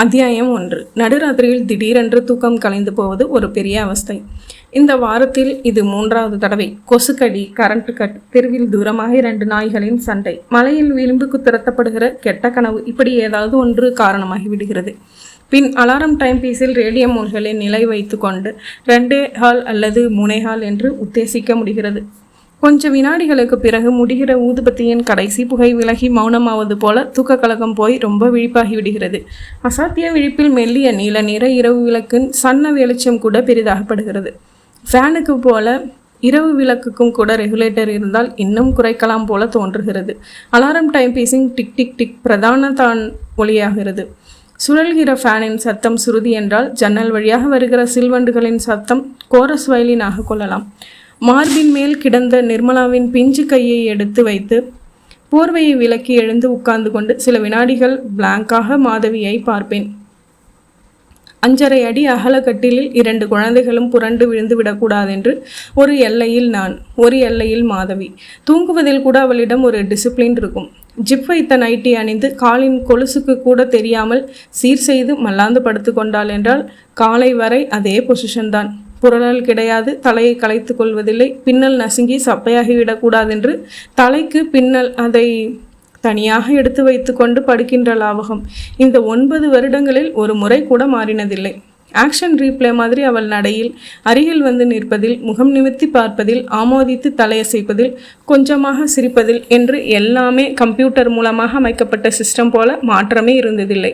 அத்தியாயம் 1. நடுராத்திரியில் திடீரென்று தூக்கம் கலைந்து போவது ஒரு பெரிய அவஸ்தை. இந்த வாரத்தில் இது 3வது தடவை. கொசுக்கடி, கரண்ட் கட், தெருவில் தூரமாக 2 நாய்களின் சண்டை, மலையில் விளிம்புக்கு திரட்டப்படுகிற கெட்ட கனவு, இப்படி ஏதாவது ஒன்று காரணமாகி விடுகிறது. பின் அலாரம் டைம் பீஸில் ரேடியோ மூல்களின் நிலை வைத்து கொண்டு 2 ஹால் அல்லது 3 ஹால் என்று உத்தேசிக்க முடிகிறது. கொஞ்ச வினாடிகளுக்கு பிறகு முடிகிற ஊதுபத்தியின் கடைசி புகை விலகி மௌனமாவது போல தூக்க கலக்கம் போய் ரொம்ப விழிப்பாகி விடுகிறது. அசாத்திய விழிப்பில் மெல்லிய நீல நிற இரவு விளக்கின் சன்ன வெளிச்சம் கூட பெரிதாகப்படுகிறது. ஃபேனுக்கு போல இரவு விளக்குக்கும் கூட ரெகுலேட்டர் இருந்தால் இன்னும் குறைக்கலாம் போல தோன்றுகிறது. அலாரம் டைம் பீஸிங் டிக் டிக் டிக் பிரதான தான் ஒளியாகிறது. சுழல்கிற ஃபேனின் சத்தம் சுருதி என்றால் ஜன்னல் வழியாக வருகிற சில்வண்டுகளின் சத்தம் கோரஸ் வயலினாக கொள்ளலாம். மார்பின் மேல் கிடந்த நிர்மலாவின் பிஞ்சு கையை எடுத்து வைத்து போர்வையை விலக்கி எழுந்து உட்கார்ந்து கொண்டு சில வினாடிகள் பிளாங்காக மாதவியை பார்ப்பேன். 5½ அடி அகல கட்டிலில் 2 குழந்தைகளும் புரண்டு விழுந்து விடக்கூடாதென்று ஒரு எல்லையில் நான், ஒரு எல்லையில் மாதவி. தூங்குவதில் கூட அவளிடம் ஒரு டிசிப்ளின் இருக்கும். ஜிப் வைத்த நைட்டி அணிந்து காலின் கொலுசுக்கு கூட தெரியாமல் சீர் செய்து மல்லாந்து படுத்து கொண்டாள் என்றால் காலை வரை அதே பொசிஷன் தான். புரளல் கிடையாது. தலையை கலைத்து கொள்வதில்லை. பின்னல் நசுங்கி சப்பையாகிவிடக்கூடாதென்று தலைக்கு பின்னல் அதை தனியாக எடுத்து வைத்து கொண்டு படுக்கின்ற லாவகம் இந்த 9 வருடங்களில் ஒரு முறை கூட மாறினதில்லை. ஆக்ஷன் ரீப்ளே மாதிரி அவள் நடையில், அருகில் வந்து நிற்பதில், முகம் நிமித்தி பார்ப்பதில், ஆமோதித்து தலையசைப்பதில், கொஞ்சமாக சிரிப்பதில் என்று எல்லாமே கம்ப்யூட்டர் மூலமாக அமைக்கப்பட்ட சிஸ்டம் போல மாற்றமே இருந்ததில்லை.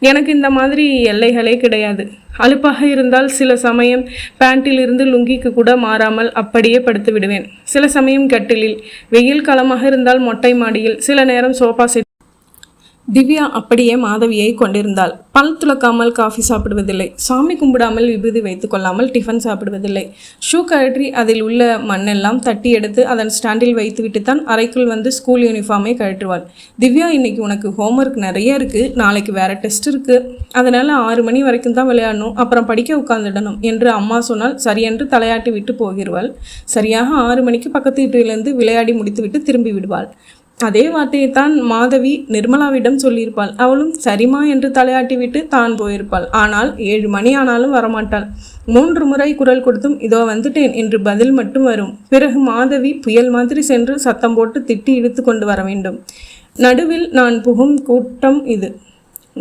எனக்கு இந்த மாதிரி எல்லைகளே கிடையாது. அலுப்பாக இருந்தால் சில சமயம் பேண்டில் இருந்து லுங்கிக்கு கூட மாறாமல் அப்படியே படுத்து விடுவேன். சில சமயம் கட்டிலில், வெயில் காலமாக இருந்தால் மொட்டை மாடியில், சில நேரம் சோஃபா செட். திவ்யா அப்படியே மாதவியை கொண்டிருந்தாள். பல் துளக்காமல் காஃபி சாப்பிடுவதில்லை. சாமி கும்பிடாமல் விபூதி வைத்து கொள்ளாமல் டிஃபன் சாப்பிடுவதில்லை. ஷூ கழற்றி அதில் உள்ள மண்ணெல்லாம் தட்டி எடுத்து அதன் ஸ்டாண்டில் வைத்து விட்டுத்தான் அறைக்குள் வந்து ஸ்கூல் யூனிஃபார்மை கழற்றுவாள். திவ்யா, இன்னைக்கு உனக்கு ஹோம்ஒர்க் நிறைய இருக்குது, நாளைக்கு வேறு டெஸ்ட் இருக்குது, அதனால் 6 மணி வரைக்கும் தான் விளையாடணும், அப்புறம் படிக்க உட்காந்துடணும் என்று அம்மா சொன்னால் சரியென்று தலையாட்டி விட்டு போகிறாள். சரியாக 6 மணிக்கு பக்கத்து வீட்டிலிருந்து விளையாடி முடித்துவிட்டு திரும்பி விடுவாள். அதே வார்த்தையைத்தான் மாதவி நிர்மலாவிடம் சொல்லியிருப்பாள். அவளும் சரிமா என்று தலையாட்டி விட்டு தான் போயிருப்பாள். ஆனால் 7 மணி ஆனாலும் வரமாட்டாள். 3 முறை குரல் கொடுத்தும் இதோ வந்துட்டேன் என்று பதில் மட்டும் வரும். பிறகு மாதவி புயல் மாதிரி சென்று சத்தம் போட்டு திட்டி இழுத்து கொண்டு வர வேண்டும். நடுவில் நான் புகும் கூட்டம் இது.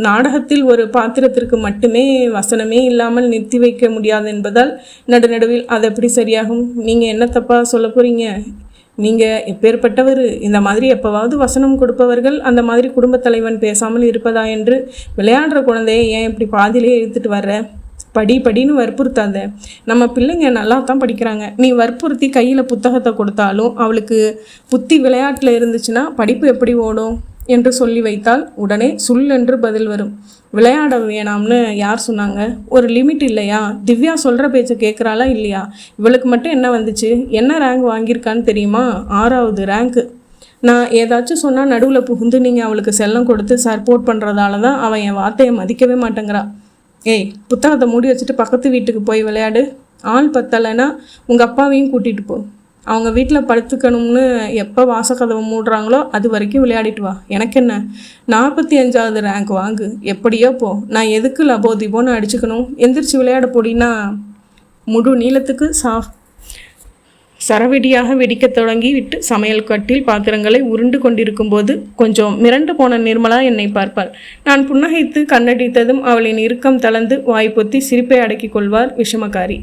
நாடகத்தில் ஒரு பாத்திரத்திற்கு மட்டுமே வசனமே இல்லாமல் நிறுத்தி வைக்க முடியாது என்பதால் நடுநடுவில் அது எப்படி சரியாகும்? நீங்கள் என்ன தப்பா சொல்ல போகிறீங்க? நீங்கள் எப்பேற்பட்டவர்? இந்த மாதிரி எப்போவாவது வசனம் கொடுப்பவர்கள் அந்த மாதிரி குடும்பத் தலைவன் பேசாமல் இருப்பதா என்று விளையாடுற குழந்தைய ஏன் இப்படி பாதியிலே இழுத்துட்டு வர்ற? படின்னு வற்புறுத்தாத. நம்ம பிள்ளைங்க நல்லா தான் படிக்கிறாங்க. நீ வற்புறுத்தி கையில் புத்தகத்தை கொடுத்தாலும் அவளுக்கு புத்தி விளையாட்டில் இருந்துச்சுன்னா படிப்பு எப்படி ஓடும் என்று சொல்லி வைத்தால் உடனே சுல் என்று பதில் வரும். விளையாட வேணாம்னு யார் சொன்னாங்க? ஒரு லிமிட் இல்லையா? திவ்யா சொல்கிற பேச்சை கேட்குறாளா இல்லையா? இவளுக்கு மட்டும் என்ன வந்துச்சு? என்ன ரேங்க் வாங்கியிருக்கான்னு தெரியுமா? 6வது ரேங்க்கு. நான் ஏதாச்சும் சொன்னால் நடுவில் புகுந்து நீங்கள் அவளுக்கு செல்லம் கொடுத்து சப்போர்ட் பண்ணுறதால தான் அவன் என் வார்த்தையை மதிக்கவே மாட்டேங்கிறா. ஏய், புத்தகத்தை மூடி வச்சுட்டு பக்கத்து வீட்டுக்கு போய் விளையாடு. ஆள் பத்தலைன்னா உங்கள் அப்பாவையும் கூட்டிகிட்டு போ. அவங்க வீட்டில் படுத்துக்கணும்னு எப்போ வாசக்கதவை மூடுறாங்களோ அது வரைக்கும் விளையாடிட்டு வா. எனக்கு என்ன, 45வது ரேங்க் வாங்கு, எப்படியோ போ. நான் எதுக்கு லபோதிபோன்னு அடிச்சுக்கணும்? எந்திரிச்சு விளையாட போடினா முழு நீளத்துக்கு சரவெடியாக வெடிக்க தொடங்கி விட்டு சமையல் கட்டில் பாத்திரங்களை உருண்டு கொண்டிருக்கும் போது கொஞ்சம் மிரண்டு போன நிர்மலா என்னை பார்ப்பாள். நான் புன்னகைத்து கண்ணடித்ததும் அவளின் இறுக்கம் தளர்ந்து வாய் பொத்தி சிரிப்பை அடக்கி கொள்வார் விஷமக்காரி.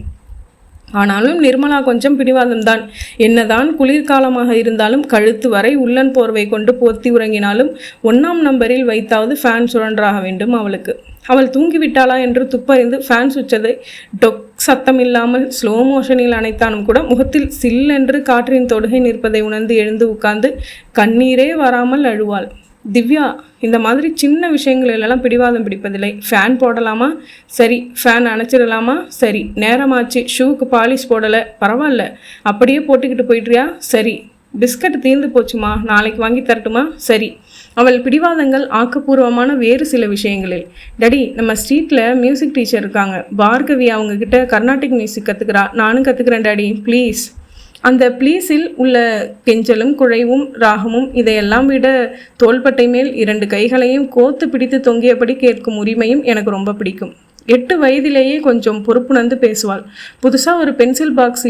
ஆனாலும் நிர்மலா கொஞ்சம் பிடிவாதம்தான். என்னதான் குளிர்காலமாக இருந்தாலும் கழுத்து வரை உள்ளன் போர்வை கொண்டு போர்த்தி உறங்கினாலும் 1ஆம் நம்பரில் வைத்தாவது ஃபேன் சுழன்றாக வேண்டும் அவளுக்கு. அவள் தூங்கிவிட்டாளா என்று துப்பறிந்து ஃபேன் சுற்றதை டொக் சத்தம் இல்லாமல் ஸ்லோ மோஷனில் அணைத்தானும் கூட முகத்தில் சில்லென்று காற்றின் தொடுகை நிற்பதை உணர்ந்து எழுந்து உட்கார்ந்து கண்ணீரே வராமல் அழுவாள். திவ்யா, இந்த மாதிரி சின்ன விஷயங்களெல்லாம் பிடிவாதம் பிடிப்பதில்லை. ஃபேன் போடலாமா? சரி. ஃபேன் அணைச்சிடலாமா? சரி. நேரமாச்சு, ஷூவுக்கு பாலிஷ் போடலை, பரவாயில்ல, அப்படியே போட்டுக்கிட்டு போயிட்றியா? சரி. பிஸ்கட் தீர்ந்து போச்சுமா, நாளைக்கு வாங்கி தரட்டுமா? சரி. அவள் பிடிவாதங்கள் ஆக்கப்பூர்வமான வேறு சில விஷயங்களில். டடி, நம்ம ஸ்ட்ரீட்டில் மியூசிக் டீச்சர் இருக்காங்க, பார்கவி, அவங்கக்கிட்ட கர்நாடிக் மியூசிக் கற்றுக்கிறா. நானும் கற்றுக்கிறேன் டாடி, ப்ளீஸ். அந்த ப்ளீஸில் உள்ள கெஞ்சலும் குழைவும் ராகமும் இதையெல்லாம் விட தோள்பட்டை மேல் 2 கைகளையும் கோத்து பிடித்து தொங்கியபடி கேட்கும் உரிமையும் எனக்கு ரொம்ப பிடிக்கும். 8 வயதிலேயே கொஞ்சம் பொறுப்புணர்ந்து பேசுவாள். புதுசாக ஒரு பென்சில் பாக்ஸ்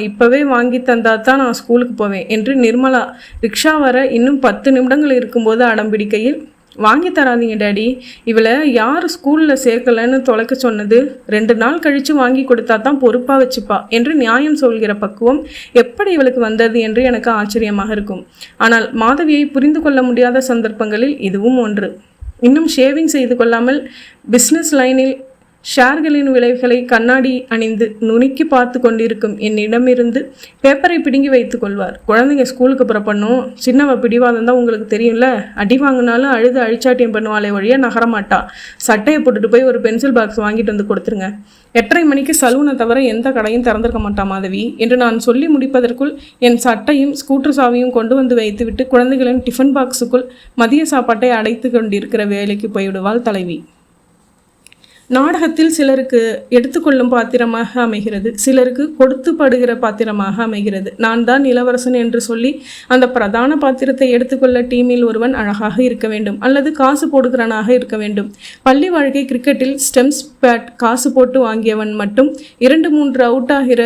இப்போவே வாங்கி தந்தா தான் நான் ஸ்கூலுக்கு போவேன் என்று நிர்மலா ரிக்ஷா வர இன்னும் 10 நிமிடங்கள் இருக்கும்போது அடம்பிடிக்கையில், வாங்கி தராதீங்க டேடி, இவளை யார் ஸ்கூலில் சேர்க்கலன்னு தொலைக்க சொன்னது? 2 நாள் கழித்து வாங்கி கொடுத்தா தான் பொறுப்பாக வச்சுப்பா என்று நியாயம் சொல்கிற பக்குவம் எப்படி இவளுக்கு வந்தது என்று எனக்கு ஆச்சரியமாக இருக்கும். ஆனால் மாதவியை புரிந்து கொள்ள முடியாத சந்தர்ப்பங்களில் இதுவும் ஒன்று. இன்னும் ஷேவிங் செய்து கொள்ளாமல் பிஸ்னஸ் லைனில் ஷேர்களின் விளைவுகளை கண்ணாடி அணிந்து நுணுக்கி பார்த்து கொண்டிருக்கும் என்னிடமிருந்து பேப்பரை பிடுங்கி வைத்து கொள்வார். குழந்தைங்க ஸ்கூலுக்கு புறப்படணும், சின்னவ பிடிவாதம் தான் உங்களுக்கு தெரியும்ல, அடி வாங்கினாலும் அழுது அழிச்சாட்டியம் பண்ணுவாளே வழியாக நகரமாட்டா, சட்டையை போட்டுட்டு போய் ஒரு பென்சில் பாக்ஸ் வாங்கிட்டு வந்து கொடுத்துருங்க. 8:30 மணிக்கு சலூனை தவிர எந்த கடையும் திறந்திருக்க மாட்டா மாதவி என்று நான் சொல்லி முடிப்பதற்குள் என் சட்டையும் ஸ்கூட்டர் சாவியும் கொண்டு வந்து வைத்துவிட்டு குழந்தைகளின் டிஃபன் பாக்ஸுக்குள் மதிய சாப்பாட்டை அடைத்து கொண்டிருக்கிற வேலைக்கு போய்விடுவாள் தலைவி. நாடகத்தில் சிலருக்கு எடுத்துக்கொள்ளும் பாத்திரமாக அமைகிறது, சிலருக்கு கொடுத்து படுகிற பாத்திரமாக அமைகிறது. நான் தான் இளவரசன் என்று சொல்லி அந்த பிரதான பாத்திரத்தை எடுத்துக்கொள்ள டீமில் ஒருவன் அழகாக இருக்க வேண்டும் அல்லது காசு போடுகிறவனாக இருக்க வேண்டும். பள்ளி வாழ்க்கை கிரிக்கெட்டில் ஸ்டெம்ஸ் பேட் காசு போட்டு வாங்கியவன் மட்டும் 2-3 அவுட் ஆகிற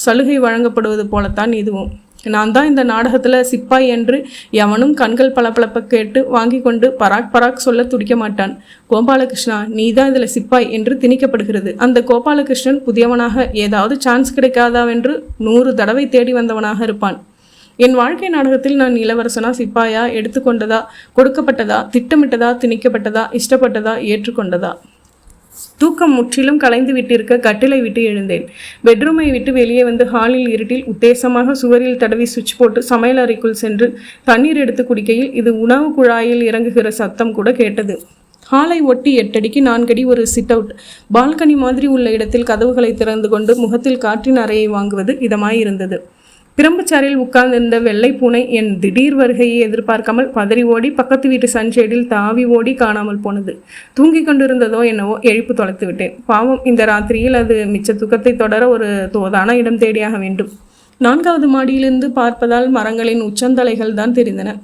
சலுகை வழங்கப்படுவது போலத்தான் இதுவும். நான் தான் இந்த நாடகத்தில் சிப்பாய் என்று எவனும் கண்கள் பளபளப்ப கேட்டு வாங்கி கொண்டு பராக் பராக் சொல்ல துடிக்க மாட்டான். கோபாலகிருஷ்ணா, நீ தான் இதில் சிப்பாய் என்று திணிக்கப்படுகிறது. அந்த கோபாலகிருஷ்ணன் புதியவனாக ஏதாவது சான்ஸ் கிடைக்காதாவென்று 100 தடவை தேடி வந்தவனாக இருப்பான். என் வாழ்க்கை நாடகத்தில் நான் இளவரசனா சிப்பாயா, எடுத்துக்கொண்டதா, கொடுக்கப்பட்டதா, திட்டமிட்டதா, திணிக்கப்பட்டதா, இஷ்டப்பட்டதா, ஏற்றுக்கொண்டதா? தூக்கம் முற்றிலும் கலைந்து விட்டிருக்க கட்டிலை விட்டு எழுந்தேன். பெட்ரூமை விட்டு வெளியே வந்து ஹாலில் இருட்டில் உத்தேசமாக சுவரில் தடவி சுவிட்ச் போட்டு சமையல் அறைக்குள் சென்று தண்ணீர் எடுத்து குடிக்கையில் இது உணவு குழாயில் இறங்குகிற சத்தம் கூட கேட்டது. ஹாலை ஒட்டி 8 அடிக்கு 4 அடி ஒரு சிட் அவுட் பால்கனி மாதிரி உள்ள இடத்தில் கதவுகளை திறந்து கொண்டு முகத்தில் காற்றின் அறையை வாங்குவது இதமாயிருந்தது. பிரம்புச்சாரில் உட்கார்ந்திருந்த வெள்ளை பூனை என் திடீர் வருகையை எதிர்பார்க்காமல் பதறி ஓடி பக்கத்து வீட்டு சன்ஷேடில் தாவி ஓடி காணாமல் போனது. தூங்கி கொண்டிருந்ததோ என்னவோ எழுப்பு தொலைத்து விட்டேன். பாவம், இந்த ராத்திரியில் அது மிச்ச துக்கத்தை தொடர ஒரு தோதான இடம் தேடியாக வேண்டும். 4வது மாடியிலிருந்து பார்ப்பதால் மரங்களின் உச்சந்தலைகள் தான் தெரிந்தன.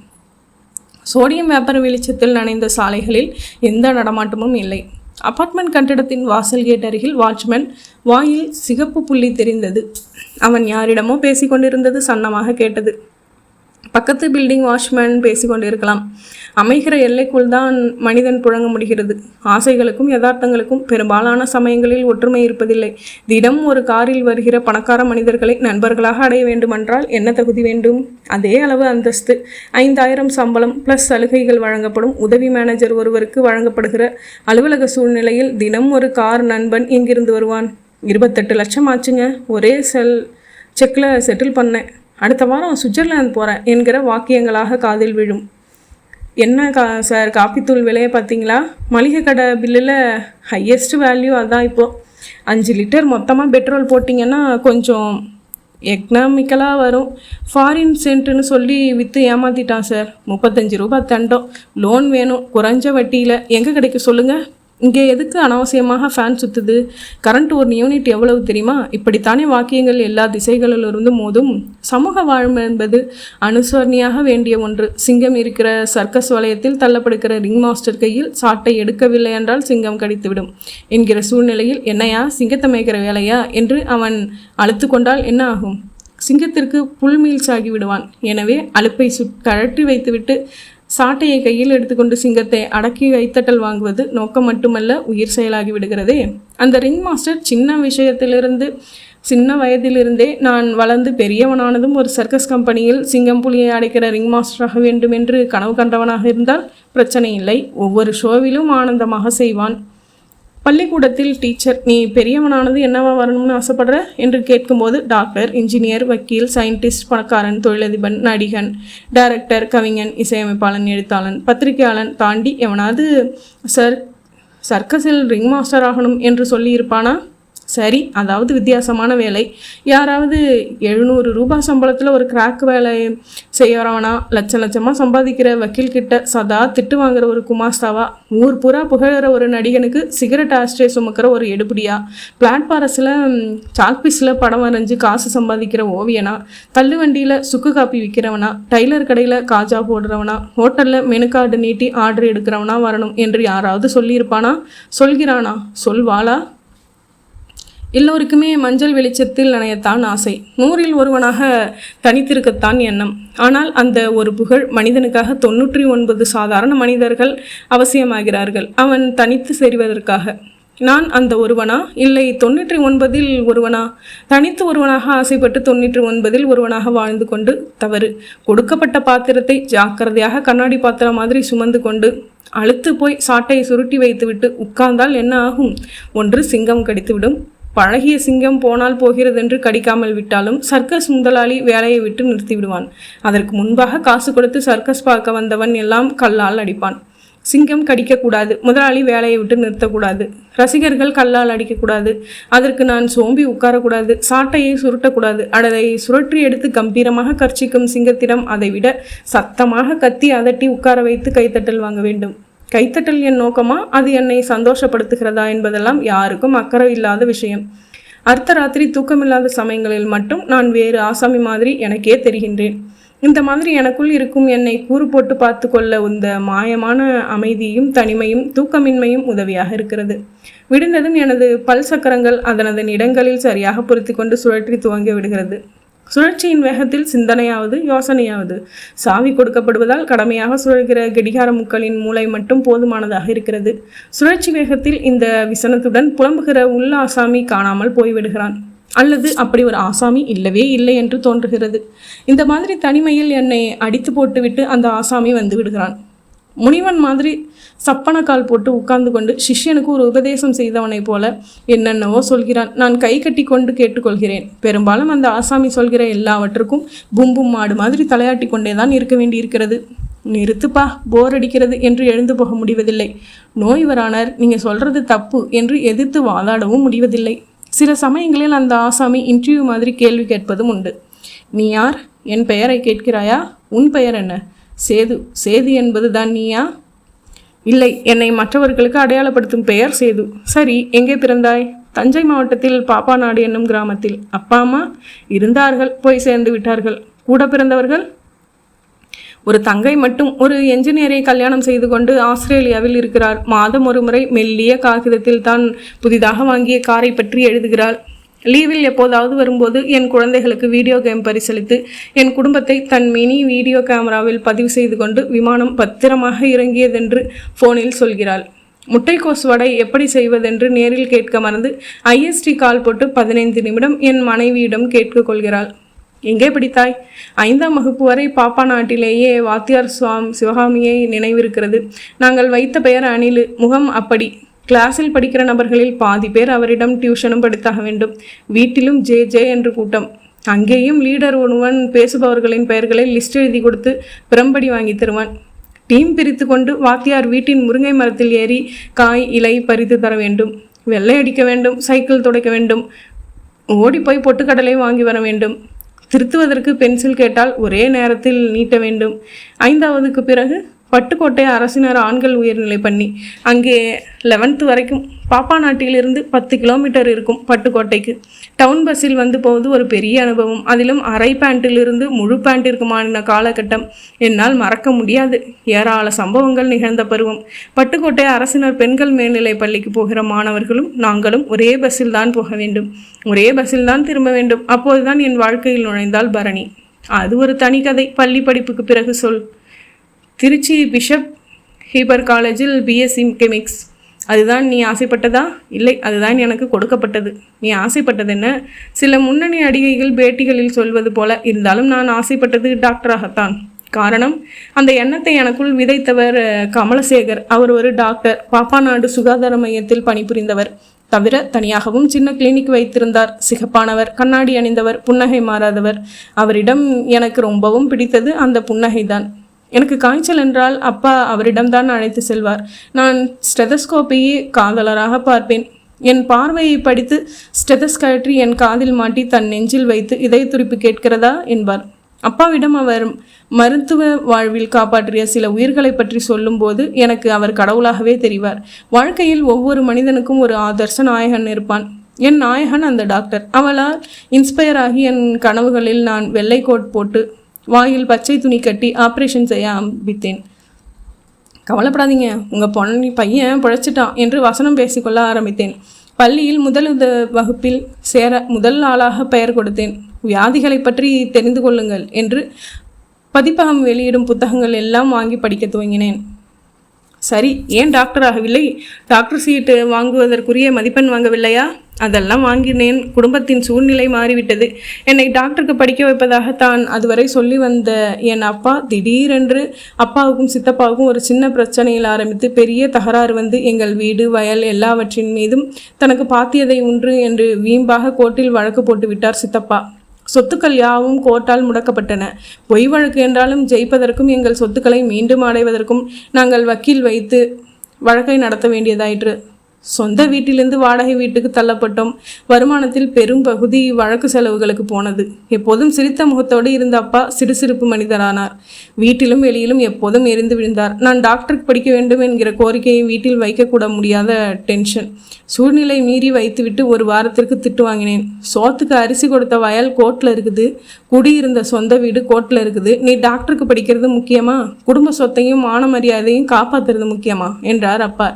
சோடியம் வேப்பர் வெளிச்சத்தில் நனைந்த சாலைகளில் எந்த நடமாட்டமும் இல்லை. அபார்ட்மெண்ட் கட்டிடத்தின் வாசல் கேட் அருகில் வாட்ச்மேன் வாயில் சிகப்பு புள்ளி தெரிந்தது. அவன் யாரிடமோ பேசிக்கொண்டிருந்தது சன்னமாக கேட்டது. பக்கத்து பில்டிங் வாட்ச்மேன் பேசிக்கொண்டிருக்கலாம். அமைகிற எல்லைக்குள் தான் மனிதன் புழங்க முடிகிறது. ஆசைகளுக்கும் யதார்த்தங்களுக்கும் பெரும்பாலான சமயங்களில் ஒற்றுமை இருப்பதில்லை. தினம் ஒரு காரில் வருகிற பணக்கார மனிதர்களை நண்பர்களாக அடைய வேண்டுமென்றால் என்ன தகுதி வேண்டும்? அதே அளவு அந்தஸ்து, 5000 சம்பளம் ப்ளஸ் சலுகைகள் வழங்கப்படும் உதவி மேனேஜர் ஒருவருக்கு வழங்கப்படுகிற அலுவலக சூழ்நிலையில் தினம் ஒரு கார் நண்பன் எங்கிருந்து வருவான்? 28 லட்சம் ஆச்சுங்க, ஒரே செக்கில் செட்டில் பண்ணேன், அடுத்த வாரம் சுவிட்சர்லாந்து போகிறேன் என்கிற வாக்கியங்களாக காதில் விழும். என்ன சார், காப்பித்தூள் விலையை பார்த்தீங்களா? மளிகை கடை பில்லில் ஹையஸ்ட் வேல்யூ அதான். இப்போது 5 லிட்டர் மொத்தமாக பெட்ரோல் போட்டிங்கன்னா கொஞ்சம் எக்கனாமிக்கலாக வரும். ஃபாரின் சென்ட்டுன்னு சொல்லி விற்று ஏமாற்றிட்டான் சார். 35 ரூபாய் தண்டம். லோன் வேணும் குறைஞ்ச வட்டியில். எங்கே கிடைக்க சொல்லுங்கள்? இங்கே எதுக்கு அனாவசியமாக ஃபேன் சுற்றுது? கரண்ட் 1 யூனிட் எவ்வளவு தெரியுமா? இப்படித்தானே வாக்கியங்கள் எல்லா திசைகளிலிருந்து மோதும். சமூக வாழ்வு என்பது அனுசரணியாக வேண்டிய ஒன்று. சிங்கம் இருக்கிற சர்க்கஸ் வலயத்தில் தள்ளப்படுகிற ரிங் மாஸ்டர் கையில் சாட்டை எடுக்கவில்லை என்றால் சிங்கம் கடித்துவிடும் என்கிற சூழ்நிலையில் என்னையா சிங்கத்தை மேய்க்கிற வேலையா என்று அவன் அழுத்து கொண்டால் என்ன ஆகும்? சிங்கத்திற்கு புல்மீல்ஸ் ஆகிவிடுவான். எனவே அலுப்பை கழற்றி வைத்துவிட்டு சாட்டையை கையில் எடுத்துக்கொண்டு சிங்கத்தை அடக்கி கைத்தட்டல் வாங்குவது நோக்கம் மட்டுமல்ல, உயிர் செயலாகி விடுகிறதே. அந்த ரிங் மாஸ்டர் சின்ன வயதிலிருந்தே நான் வளர்ந்து பெரியவனானதும் ஒரு சர்க்கஸ் கம்பெனியில் சிங்கம் புலியை அடைக்கிற ரிங் மாஸ்டராக வேண்டும் என்று கனவு கண்டவனாக இருந்தால் பிரச்சனை இல்லை. ஒவ்வொரு ஷோவிலும் ஆனந்தமாக செய்வான். பள்ளிக்கூடத்தில் டீச்சர், நீ பெரியவனானது என்னவா வரணும்னு ஆசைப்படுற என்று கேட்கும்போது டாக்டர், இன்ஜினியர், வக்கீல், சயின்டிஸ்ட், பணக்காரன், தொழிலதிபன், நடிகன், டைரக்டர், கவிஞன், இசையமைப்பாளன், எழுத்தாளன், பத்திரிகையாளன் தாண்டி எவனாவது சர்க்கஸில் ரிங் மாஸ்டர் ஆகணும் என்று சொல்லியிருப்பானா? சரி, அதாவது வித்தியாசமான வேலை. யாராவது 700 ரூபாய் சம்பளத்தில் ஒரு கிராக் வேலை செய்யறவனா, லட்சமாக சம்பாதிக்கிற வக்கீல் கிட்ட சதா திட்டு வாங்குற ஒரு குமாஸ்தாவா, ஊர் பூரா புகழற ஒரு நடிகனுக்கு சிகரெட் ஆஸ்ட்ரே சுமக்கிற ஒரு எடுபடியா, பிளாட்பாரஸில் சாக்பீஸில் படம் வரைஞ்சி காசு சம்பாதிக்கிற ஓவியனா, தள்ளு வண்டியில் சுக்கு காப்பி விற்கிறவனா, டைலர் கடையில் காஜா போடுறவனா, ஹோட்டலில் மெனு கார்டு நீட்டி ஆர்டர் எடுக்கிறவனா வரணும் என்று யாராவது சொல்லியிருப்பானா? சொல்கிறானா? சொல்வாளா? எல்லோருக்குமே மஞ்சள் வெளிச்சத்தில் நனையத்தான் ஆசை, 100ல் ஒருவனாக தனித்திருக்கத்தான் எண்ணம். ஆனால் அந்த ஒரு புகழ் மனிதனுக்காக 99 சாதாரண மனிதர்கள் அவசியமாகிறார்கள் அவன் தனித்து செறிவதற்காக. நான் அந்த ஒருவனா, இல்லை 99ல் ஒருவனா? தனித்து ஒருவனாக ஆசைப்பட்டு 99ல் ஒருவனாக வாழ்ந்து கொண்டு தவறு. கொடுக்கப்பட்ட பாத்திரத்தை ஜாக்கிரதையாக கண்ணாடி பாத்திரம் மாதிரி சுமந்து கொண்டு அழுத்து போய் சாட்டையை சுருட்டி வைத்துவிட்டு உட்கார்ந்தால் என்ன ஆகும்? ஒன்று சிங்கம் கடித்துவிடும். பழகிய சிங்கம் போனால் போகிறதென்று கடிக்காமல் விட்டாலும் சர்க்கஸ் முதலாளி வேலையை விட்டு நிறுத்தி விடுவான். அதற்கு முன்பாக காசு கொடுத்து சர்க்கஸ் பார்க்க வந்தவன் எல்லாம் கல்லால் அடிப்பான். சிங்கம் கடிக்கக்கூடாது, முதலாளி வேலையை விட்டு நிறுத்தக்கூடாது, ரசிகர்கள் கல்லால் அடிக்கக்கூடாது, அதற்கு நான் சோம்பி உட்காரக்கூடாது, சாட்டையை சுருட்டக்கூடாது. அதை சுழற்றி எடுத்து கம்பீரமாக கர்ச்சிக்கும் சிங்கத்திடம் அதைவிட சத்தமாக கத்தி அதட்டி உட்கார வைத்து கைத்தட்டல் வாங்க வேண்டும். கைத்தட்டல் என் நோக்கமா, அது என்னை சந்தோஷப்படுத்துகிறதா என்பதெல்லாம் யாருக்கும் அக்கறை இல்லாத விஷயம். அர்த்தராத்திரி தூக்கமில்லாத சமயங்களில் மட்டும் நான் வேறு ஆசாமி மாதிரி எனக்கே தெரிகின்றேன். இந்த மாதிரி எனக்குள் இருக்கும் என்னை கூறு போட்டு பார்த்து கொள்ள இந்த மாயமான அமைதியும் தனிமையும் தூக்கமின்மையும் உதவியாக இருக்கிறது. விடுந்ததும் எனது பல் சக்கரங்கள் அதனதன் இடங்களில் சரியாக பொருத்தி கொண்டு சுழற்றி துவங்கி விடுகிறது. சுழற்சியின் வேகத்தில் சிந்தனையாவது யோசனையாவது சாவி கொடுக்கப்படுவதால் கடமையாக சுழல்கிற கடிகார முக்களின் மூளை மட்டும் போதுமானதாக இருக்கிறது. சுழற்சி வேகத்தில் இந்த விசனத்துடன் புலம்புகிற உள்ள ஆசாமி காணாமல் போய்விடுகிறான். அல்லது அப்படி ஒரு ஆசாமி இல்லவே இல்லை என்று தோன்றுகிறது. இந்த மாதிரி தனிமையில் என்னை அடித்து போட்டுவிட்டு அந்த ஆசாமி வந்து விடுகிறான். முனிவன் மாதிரி சப்பனக்கால் போட்டு உட்கார்ந்து கொண்டு சிஷ்யனுக்கு ஒரு உபதேசம் செய்தவனைப் போல என்னென்னவோ சொல்கிறான். நான் கை கட்டி கொண்டு கேட்டுக்கொள்கிறேன். பெரும்பாலும் அந்த ஆசாமி சொல்கிற எல்லாவற்றுக்கும் பும்பும் மாடு மாதிரி தலையாட்டி கொண்டே தான் இருக்க வேண்டியிருக்கிறது. நிறுத்துப்பா, போர் அடிக்கிறது என்று எழுந்து போக முடிவதில்லை. நோய் வரானார், நீங்கள் சொல்கிறது தப்பு என்று எதிர்த்து வாதாடவும் முடிவதில்லை. சில சமயங்களில் அந்த ஆசாமி இன்டர்வியூ மாதிரி கேள்வி கேட்பதும் உண்டு. நீ யார்? என் பெயரை கேட்கிறாயா? உன் பெயர் என்ன? சேது. சேது என்பது தான் நீயா? இல்லை, என்னை மற்றவர்களுக்கு அடையாளப்படுத்தும் பெயர் சேது. சரி, எங்கே பிறந்தாய்? தஞ்சை மாவட்டத்தில் பாப்பாநாடு என்னும் கிராமத்தில். அப்பா அம்மா இருந்தார்கள், போய் சேர்ந்து விட்டார்கள். கூட பிறந்தவர்கள்? ஒரு தங்கை மட்டும் ஒரு என்ஜினியரை கல்யாணம் செய்து கொண்டு ஆஸ்திரேலியாவில் இருக்கிறார். மாதம் ஒரு முறை மெல்லிய காகிதத்தில் தான் புதிதாக வாங்கிய காரை பற்றி எழுதுகிறாள். லீவில் எப்போதாவது வரும்போது என் குழந்தைகளுக்கு வீடியோ கேம் பரிசளித்து என் குடும்பத்தை தன் மினி வீடியோ கேமராவில் பதிவு செய்து கொண்டு விமானம் பத்திரமாக இறங்கியதென்று ஃபோனில் சொல்கிறாள். முட்டைக்கோஸ் வடை எப்படி செய்வதென்று நேரில் கேட்க மறந்து ஐஎஸ்டி கால் போட்டு 15 நிமிடம் என் மனைவியிடம் கேட்டுக்கொள்கிறாள். எங்கே படித்தாய்? 5ஆம் வகுப்பு வரை பாப்பா நாட்டிலேயே வாத்தியார் சிவகாமியை நினைவிருக்கிறது. நாங்கள் வைத்த பெயர் அனிலு. முகம் அப்படி. கிளாஸில் படிக்கிற நபர்களில் பாதி பேர் அவரிடம் டியூஷனும் படித்தாக வேண்டும். வீட்டிலும் ஜே ஜே என்று கூட்டம். அங்கேயும் லீடர் ஒருவன் பேசுபவர்களின் பெயர்களை லிஸ்ட் எழுதி கொடுத்து பிரம்படி வாங்கி தருவான். டீம் பிரித்து கொண்டு வாத்தியார் வீட்டின் முருங்கை மரத்தில் ஏறி காய் இலை பறித்து தர வேண்டும். வெள்ளை அடிக்க வேண்டும், சைக்கிள் துடைக்க வேண்டும், ஓடி போய் பொட்டுக்கடலை வாங்கி வர வேண்டும். திருத்துவதற்கு பென்சில் கேட்டால் ஒரே நேரத்தில் நீட்ட வேண்டும். 5ஆவதுக்கு பிறகு பட்டுக்கோட்டை அரசினர் ஆண்கள் உயர்நிலை பண்ணி அங்கே 11th வரைக்கும். பாப்பா நாட்டிலிருந்து 10 கிலோமீட்டர் இருக்கும் பட்டுக்கோட்டைக்கு. டவுன் பஸ்ஸில் வந்து போவது ஒரு பெரிய அனுபவம். அதிலும் அரை பேண்டிலிருந்து முழு பேண்டிற்குமான காலகட்டம் என்னால் மறக்க முடியாது. ஏராள சம்பவங்கள் நிகழ்ந்த பருவம். பட்டுக்கோட்டை அரசினர் பெண்கள் மேல்நிலை பள்ளிக்கு போகிற மாணவர்களும் நாங்களும் ஒரே பஸ்ஸில் தான் போக வேண்டும். ஒரே பஸ்ஸில் தான் திரும்ப வேண்டும். அப்போதுதான் என் வாழ்க்கையில் நுழைந்தால் பரணி. அது ஒரு தனி கதை. பள்ளி படிப்புக்கு பிறகு சொல். திருச்சி பிஷப் ஹீபர் காலேஜில் பிஎஸ்சி கெமிக்ஸ். அதுதான் நீ ஆசைப்பட்டதா? இல்லை, அதுதான் எனக்கு கொடுக்கப்பட்டது. நீ ஆசைப்பட்டது என்ன? சில முன்னணி நடிகைகள் பேட்டிகளில் சொல்வது போல. இருந்தாலும் நான் ஆசைப்பட்டது டாக்டராகத்தான். காரணம், அந்த எண்ணத்தை எனக்குள் விதைத்தவர் கமலசேகர். அவர் ஒரு டாக்டர். பாப்பாநாடு சுகாதார மையத்தில் பணிபுரிந்தவர். தவிர தனியாகவும் சின்ன கிளினிக் வைத்திருந்தார். சிகப்பானவர், கண்ணாடி அணிந்தவர், புன்னகை மாறாதவர். அவரிடம் எனக்கு ரொம்பவும் பிடித்தது அந்த புன்னகைதான். எனக்கு காய்ச்சல் என்றால் அப்பா அவரிடம்தான் அழைத்து செல்வார். நான் ஸ்டெதஸ்கோப்பையே காதலராக பார்ப்பேன். என் பார்வையை படித்து ஸ்டெதஸ்கயற்றி என் காதில் மாட்டி தன் நெஞ்சில் வைத்து இதய துடிப்பு கேட்கிறதா என்பார். அப்பாவிடம் அவர் மருத்துவ வாழ்வில் காப்பாற்றிய சில உயிர்களை பற்றி சொல்லும்போது எனக்கு அவர் கடவுளாகவே தெரிவார். வாழ்க்கையில் ஒவ்வொரு மனிதனுக்கும் ஒரு ஆதர்ச நாயகன் இருப்பான். என் நாயகன் அந்த டாக்டர். அவளால் இன்ஸ்பயர் ஆகி என் கனவுகளில் நான் வெள்ளை கோட் போட்டு வாயில் பச்சை துணி கட்டி ஆப்ரேஷன் செய்ய ஆரம்பித்தேன். கவலைப்படாதீங்க, உங்கள் பையன் பிழைச்சிட்டான் என்று வசனம் பேசிக்கொள்ள ஆரம்பித்தேன். பள்ளியில் முதல் வகுப்பில் சேர முதல் ஆளாக பெயர் கொடுத்தேன். வியாதிகளை பற்றி தெரிந்து கொள்ளுங்கள் என்று பதிப்பகம் வெளியிடும் புத்தகங்கள் எல்லாம் வாங்கி படிக்க துவங்கினேன். சரி, ஏன் டாக்டர் ஆகவில்லை? டாக்டர் சீட்டு வாங்குவதற்குரிய மதிப்பெண் வாங்கவில்லையா? அதெல்லாம் வாங்கினேன். குடும்பத்தின் சூழ்நிலை மாறிவிட்டது. என்னை டாக்டருக்கு படிக்க வைப்பதாக தான் அதுவரை சொல்லி வந்த என் அப்பா திடீரென்று அப்பாவுக்கும் சித்தப்பாவுக்கும் ஒரு சின்ன பிரச்சனையில் ஆரம்பித்து பெரிய தகராறு வந்து எங்கள் வீடு வயல் எல்லாவற்றின் மீதும் தனக்கு பாத்தியதை உண்டு என்று வீம்பாக கோர்ட்டில் வழக்கு போட்டு விட்டார் சித்தப்பா. சொத்துக்கள் யாவும் கோர்ட்டால் முடக்கப்பட்டன. பொய் வழக்கு என்றாலும் ஜெயிப்பதற்கும் எங்கள் சொத்துக்களை மீண்டும் அடைவதற்கும் நாங்கள் வக்கீல் வைத்து வழக்கை நடத்த வேண்டியதாயிற்று. சொந்த வீட்டிலிருந்து வாடகை வீட்டுக்கு தள்ளப்பட்டோம். வருமானத்தில் பெரும் பகுதி வழக்கு செலவுகளுக்கு போனது. எப்போதும் சிரித்த முகத்தோடு இருந்த அப்பா சிறுசிறுப்பு மனிதரானார். வீட்டிலும் வெளியிலும் எப்போதும் எரிந்து விழுந்தார். நான் டாக்டருக்கு படிக்க வேண்டும் என்கிற கோரிக்கையை வீட்டில் வைக்கக்கூட முடியாத டென்ஷன். சூழ்நிலை மீறி வைத்துவிட்டு ஒரு வாரத்திற்கு திட்டு வாங்கினேன். சோத்துக்கு அரிசி கொடுத்த வயல் கோர்ட்டில் இருக்குது, குடியிருந்த சொந்த வீடு கோர்ட்டில் இருக்குது. நீ டாக்டருக்கு படிக்கிறது முக்கியமா? குடும்ப சொத்தையும் மான மரியாதையும் காப்பாற்றுறது முக்கியமா என்றார் அப்பா.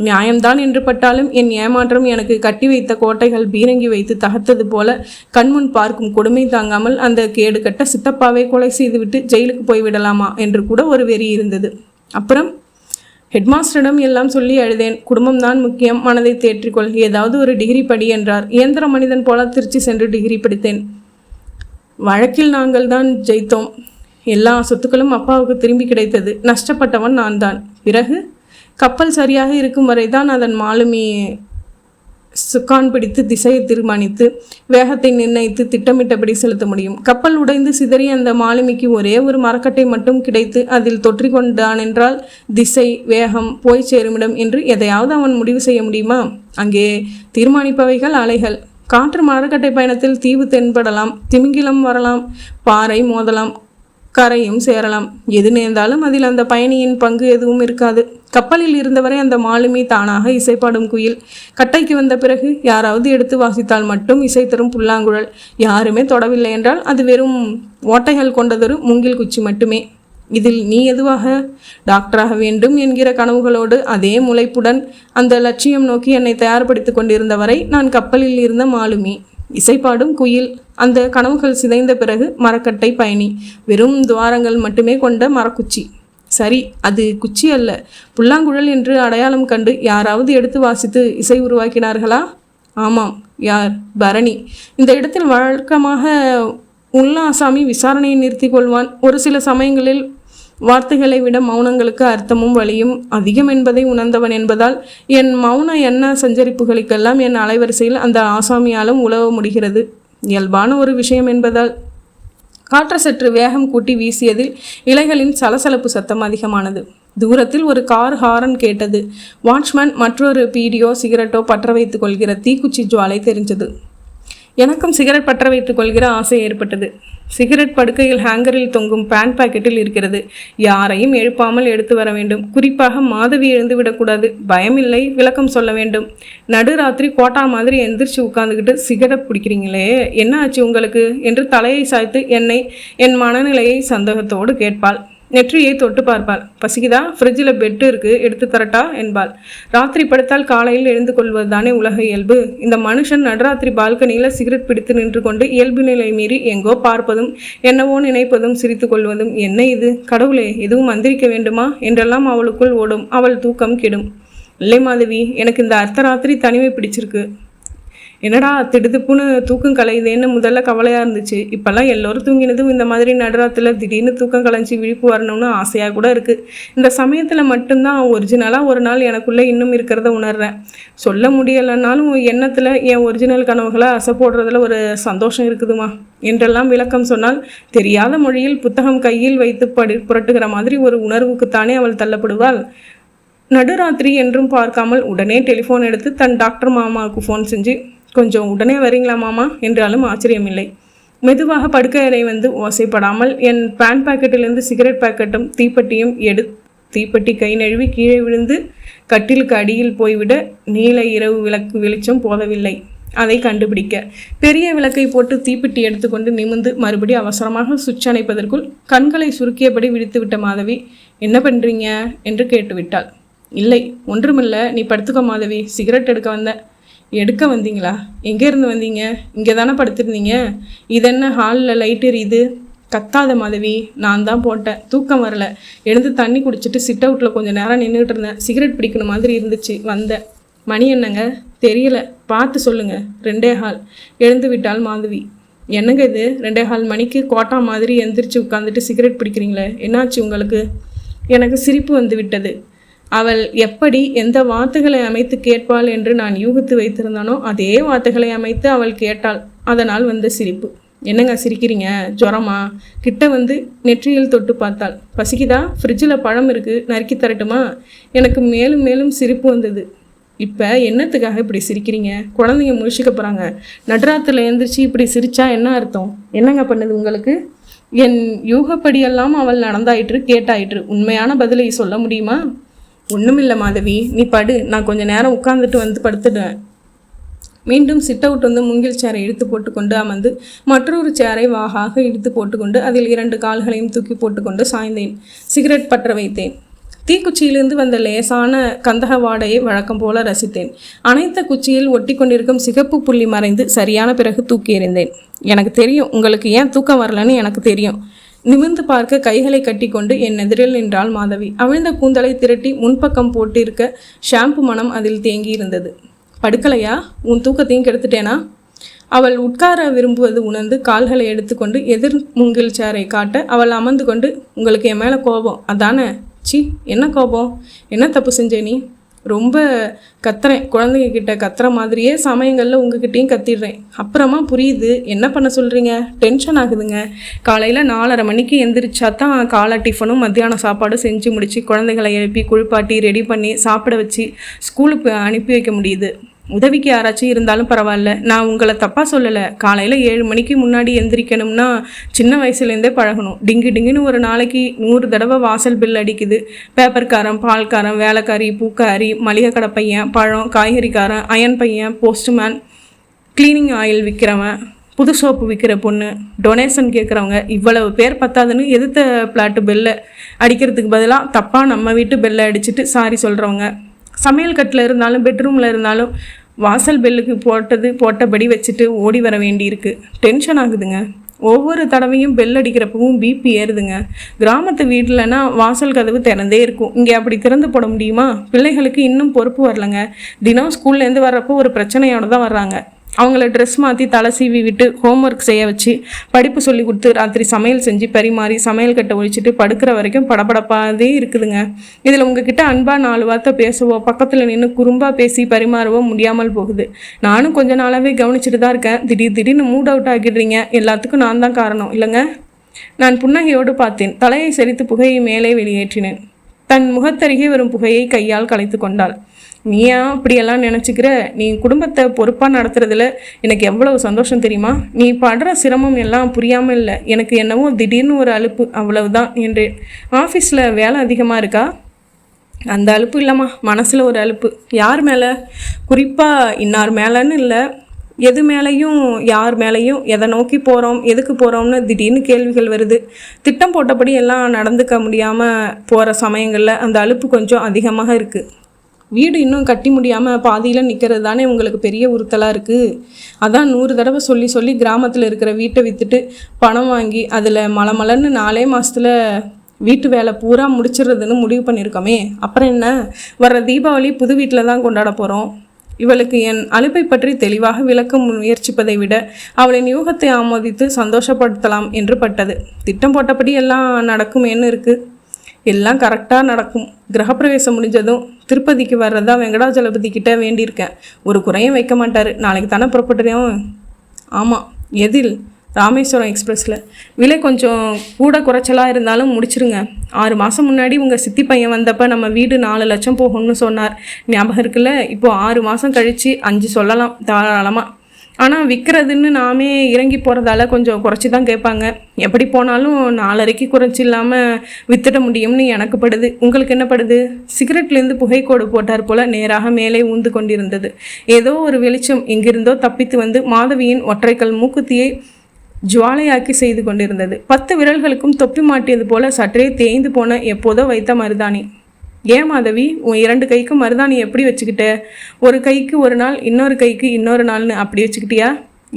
நியாயம்தான் என்று பட்டாலும் என் ஏமாற்றம் எனக்கு கட்டி வைத்த கோட்டைகள் பீரங்கி வைத்து தகர்த்தது போல கண்முன் பார்க்கும் கொடுமை தாங்காமல் அந்த கேடு கட்ட சித்தப்பாவை கொலை செய்துவிட்டு ஜெயிலுக்கு போய்விடலாமா என்று கூட ஒரு வெறி இருந்தது. அப்புறம் ஹெட்மாஸ்டரிடம் எல்லாம் சொல்லி அழுதேன். குடும்பம்தான் முக்கியம், மனதை தேற்றிக்கொள், ஏதாவது ஒரு டிகிரி படி என்றார். இயந்திர மனிதன் போல திருச்சி சென்று டிகிரி படித்தேன். வழக்கில் நாங்கள் தான் ஜெயித்தோம். எல்லா சொத்துக்களும் அப்பாவுக்கு திரும்பி கிடைத்தது. நஷ்டப்பட்டவன் நான் தான். பிறகு கப்பல் சரியாக இருக்கும் வரை தான் அதன் மாலுமி சுக்கான் பிடித்து திசையை தீர்மானித்து வேகத்தை நிர்ணயித்து திட்டமிட்டபடி செலுத்த முடியும். கப்பல் உடைந்து சிதறி அந்த மாலுமிக்கு ஒரே ஒரு மரக்கட்டை மட்டும் கிடைத்து அதில் தொற்றிக்கொண்டான் என்றால் திசை, வேகம், போய் சேருமிடம் என்று எதையாவது அவன் முடிவு செய்ய முடியுமா? அங்கே தீர்மானிப்பவைகள் அலைகள். காற்று மரக்கட்டை பயணத்தில் தீவு தென்படலாம், திமிங்கிலம் வரலாம், பாறை மோதலாம், கரையும் சேரலாம். எது நேர்ந்தாலும் அதில் அந்த பயணியின் பங்கு எதுவும் இருக்காது. கப்பலில் இருந்தவரை அந்த மாலுமி தானாக இசைப்பாடும் குயில். கட்டைக்கு வந்த பிறகு யாராவது எடுத்து வாசித்தால் மட்டும் இசை தரும் புல்லாங்குழல். யாருமே தொடவில்லை என்றால் அது வெறும் ஓட்டைகள் கொண்டதொரு மூங்கில் குச்சி மட்டுமே. இதில் நீ எதுவாக? டாக்டராக வேண்டும் என்கிற கனவுகளோடு அதே முளைப்புடன் அந்த லட்சியம் நோக்கி என்னை தயார்படுத்தி கொண்டிருந்தவரை நான் கப்பலில் இருந்த மாலுமி, இசைப்பாடும் குயில். அந்த கனவுகள் சிதைந்த பிறகு மரக்கட்டை பயணி, வெறும் துவாரங்கள் மட்டுமே கொண்ட மரக்குச்சி. சரி, அது குச்சி அல்ல, புல்லாங்குழல் என்று அடையாளம் கண்டு யாராவது எடுத்து வாசித்து இசை உருவாக்கினார்களா? ஆமாம். யார்? பரணி. இந்த இடத்தில் வழக்கமாக உல்லாசாமி விசாரணையை நிறுத்தி கொள்வான். ஒரு சில சமயங்களில் வார்த்தைகளை விட மௌனங்களுக்கு அர்த்தமும் வழியும் அதிகம் என்பதை உணர்ந்தவன் என்பதால் என் மௌன எண்ண சஞ்சரிப்புகளுக்கெல்லாம் என் அலைவரிசையில் அந்த ஆசாமியாலும் உழவ முடிகிறது. இயல்பான ஒரு விஷயம் என்பதால். காற்று சற்று வேகம் கூட்டி வீசியதில் இலைகளின் சலசலப்பு சத்தம் அதிகமானது. தூரத்தில் ஒரு கார் ஹாரன் கேட்டது. வாட்ச்மேன் மற்றொரு பீடியோ சிகரெட்டோ பற்ற வைத்துக் கொள்கிற தீக்குச்சி ஜுவாலை தெரிஞ்சது. எனக்கும் சிகரெட் பற்ற வைத்துக் கொள்கிற ஆசை ஏற்பட்டது. சிகரெட் படுக்கையில் ஹேங்கரில் தொங்கும் பேண்ட் பாக்கெட்டில் இருக்கிறது. யாரையும் எழுப்பாமல் எடுத்து வர வேண்டும். குறிப்பாக மாதவி எழுந்து விடக்கூடாது. பயமில்லை, விளக்கம் சொல்ல வேண்டும். நடுராத்திரி கோட்டா மாதிரி எந்திரிச்சு உட்காந்துக்கிட்டு சிகரெட் பிடிக்கிறீங்களே, என்ன ஆச்சு உங்களுக்கு என்று தலையை சாய்த்து என்னை என் மனநிலையை சந்தேகத்தோடு கேட்பாள். நெற்றியை தொட்டு பார்ப்பாள். பசிக்குதா? ஃப்ரிட்ஜில் பெட்டு இருக்குது, எடுத்து தரட்டா என்பாள். ராத்திரி படுத்தால் காலையில் எழுந்து கொள்வது தானே உலக இயல்பு. இந்த மனுஷன் நடுராத்திரி பால்கனியில் சிகரெட் பிடித்து நின்று கொண்டு இயல்பு நிலை மீறி எங்கோ பார்ப்பதும் என்னவோ நினைப்பதும் சிரித்து கொள்வதும் என்ன இது? கடவுளே, எதுவும் மந்திரிக்க வேண்டுமா என்றெல்லாம் அவளுக்குள் ஓடும். அவள் தூக்கம் கெடும். இல்லை மாதவி, எனக்கு இந்த அர்த்தராத்திரி தனிமை பிடிச்சிருக்கு. என்னடா திடுதுப்புன்னு தூக்கம் கலையுதேன்னு முதல்ல கவலையாக இருந்துச்சு. இப்போல்லாம் எல்லோரும் தூங்கினதும் இந்த மாதிரி நடுராத்தில் திடீர்னு தூக்கம் கலைஞ்சி விழிப்பு வரணும்னு ஆசையாக கூட இருக்குது. இந்த சமயத்தில் மட்டும்தான் ஒரிஜினலாக ஒரு நாள் எனக்குள்ளே இன்னும் இருக்கிறத உணர்றேன். சொல்ல முடியலைன்னாலும் எண்ணத்தில் என் ஒரிஜினல் கனவுகளை அசை போடுறதுல ஒரு சந்தோஷம் இருக்குதுமா என்றெல்லாம் விளக்கம் சொன்னால் தெரியாத மொழியில் புத்தகம் கையில் வைத்து புரட்டுகிற மாதிரி ஒரு உணர்வுக்குத்தானே அவள் தள்ளப்படுவாள். நடுராத்திரி என்றும் பார்க்காமல் உடனே டெலிஃபோன் எடுத்து தன் டாக்டர் மாமாவுக்கு ஃபோன் செஞ்சு, கொஞ்சம் உடனே வரீங்களா மாமா என்றாலும் ஆச்சரியமில்லை. மெதுவாக படுக்கை அறை வந்து ஓசைப்படாமல் என் பேன் பாக்கெட்டிலிருந்து சிகரெட் பாக்கெட்டும் தீப்பெட்டியும் தீப்பெட்டி கை நழுவி கீழே விழுந்து கட்டிலுக்கு அடியில் போய்விட நீல இரவு விளக்கு வெளிச்சம் போதவில்லை. அதை கண்டுபிடிக்க பெரிய விளக்கை போட்டு தீப்பெட்டி எடுத்துக்கொண்டு நிமிர்ந்து மறுபடி அவசரமாக சுவிட்ச் அணைப்பதற்குள் கண்களை சுருக்கியபடி விழித்துவிட்ட மாதவி, என்ன பண்ணுறீங்க என்று கேட்டுவிட்டாள். இல்லை, ஒன்றுமில்ல, நீ படுத்துக்க மாதவி, சிகரெட் எடுக்க வந்தேன். எடுக்க வந்தீங்களா? எங்கேருந்து வந்தீங்க? இங்கே தானே படுத்திருந்தீங்க. இதென்ன ஹாலில் லைட் எரியுது? கத்தாத மாதவி, நான் தான் போட்டேன், தூக்கம் வரல. எழுந்து தண்ணி குடிச்சிட்டு சிட் அவுட்டில் கொஞ்சம் நேரம் நின்றுட்டு இருந்தேன். சிகரெட் பிடிக்கணும் மாதிரி இருந்துச்சு, வந்தேன். மணி என்னங்க? தெரியல, பார்த்து சொல்லுங்க. 2:15. எழுந்து விட்டாள் மாதவி. என்னங்க இது 2:15 மணிக்கு கோட்டா மாதிரி எந்திரிச்சு உட்காந்துட்டு சிகரெட் பிடிக்கிறீங்களே, என்னாச்சு உங்களுக்கு? எனக்கு சிரிப்பு வந்து விட்டது. அவள் எப்படி எந்த வார்த்தைகளை அமைத்து கேட்பாள் என்று நான் யூகித்து வைத்திருந்தானோ அதே வார்த்தைகளை அமைத்து அவள் கேட்டாள். அதனால் வந்த சிரிப்பு. என்னங்க சிரிக்கிறீங்க? ஜுரமா? கிட்ட வந்து நெற்றியில் தொட்டு பார்த்தாள். பசிக்குதா? ஃப்ரிட்ஜில் பழம் இருக்குது, நறுக்கி தரட்டுமா? எனக்கு மேலும் மேலும் சிரிப்பு வந்தது. இப்போ என்னத்துக்காக இப்படி சிரிக்கிறீங்க? குழந்தைங்க முழிச்சிக்க போகிறாங்க. நடுராத்தில் எழுந்திரிச்சு இப்படி சிரிச்சா என்ன அர்த்தம்? என்னங்க பண்ணுது உங்களுக்கு? என் யூகப்படியெல்லாம் அவள் நடந்தாயிற்று, கேட்டாயிற்று. உண்மையான பதிலை சொல்ல முடியுமா? ஒன்றுமில்லை மாதவி, நீ படு, நான் கொஞ்சம் நேரம் உட்காந்துட்டு வந்து படுத்துடுவேன். மீண்டும் சிட் அவுட் வந்து மூங்கில் சேரை இழுத்து போட்டுக்கொண்டு அமர்ந்து மற்றொரு சேரை வாகாக இழுத்து போட்டுக்கொண்டு அதில் 2 கால்களையும் தூக்கி போட்டுக்கொண்டு சாய்ந்தேன். சிகரெட் பற்ற வைத்தேன். தீக்குச்சியிலிருந்து வந்த லேசான கந்தக வாடையை வழக்கம் போல ரசித்தேன். அனைத்த குச்சியில் ஒட்டி கொண்டிருக்கும் சிகப்பு புள்ளி மறைந்து சரியான பிறகு தூக்கி எறிந்தேன். எனக்கு தெரியும் உங்களுக்கு ஏன் தூக்கம் வரலன்னு எனக்கு தெரியும். நிமிர்ந்து பார்க்க கைகளை கட்டி கொண்டு என் எதிரில் நின்றாள் மாதவி. அவிழ்ந்த கூந்தலை திரட்டி முன்பக்கம் போட்டிருக்க ஷாம்பு மனம் அதில் தேங்கி இருந்தது. படுக்கலையா? உன் தூக்கத்தையும் கெடுத்துட்டேனா? அவள் உட்கார விரும்புவது உணர்ந்து கால்களை எடுத்துக்கொண்டு எதிர் மூங்கில் சேரை காட்ட அவள் அமர்ந்து கொண்டு, உங்களுக்கு என் மேலே கோபம் அதானே? சி, என்ன கோபம்? என்ன தப்பு செஞ்சே நீ? ரொம்ப கத்துறேன், குழந்தைங்க கிட்ட கத்துற மாதிரியே சமயங்களில் உங்ககிட்டையும் கத்திடுறேன். அப்புறமா புரியுது என்ன பண்ண சொல்கிறீங்க. டென்ஷன் ஆகுதுங்க. காலையில் 4:30 மணிக்கு எந்திரிச்சா தான் காலை டிஃபனும் மத்தியானம் சாப்பாடும் செஞ்சு முடித்து குழந்தைகளை எழுப்பி குளிப்பாட்டி ரெடி பண்ணி சாப்பிட வச்சு ஸ்கூலுக்கு அனுப்பி வைக்க முடியுது. உதவிக்கு யாராச்சும் இருந்தாலும் பரவாயில்ல, நான் உங்களை தப்பாக சொல்லலை. காலையில் 7 மணிக்கு முன்னாடி எந்திரிக்கணும்னா சின்ன வயசுலேருந்தே பழகணும். டிங்கு டிங்குன்னு ஒரு நாளைக்கு 100 தடவை வாசல் பில் அடிக்குது. பேப்பர்காரன், பால்காரன், வேலைக்காரி, பூக்காரி, மளிகை கடை பையன், பழம் காய்கறிக்காரன், அயன் பையன், போஸ்ட்மேன், க்ளீனிங் ஆயில் விற்கிறவன், புது சோப்பு விற்கிற பொண்ணு, டொனேஷன் கேட்குறவங்க, இவ்வளவு பேர் பத்தாதுன்னு எதிர்த்த பிளாட்டு பெல்லை அடிக்கிறதுக்கு பதிலாக தப்பாக நம்ம வீட்டு பெல்லை அடிச்சுட்டு சாரி சொல்கிறவங்க, சமையல் கட்டில் இருந்தாலும் பெட்ரூமில் இருந்தாலும் வாசல் பெல்லுக்கு போட்டபடி வச்சுட்டு ஓடி வர வேண்டியிருக்கு. டென்ஷன் ஆகுதுங்க. ஒவ்வொரு தடவையும் பெல் அடிக்கிறப்பவும் பிபி ஏறுதுங்க. கிராமத்து வீட்டிலனா வாசல் கதவு திறந்தே இருக்கும். இங்கே அப்படி திறந்து போட முடியுமா? பிள்ளைகளுக்கு இன்னும் பொறுப்பு வரலைங்க. தினம் ஸ்கூல்லேருந்து வர்றப்போ ஒரு பிரச்சனையோடு தான் வர்றாங்க. அவங்கள ட்ரெஸ் மாற்றி தலை சீவி விட்டு ஹோம்ஒர்க் செய்ய வச்சு படிப்பு சொல்லி கொடுத்து ராத்திரி சமையல் செஞ்சு பரிமாறி சமையல் கட்டை ஒழிச்சிட்டு படுக்கிற வரைக்கும் படபடப்பாதே இருக்குதுங்க. இதில் உங்ககிட்ட அன்பாக 4 வார்த்தை பேசுவோ, பக்கத்தில் நின்று குறும்பாக பேசி பரிமாறவோ முடியாமல் போகுது. நானும் கொஞ்ச நாளாகவே கவனிச்சுட்டு தான் இருக்கேன். திடீர்னு மூட் அவுட் ஆகிடுறீங்க. எல்லாத்துக்கும் நான் தான் காரணம் இல்லைங்க. நான் புன்னகையோடு பார்த்தேன். தலையை சரித்து புகையை மேலே வெளியேற்றினேன். தன் முகத்தருகே வரும் புகையை கையால் கலைத்து கொண்டாள். நீயா அப்படியெல்லாம் நினச்சிக்கிற? நீ குடும்பத்தை பொறுப்பாக நடத்துறதுல எனக்கு எவ்வளவு சந்தோஷம் தெரியுமா? நீ படுற சிரமம் எல்லாம் புரியாமல் இல்லை. எனக்கு என்னவோ திடீர்னு ஒரு அலுப்பு, அவ்வளவுதான் என்றேன். ஆஃபீஸில் வேலை அதிகமாக இருக்கா? அந்த அலுப்பு இல்லைம்மா, மனசில் ஒரு அலுப்பு. யார் மேலே? குறிப்பாக இன்னார் மேலேன்னு இல்லை, எது மேலேயும் யார் மேலேயும். எதை நோக்கி போகிறோம், எதுக்கு போகிறோம்னு திடீர்னு கேள்விகள் வருது. திட்டம் போட்டபடி எல்லாம் நடந்துக்க முடியாமல் போகிற சமயங்களில் அந்த அலுப்பு கொஞ்சம் அதிகமாக இருக்குது. வீடு இன்னும் கட்டி முடியாமல் பாதியில் நிற்கிறது தானே உங்களுக்கு பெரிய உறுத்தலாக இருக்குது. அதான் 100 தடவை சொல்லி கிராமத்தில் இருக்கிற வீட்டை விற்றுட்டு பணம் வாங்கி அதில் மலமலன்னு 4 மாதத்தில் வீட்டு வேலை பூரா முடிச்சிடுறதுன்னு முடிவு பண்ணியிருக்கோமே. அப்புறம் என்ன, வர்ற தீபாவளி புது வீட்டில் தான் கொண்டாட போகிறோம். இவளுக்கு என் அலுப்பை பற்றி தெளிவாக விளக்க முயற்சிப்பதை விட அவளின் யூகத்தை ஆமோதித்து சந்தோஷப்படுத்தலாம் என்று பட்டது. திட்டம் போட்டபடி எல்லாம் நடக்குமேன்னு இருக்குது. எல்லாம் கரெக்டாக நடக்கும். கிரகப்பிரவேசம் முடிஞ்சதும் திருப்பதிக்கு வர்றதா வெங்கடாஜலபதி கிட்ட வேண்டியிருக்கேன். ஒரு குறையும் வைக்க மாட்டார். நாளைக்கு தானே புறப்படுறோம். ஆமாம். எதில்? ராமேஸ்வரம் எக்ஸ்பிரஸில். விலை கொஞ்சம் கூட குறைச்சலாக இருந்தாலும் முடிச்சிருங்க. 6 மாதம் முன்னாடி உங்கள் சித்தி பையன் வந்தப்போ நம்ம வீடு 4 லட்சம் போகும்னு சொன்னார், ஞாபகம் இருக்குல்ல? இப்போது 6 மாதம் கழித்து 5 சொல்லலாம் தாராளமாக. ஆனால் விற்கிறதுன்னு நாமே இறங்கி போகிறதால கொஞ்சம் குறைச்சி தான் கேட்பாங்க. எப்படி போனாலும் 4.5க்கு குறைச்சி இல்லாமல் வித்துட முடியும்னு எனக்கு படுது. உங்களுக்கு என்ன படுது? சிகரெட்லேருந்து புகைக்கோடு போட்டார் போல் நேராக மேலே ஊந்து கொண்டிருந்தது. ஏதோ ஒரு வெளிச்சம் எங்கிருந்தோ தப்பித்து வந்து மாதவியின் ஒற்றைக்கல் மூக்குத்தியை ஜுவாலையாக்கி செய்து கொண்டிருந்தது. 10 விரல்களுக்கும் தொப்பி மாட்டியது போல சற்றே தேய்ந்து போன எப்போதோ வைத்த மருதாணி. ஏன் மாதவி, உன் 2 கைக்கும் மருதாணி எப்படி வச்சுக்கிட்ட? ஒரு கைக்கு ஒரு நாள், இன்னொரு கைக்கு இன்னொரு நாள்னு அப்படி வச்சுக்கிட்டியா?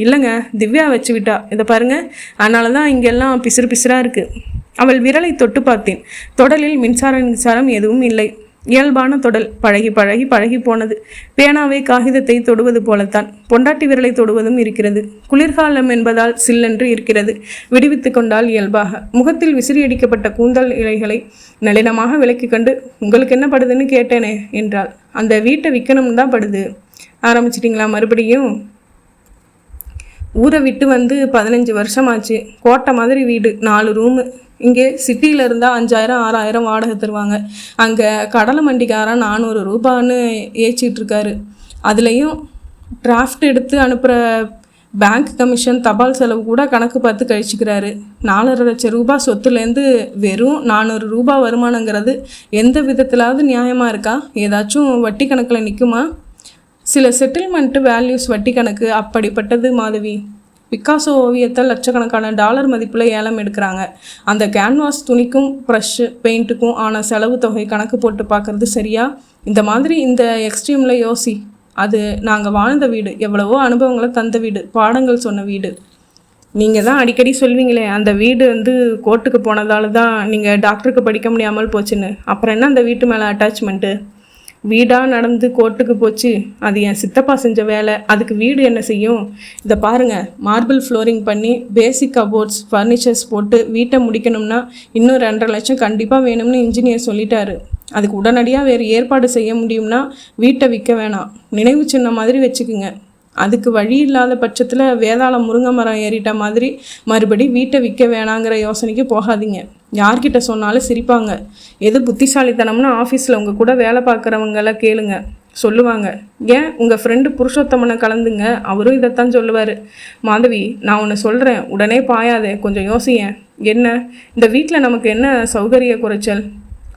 இல்லைங்க, திவ்யா வச்சு விட்டா. இதை பாருங்க, அதனால தான் இங்கெல்லாம் பிசுறு பிசுறாக இருக்குது. அவள் விரலை தொட்டு பார்த்தேன். தொடலில் மின்சாரம் எதுவும் இல்லை. இயல்பான தொடல். பழகி பழகி பழகி போனது. பேனாவை காகிதத்தை தொடுவது போலத்தான். பொண்டாட்டி விரலை தொடுவதும் இருக்கிறது. குளிர்காலம் என்பதால் சில்லென்று இருக்கிறது. விடுவித்து கொண்டால் இயல்பாக. முகத்தில் விசிறியடிக்கப்பட்ட கூந்தல் இலைகளை நளினமாக விலக்கி கண்டு, உங்களுக்கு என்ன படுதுன்னு கேட்டேனே என்றாள். அந்த வீட்டை விற்கணும்னு தான் படுது. ஆரம்பிச்சிட்டிங்களா மறுபடியும்? ஊரை விட்டு வந்து 15 வருஷமாச்சு. கோட்டை மாதிரி வீடு, 4 ரூமு. இங்கே சிட்டியில் இருந்தால் 5000 6000 வாடகை தருவாங்க. அங்கே கடலை மண்டிக்காரன் 400 ரூபான்னு ஏச்சிட்ருக்காரு. அதுலேயும் டிராஃப்ட் எடுத்து அனுப்புகிற பேங்க் கமிஷன், தபால் செலவு கூட கணக்கு பார்த்து கழிச்சிக்கிறாரு. 4.5 லட்சம் ரூபாய் சொத்துலேருந்து வெறும் 400 ரூபாய் வருமானங்கிறது எந்த விதத்திலாவது நியாயமாக இருக்கா? ஏதாச்சும் வட்டி கணக்கில் நிற்குமா? சில செட்டில்மெண்ட்டு வேல்யூஸ் வட்டி கணக்கு அப்படிப்பட்டது மாதவி. பிக்காசோ ஓவியத்தை லட்சக்கணக்கான டாலர் மதிப்பில் ஏலம் எடுக்கிறாங்க. அந்த கேன்வாஸ் துணிக்கும் ப்ரஷ்ஷு பெயிண்ட்டுக்கும் ஆன செலவு தொகை கணக்கு போட்டு பார்க்குறது சரியா? இந்த மாதிரி இந்த எக்ஸ்ட்ரீமில் யோசி. அது நாங்கள் வாழ்ந்த வீடு, எவ்வளவோ அனுபவங்களை தந்த வீடு, பாடங்கள் சொன்ன வீடு. நீங்கள் தான் அடிக்கடி சொல்வீங்களே, அந்த வீடு கோர்ட்டுக்கு போனதால தான் நீங்கள் டாக்டருக்கு படிக்க முடியாமல் போச்சுன்னு. அப்புறம் என்ன அந்த வீட்டு மேலே அட்டாச்மெண்ட்டு? வீடாக நடந்து கோர்ட்டுக்கு போச்சு, அது என் சித்தப்பா செஞ்ச வேலை. அதுக்கு வீடு என்ன செய்யும்? இதை பாருங்கள், மார்பிள் ஃப்ளோரிங் பண்ணி பேசிக் கபோர்ட்ஸ் ஃபர்னிச்சர்ஸ் போட்டு வீட்டை முடிக்கணும்னா இன்னும் 2.5 லட்சம் கண்டிப்பாக வேணும்னு இன்ஜினியர் சொல்லிட்டாரு. அதுக்கு உடனடியாக வேறு ஏற்பாடு செய்ய முடியும்னா வீட்டை விற்க வேணாம், நினைவு சின்ன மாதிரி வச்சுக்குங்க. அதுக்கு வழி இல்லாத பட்சத்தில் வேதாளம் முருங்கை மரம் ஏறிட்ட மாதிரி மறுபடி வீட்டை விற்க வேணாங்கிற யோசனைக்கு போகாதீங்க. யார்கிட்ட சொன்னாலும் சிரிப்பாங்க. எது புத்திசாலித்தனம்னு ஆஃபீஸில் உங்கள் கூட வேலை பார்க்குறவங்கள கேளுங்க, சொல்லுவாங்க. ஏன் உங்கள் ஃப்ரெண்டு புருஷோத்தமனை கலந்துங்க, அவரும் இதைத்தான் சொல்லுவார். மாதவி, நான் ஒன்று சொல்கிறேன், உடனே பாயாதே, கொஞ்சம் யோசியேன். என்ன, இந்த வீட்டில் நமக்கு என்ன சௌகரிய குறைச்சல்?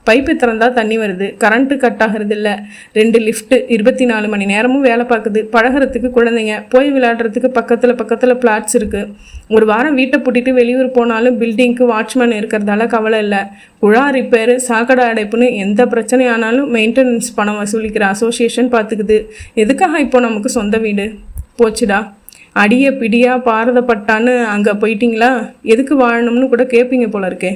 பைப்பு திறந்தால் தண்ணி வருது, கரண்ட்டு கட் ஆகிறது இல்லை, 2 லிஃப்ட்டு, 24 மணி நேரமும் வேலை பார்க்குது, பழகிறதுக்கு குழந்தைங்க, போய் விளையாடுறதுக்கு பக்கத்தில் ஃப்ளாட்ஸ் இருக்குது. ஒரு வாரம் வீட்டை பூட்டிட்டு வெளியூர் போனாலும் பில்டிங்க்கு வாட்ச்மேன் இருக்கிறதால கவலை இல்லை. குழா ரிப்பேரு, சாக்கடை அடைப்புன்னு எந்த பிரச்சனை ஆனாலும் மெயின்டெனன்ஸ் பணம் வசூலிக்கிற அசோசியேஷன் பார்த்துக்குது. எதுக்காக இப்போ நமக்கு சொந்த வீடு? போச்சுடா, அடிய பிடியா பாரதப்பட்டான்னு அங்கே போயிட்டீங்களா? எதுக்கு வாழணும்னு கூட கேட்பீங்க போல இருக்கே.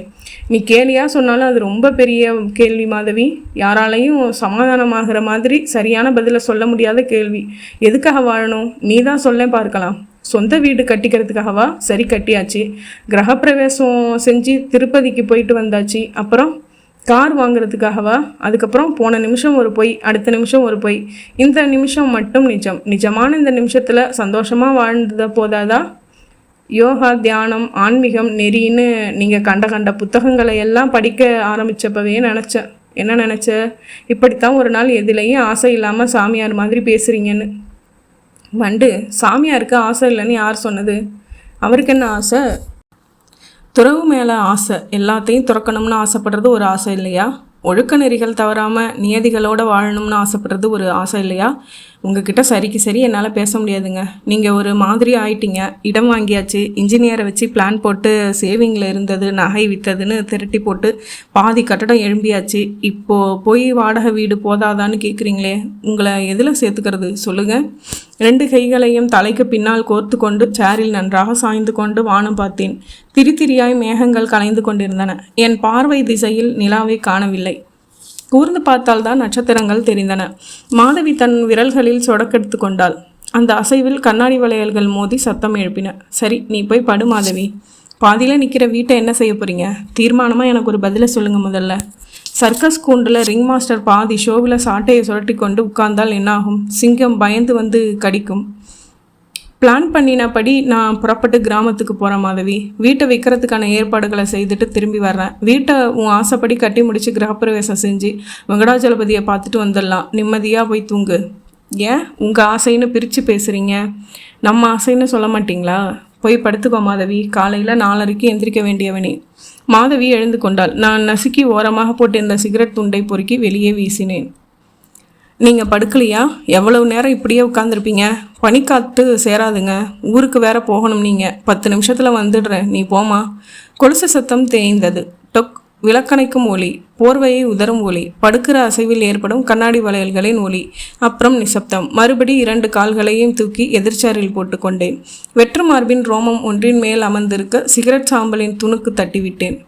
நீ கேலியாக சொன்னாலும் அது ரொம்ப பெரிய கேள்வி மாதவி. யாராலையும் சமாதானமாகிற மாதிரி சரியான பதிலை சொல்ல முடியாத கேள்வி. எதுக்காக வாழணும்? நீ தான் சொல்ல பார்க்கலாம். சொந்த வீடு கட்டிக்கிறதுக்காகவா? சரி, கட்டியாச்சு. கிரகப்பிரவேசம் செஞ்சு திருப்பதிக்கு போயிட்டு வந்தாச்சு. அப்புறம் கார் வாங்குறதுக்காகவா? அதுக்கப்புறம் போன நிமிஷம் ஒரு பொய், அடுத்த நிமிஷம் ஒரு பொய், இந்த நிமிஷம் மட்டும் நிஜம். நிஜமான இந்த நிமிஷத்தில் சந்தோஷமாக வாழ்ந்தத போதாதா? யோகா, தியானம், ஆன்மீகம், நெறின்னு நீங்கள் கண்ட புத்தகங்களை எல்லாம் படிக்க ஆரம்பித்தப்பவே நினச்சேன். என்ன நினச்ச? இப்படித்தான் ஒரு நாள் எதுலேயும் ஆசை இல்லாமல் சாமியார் மாதிரி பேசுகிறீங்கன்னு. வண்டு, சாமியாருக்கு ஆசை இல்லைன்னு யார் சொன்னது? அவருக்கு என்ன ஆசை? துறவு மேலே ஆசை. எல்லாத்தையும் துறக்கணும்னு ஆசைப்படுறது ஒரு ஆசை இல்லையா? ஒழுக்க நெறிகள் தவறாமல் நியதிகளோடு வாழணும்னு ஆசைப்படுறது ஒரு ஆசை இல்லையா? உங்ககிட்ட சரிக்கு சரி என்னால் பேச முடியாதுங்க. நீங்கள் ஒரு மாதிரி ஆயிட்டீங்க. இடம் வாங்கியாச்சு, இன்ஜினியரை வச்சு பிளான் போட்டு சேவிங்கில் இருந்தது நகை விற்றதுன்னு திரட்டி போட்டு பாதி கட்டடம் எழும்பியாச்சு. இப்போது போய் வாடகை வீடு போதாதான்னு கேட்குறீங்களே, உங்களை எதில் சேர்த்துக்கிறது சொல்லுங்கள்? 2 கைகளையும் தலைக்கு பின்னால் கோர்த்து கொண்டு சேரில் நன்றாக சாய்ந்து கொண்டு வானம் பார்த்தேன். திரியாய் மேகங்கள் கலைந்து கொண்டிருந்தன. என் பார்வை திசையில் நிலாவை காணவில்லை. கூர்ந்து பார்த்தால்தான் நட்சத்திரங்கள் தெரிந்தன. மாதவி தன் விரல்களில் சொடக்கெடுத்து கொண்டாள். அந்த அசைவில் கண்ணாடி வளையல்கள் மோதி சத்தம் எழுப்பின. சரி, நீ போய் படு மாதவி. பாதியில் நிற்கிற வீட்டை என்ன செய்ய போகிறீங்க? தீர்மானமாக எனக்கு ஒரு பதிலை சொல்லுங்கள் முதல்ல. சர்க்கஸ் கூண்டில் ரிங் மாஸ்டர் பாதி ஷோவில் சாட்டையை சுரட்டி கொண்டு உட்கார்ந்தால் என்னாகும்? சிங்கம் பயந்து வந்து கடிக்கும். பிளான் பண்ணினபடி நான் புறப்பட்டு கிராமத்துக்கு போகிறேன் மாதவி. வீட்டை விற்கிறதுக்கான ஏற்பாடுகளை செய்துட்டு திரும்பி வர்றேன். வீட்டை உன் ஆசைப்படி கட்டி முடித்து கிரகப்பிரவேசம் செஞ்சு வெங்கடாஜலபதியை பார்த்துட்டு வந்துடலாம். நிம்மதியாக போய் தூங்கு. ஏன் உங்கள் ஆசைன்னு பிரித்து பேசுகிறீங்க? நம்ம ஆசைன்னு சொல்ல மாட்டிங்களா? போய் படுத்துக்கோ மாதவி. காலையில் 4:30க்கு எந்திரிக்க வேண்டியவனே. மாதவி எழுந்து கொண்டாள். நான் நசுக்கி ஓரமாக போட்டிருந்த சிகரெட் துண்டை பொறுக்கி வெளியே வீசினேன். நீங்கள் படுக்கலையா? எவ்வளவு நேரம் இப்படியே உட்காந்துருப்பீங்க? பனிக்காத்து சேராதுங்க. ஊருக்கு வேற போகணும். நீங்கள் 10 நிமிஷத்தில் வந்துடுறேன். நீ போமா. கொலுசு சத்தம் தேய்ந்தது. டொக். விளக்கணைக்கும் ஒளி, போர்வையை உதரும் ஒளி, படுக்கிற அசைவில் ஏற்படும் கண்ணாடி வளையல்களின் ஒளி. அப்புறம் நிசப்தம். மறுபடி 2 கால்களையும் தூக்கி எதிர்ச்சாரில் போட்டுக்கொண்டேன். வெற்று மார்பின் ரோமம் ஒன்றின் மேல் அமர்ந்திருக்க சிகரெட் சாம்பலின் துணுக்கு தட்டிவிட்டேன்.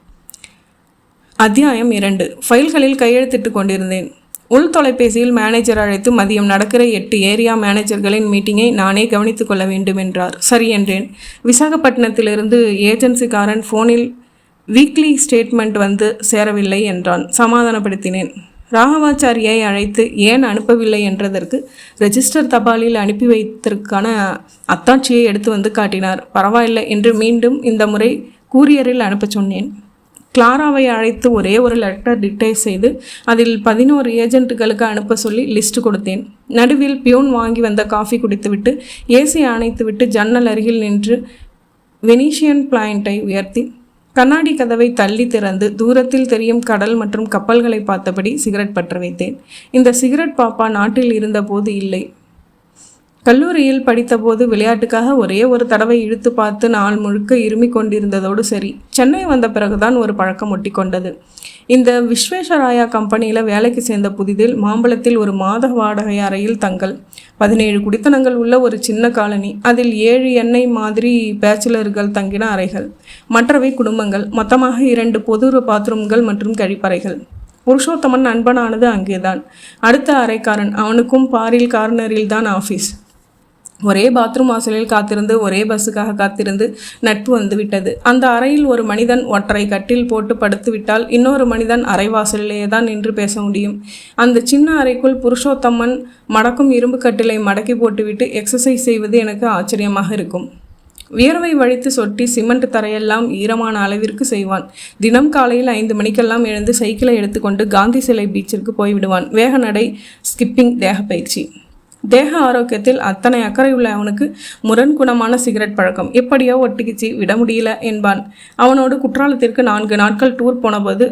அத்தியாயம் 2. ஃபைல்களில் கையெழுத்திட்டு கொண்டிருந்தேன். உள் தொலைபேசியில் மேனேஜர் அழைத்து மதியம் நடக்கிற 8 ஏரியா மேனேஜர்களின் மீட்டிங்கை நானே கவனித்து கொள்ள வேண்டும் என்றார். சரி என்றேன். விசாகப்பட்டினத்திலிருந்து ஏஜென்சிக்காரன் ஃபோனில் வீக்லி ஸ்டேட்மெண்ட் வந்து சேரவில்லை என்றான். சமாதானப்படுத்தினேன். ராகவாச்சாரியை அழைத்து ஏன் அனுப்பவில்லை என்றதற்கு ரெஜிஸ்டர் தபாலில் அனுப்பி வைத்ததற்கான அத்தாட்சியை எடுத்து வந்து காட்டினார். பரவாயில்லை என்று மீண்டும் இந்த முறை கூரியரில் அனுப்ப சொன்னேன். கிளாராவை அழைத்து ஒரே ஒரு லெட்டர் டிக்டேட் செய்து அதில் 11 ஏஜென்ட்டுகளுக்கு அனுப்ப சொல்லி லிஸ்ட் கொடுத்தேன். நடுவில் பியூன் வாங்கி வந்த காஃபி குடித்துவிட்டு ஏசி அணைத்துவிட்டு ஜன்னல் அருகில் நின்று வெனீஷியன் பிளாயிண்டை உயர்த்தி கண்ணாடி கதவை தள்ளி திறந்து தூரத்தில் தெரியும் கடல் மற்றும் கப்பல்களை பார்த்தபடி சிகரெட் பற்ற வைத்தேன். இந்த சிகரெட் பாப்பா நாட்டில் இருந்தபோது இல்லை. கல்லூரியில் படித்தபோது விளையாட்டுக்காக ஒரே ஒரு தடவை இழுத்து பார்த்து நாள் முழுக்க இருமி கொண்டிருந்ததோடு சரி. சென்னை வந்த பிறகுதான் ஒரு பழக்கம் ஒட்டி கொண்டது. இந்த விஸ்வேஸ்வராயா கம்பெனியில் வேலைக்கு சேர்ந்த புதிதில் மாம்பழத்தில் ஒரு மாத வாடகை அறையில் தங்கல். 17 குடித்தனங்கள் உள்ள ஒரு சின்ன காலனி. அதில் 7 எண்ணெய் மாதிரி பேச்சுலர்கள் தங்கின அறைகள். மற்றவை குடும்பங்கள். மொத்தமாக 2 பொது பாத்ரூம்கள் மற்றும் கழிப்பறைகள். புருஷோத்தமன் நண்பனானது அங்கேதான். அடுத்த அறைக்காரன். அவனுக்கும் பாரில் கார்னரில் தான் ஆஃபீஸ். ஒரே பாத்ரூம் வாசலில் காத்திருந்து ஒரே பஸ்ஸுக்காக காத்திருந்து நட்பு வந்துவிட்டது. அந்த அறையில் ஒரு மனிதன் ஒற்றை கட்டில் போட்டு படுத்து விட்டால் இன்னொரு மனிதன் அறை வாசலிலேயே தான் நின்று பேச முடியும். அந்த சின்ன அறைக்குள் புருஷோத்தமன் மடக்கும் இரும்பு கட்டிலை மடக்கி போட்டுவிட்டு எக்ஸசைஸ் செய்வது எனக்கு ஆச்சரியமாக இருக்கும். வியர்வை வழித்து சொட்டி சிமெண்ட் தரையெல்லாம் ஈரமான அளவிற்கு செய்வான். தினம் காலையில் 5 மணிக்கெல்லாம் எழுந்து சைக்கிளை எடுத்துக்கொண்டு காந்தி சிலை பீச்சிற்கு போய்விடுவான். வேக நடை, ஸ்கிப்பிங், தேக பயிற்சி. தேக ஆரோக்கியத்தில் அத்தனை அக்கறை உள்ள அவனுக்கு முரண்குணமான சிகரெட் பழக்கம். எப்படியோ ஒட்டிக்கிச்சு விட முடியல என்பான். அவனோடு குற்றாலத்திற்கு 4 நாட்கள் டூர் போனபோது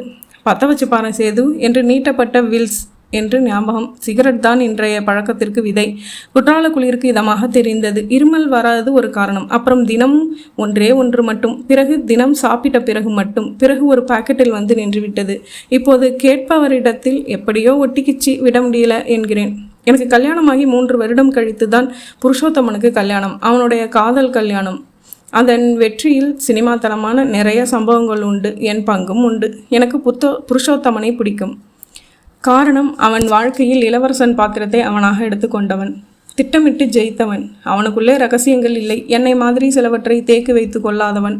பற்ற வச்சு பாரு சேது என்று நீட்டப்பட்ட வில்ஸ் என்று ஞாபகம். சிகரெட் தான் இன்றைய பழக்கத்திற்கு விதை. குற்றால குளிருக்கு இதமாக தெரிந்தது. இருமல் வராது ஒரு காரணம். அப்புறம் தினமும் ஒன்று மட்டும். பிறகு தினம் சாப்பிட்ட பிறகு மட்டும். பிறகு ஒரு பாக்கெட்டில் வந்து நின்றுவிட்டது. இப்போது கேட்பவரிடத்தில் எப்படியோ ஒட்டிக்கிச்சு விட முடியல என்கிறேன். எனக்கு கல்யாணமாகி 3 வருடம் கழித்து தான் புருஷோத்தமனுக்கு கல்யாணம். அவனுடைய காதல் கல்யாணம். அதன் வெற்றியில் சினிமாத்தனமான நிறைய சம்பவங்கள் உண்டு. என் பங்கும் உண்டு. எனக்கு புருஷோத்தமனை பிடிக்கும். காரணம், அவன் வாழ்க்கையில் இளவரசன் பாத்திரத்தை அவனாக எடுத்துக்கொண்டவன். திட்டமிட்டு ஜெயித்தவன். அவனுக்குள்ளே ரகசியங்கள் இல்லை. என்னை மாதிரி சிலவற்றை தேக்கி வைத்து கொள்ளாதவன்.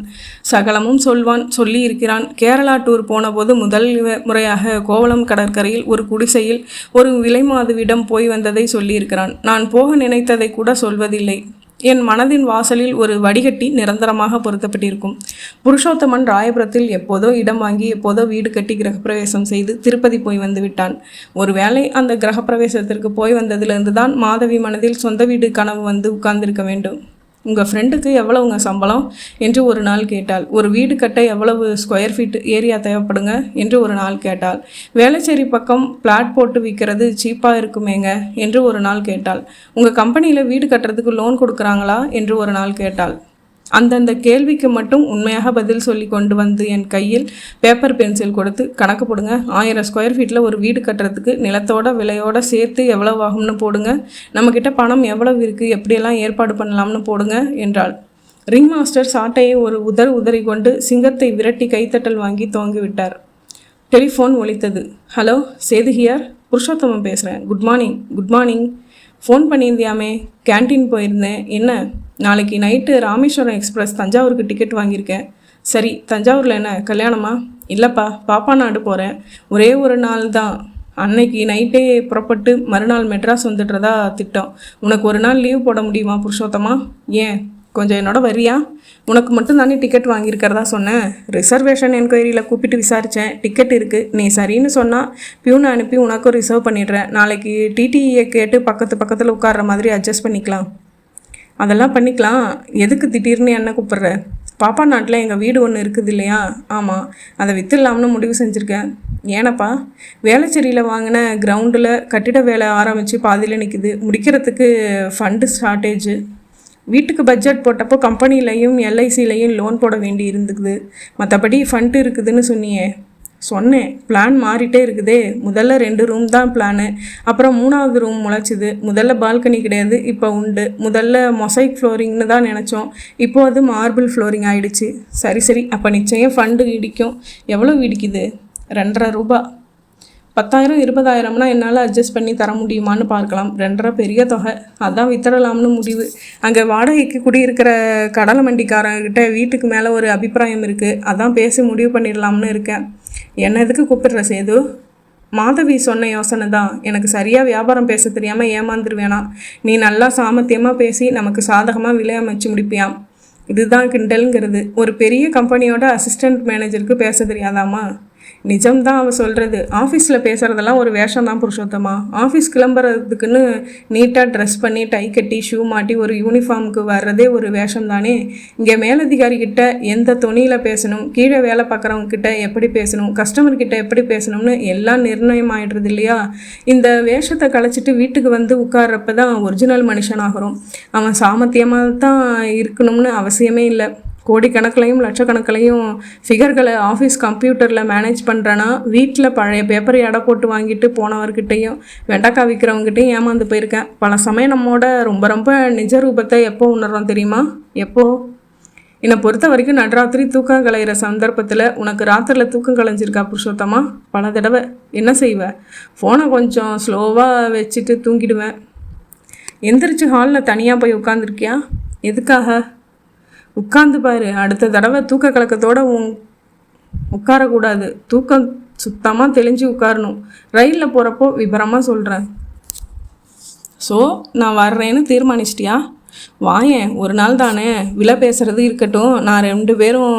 சகலமும் சொல்வான். சொல்லி இருக்கிறான். கேரளா டூர் போனபோது முதல் முறையாக கோவளம் கடற்கரையில் ஒரு குடிசையில் ஒரு விலைமாதுவிடம் போய் வந்ததை சொல்லியிருக்கிறான். நான் போக நினைத்ததை கூட சொல்வதில்லை. என் மனதின் வாசலில் ஒரு வடிகட்டி நிரந்தரமாக பொருத்தப்பட்டிருக்கும். புருஷோத்தமன் ராயபுரத்தில் எப்போதோ இடம் வாங்கி எப்போதோ வீடு கட்டி கிரகப்பிரவேசம் செய்து திருப்பதி போய் வந்து விட்டான். ஒருவேளை அந்த கிரகப்பிரவேசத்திற்கு போய் வந்ததிலிருந்து தான் மாதவி மனதில் சொந்த வீடு கனவு வந்து உட்கார்ந்திருக்க வேண்டும். உங்கள் ஃப்ரெண்டுக்கு எவ்வளவுங்க சம்பளம் என்று ஒரு நாள் கேட்டாள். ஒரு வீடு கட்ட எவ்வளவு ஸ்கொயர் ஃபீட் ஏரியா தேவைப்படுங்க என்று ஒரு நாள் கேட்டாள். வேளச்சேரி பக்கம் பிளாட் போட்டு விற்கிறது சீப்பாக இருக்குமேங்க என்று ஒரு நாள் கேட்டாள். உங்கள் கம்பெனியில் வீடு கட்டுறதுக்கு லோன் கொடுக்குறாங்களா என்று ஒரு நாள் கேட்டாள். அந்தந்த கேள்விக்கு மட்டும் உண்மையாக பதில் சொல்லி கொண்டு வந்து என் கையில் பேப்பர் பென்சில் கொடுத்து கணக்கு போடுங்க. 1000 ஸ்கொயர் ஃபீட்டில் ஒரு வீடு கட்டுறதுக்கு நிலத்தோட விலையோட சேர்த்து எவ்வளவு ஆகும்னு போடுங்க. நம்மக்கிட்ட பணம் எவ்வளவு இருக்குது, எப்படியெல்லாம் ஏற்பாடு பண்ணலாம்னு போடுங்க என்றாள். ரிங் மாஸ்டர் சாட்டையை ஒரு உதறி கொண்டு சிங்கத்தை விரட்டி கைத்தட்டல் வாங்கி துவங்கிவிட்டார். டெலிஃபோன் ஒலித்தது. Hello, Sethu here. புருஷோத்தமன் பேசுகிறேன். Good morning. ஃபோன் பண்ணியிருந்தியாமே? கேன்டீன் போயிருந்தேன். என்ன, நாளைக்கு நைட்டு ராமேஸ்வரம் எக்ஸ்பிரஸ் தஞ்சாவூருக்கு டிக்கெட் வாங்கியிருக்கேன். சரி, தஞ்சாவூரில் என்ன கல்யாணமா? இல்லைப்பா, பாப்பா நாடு போகிறேன். ஒரே ஒரு நாள் தான். அன்னைக்கு நைட்டே புறப்பட்டு மறுநாள் மெட்ராஸ் வந்துடுறதா திட்டம். உனக்கு ஒரு நாள் லீவ் போட முடியுமா புருஷோத்தமா? ஏன் கொஞ்சம் என்னோட வரியா? உனக்கு மட்டும் தானே டிக்கெட் வாங்கியிருக்கிறதா சொன்னேன். ரிசர்வேஷன் என்கொயரியில் கூப்பிட்டு விசாரித்தேன், டிக்கெட் இருக்குது. நீ சரின்னு சொன்னால் பியூனை அனுப்பி உனக்கும் ரிசர்வ் பண்ணிடுறேன். நாளைக்கு டிடிஇயை கேட்டு பக்கத்தில் உட்கார்ற மாதிரி அட்ஜஸ்ட் பண்ணிக்கலாம். அதெல்லாம் பண்ணிக்கலாம். எதுக்கு திடீர்னு என்ன கூப்பிட்ற? பாப்பா நாட்டில் எங்கள் வீடு ஒன்று இருக்குது இல்லையா? ஆமாம், அதை விற்றுலாம்னு முடிவு செஞ்சுருக்கேன். ஏனப்பா? வேளச்சேரியில் வாங்கின கிரவுண்டில் கட்டிட வேலை ஆரம்பித்து பாதியில் நிற்குது. முடிக்கிறதுக்கு ஃபண்டு ஷார்ட்டேஜு. வீட்டுக்கு பட்ஜெட் போட்டப்போ கம்பெனிலையும் எல்ஐசிலையும் லோன் போட வேண்டி இருந்துக்குது. மற்றபடி ஃபண்டு இருக்குதுன்னு சொன்னியே. சொன்னேன், பிளான் மாறிட்டே இருக்குதே. முதல்ல 2 ரூம் தான் பிளானு, அப்புறம் 3வது ரூம் முளைச்சிது. முதல்ல பால்கனி கிடையாது, இப்போ உண்டு. முதல்ல மொசைக் ஃப்ளோரிங்னு தான் நினச்சோம், இப்போ அது மார்பிள் ஃப்ளோரிங் ஆகிடுச்சு. சரி, அப்போ நிச்சயம் ஃபண்டு இடிக்கும். எவ்வளோ இடிக்குது? 2.5 ரூபா. 10,000 20,000னா என்னால் அட்ஜஸ்ட் பண்ணி தர முடியுமான்னு பார்க்கலாம். 2.5 பெரிய தொகை, அதான் வித்தரலாம்னு முடிவு. அங்கே வாடகைக்கு குடியிருக்கிற கடலை மண்டிக்காரங்கிட்ட வீட்டுக்கு மேலே ஒரு அபிப்பிராயம் இருக்குது, அதான் பேசி முடிவு பண்ணிடலாம்னு இருக்கேன். என்ன எதுக்கு கூப்பிடுற சேது? மாதவி சொன்ன யோசனை தான். எனக்கு சரியாக வியாபாரம் பேச தெரியாமல் ஏமாந்துருவேனா? நீ நல்லா சாமர்த்தியமாக பேசி நமக்கு சாதகமாக விலை அமைச்சு முடிப்பியாம். இதுதான் கிண்டலுங்கிறது. ஒரு பெரிய கம்பெனியோட அசிஸ்டண்ட் மேனேஜருக்கு பேச தெரியாதாமா? நிஜம்தான் அவள் சொல்கிறது. ஆஃபீஸில் பேசுகிறதெல்லாம் ஒரு வேஷம் தான் புருஷோத்தமா. ஆஃபீஸ் கிளம்புறதுக்குன்னு நீட்டாக ட்ரெஸ் பண்ணி டை கட்டி ஷூ மாட்டி ஒரு யூனிஃபார்முக்கு வர்றதே ஒரு வேஷம் தானே. இங்கே மேலதிகாரிக்கிட்ட எந்த துணியில் பேசணும், கீழே வேலை பார்க்குறவங்கக்கிட்ட எப்படி பேசணும், கஸ்டமர்கிட்ட எப்படி பேசணும்னு எல்லாம் நிர்ணயம் ஆகிடுறது இல்லையா? இந்த வேஷத்தை கலைச்சிட்டு வீட்டுக்கு வந்து உட்கார்றப்ப தான் ஒரிஜினல் மனுஷனாகிறோம். அவன் சாமர்த்தியமாக தான் இருக்கணும்னு அவசியமே இல்லை. கோடிக்கணக்கிலையும் லட்சக்கணக்கிலையும் ஃபிகர்களை ஆஃபீஸ் கம்ப்யூட்டரில் மேனேஜ் பண்ணுறேன்னா, வீட்டில் பழைய பேப்பரை எடை போட்டு வாங்கிட்டு போனவர்கிட்டையும் வெண்டைக்காய் விற்கிறவங்ககிட்டையும் ஏமாந்து போயிருக்கேன். பல சமயம் நம்மோட ரொம்ப நிஜ ரூபத்தை எப்போ உணர்றோம் தெரியுமா? எப்போ? என்னை பொறுத்த வரைக்கும் நடுராத்திரி தூக்கம் கலைகிற சந்தர்ப்பத்தில். உனக்கு ராத்திரியில் தூக்கம் கலைஞ்சிருக்கா புருஷோத்தமா? பல தடவை. என்ன செய்வேன்? ஃபோனை கொஞ்சம் ஸ்லோவாக வச்சுட்டு தூங்கிடுவேன். எந்திரிச்சு ஹாலில் தனியாக போய் உட்காந்துருக்கியா? எதுக்காக? உட்காந்து பாரு. அடுத்த தடவை தூக்க கலக்கத்தோடு உட்காரக்கூடாது. தூக்கம் சுத்தமாக தெளிஞ்சு உட்காரணும். ரயிலில் போகிறப்போ விபரமாக சொல்கிறேன். ஸோ நான் வர்றேன்னு தீர்மானிச்சிட்டியா? வாயேன், ஒரு நாள் தானே. விலை பேசுகிறது இருக்கட்டும். நான் 2 பேரும்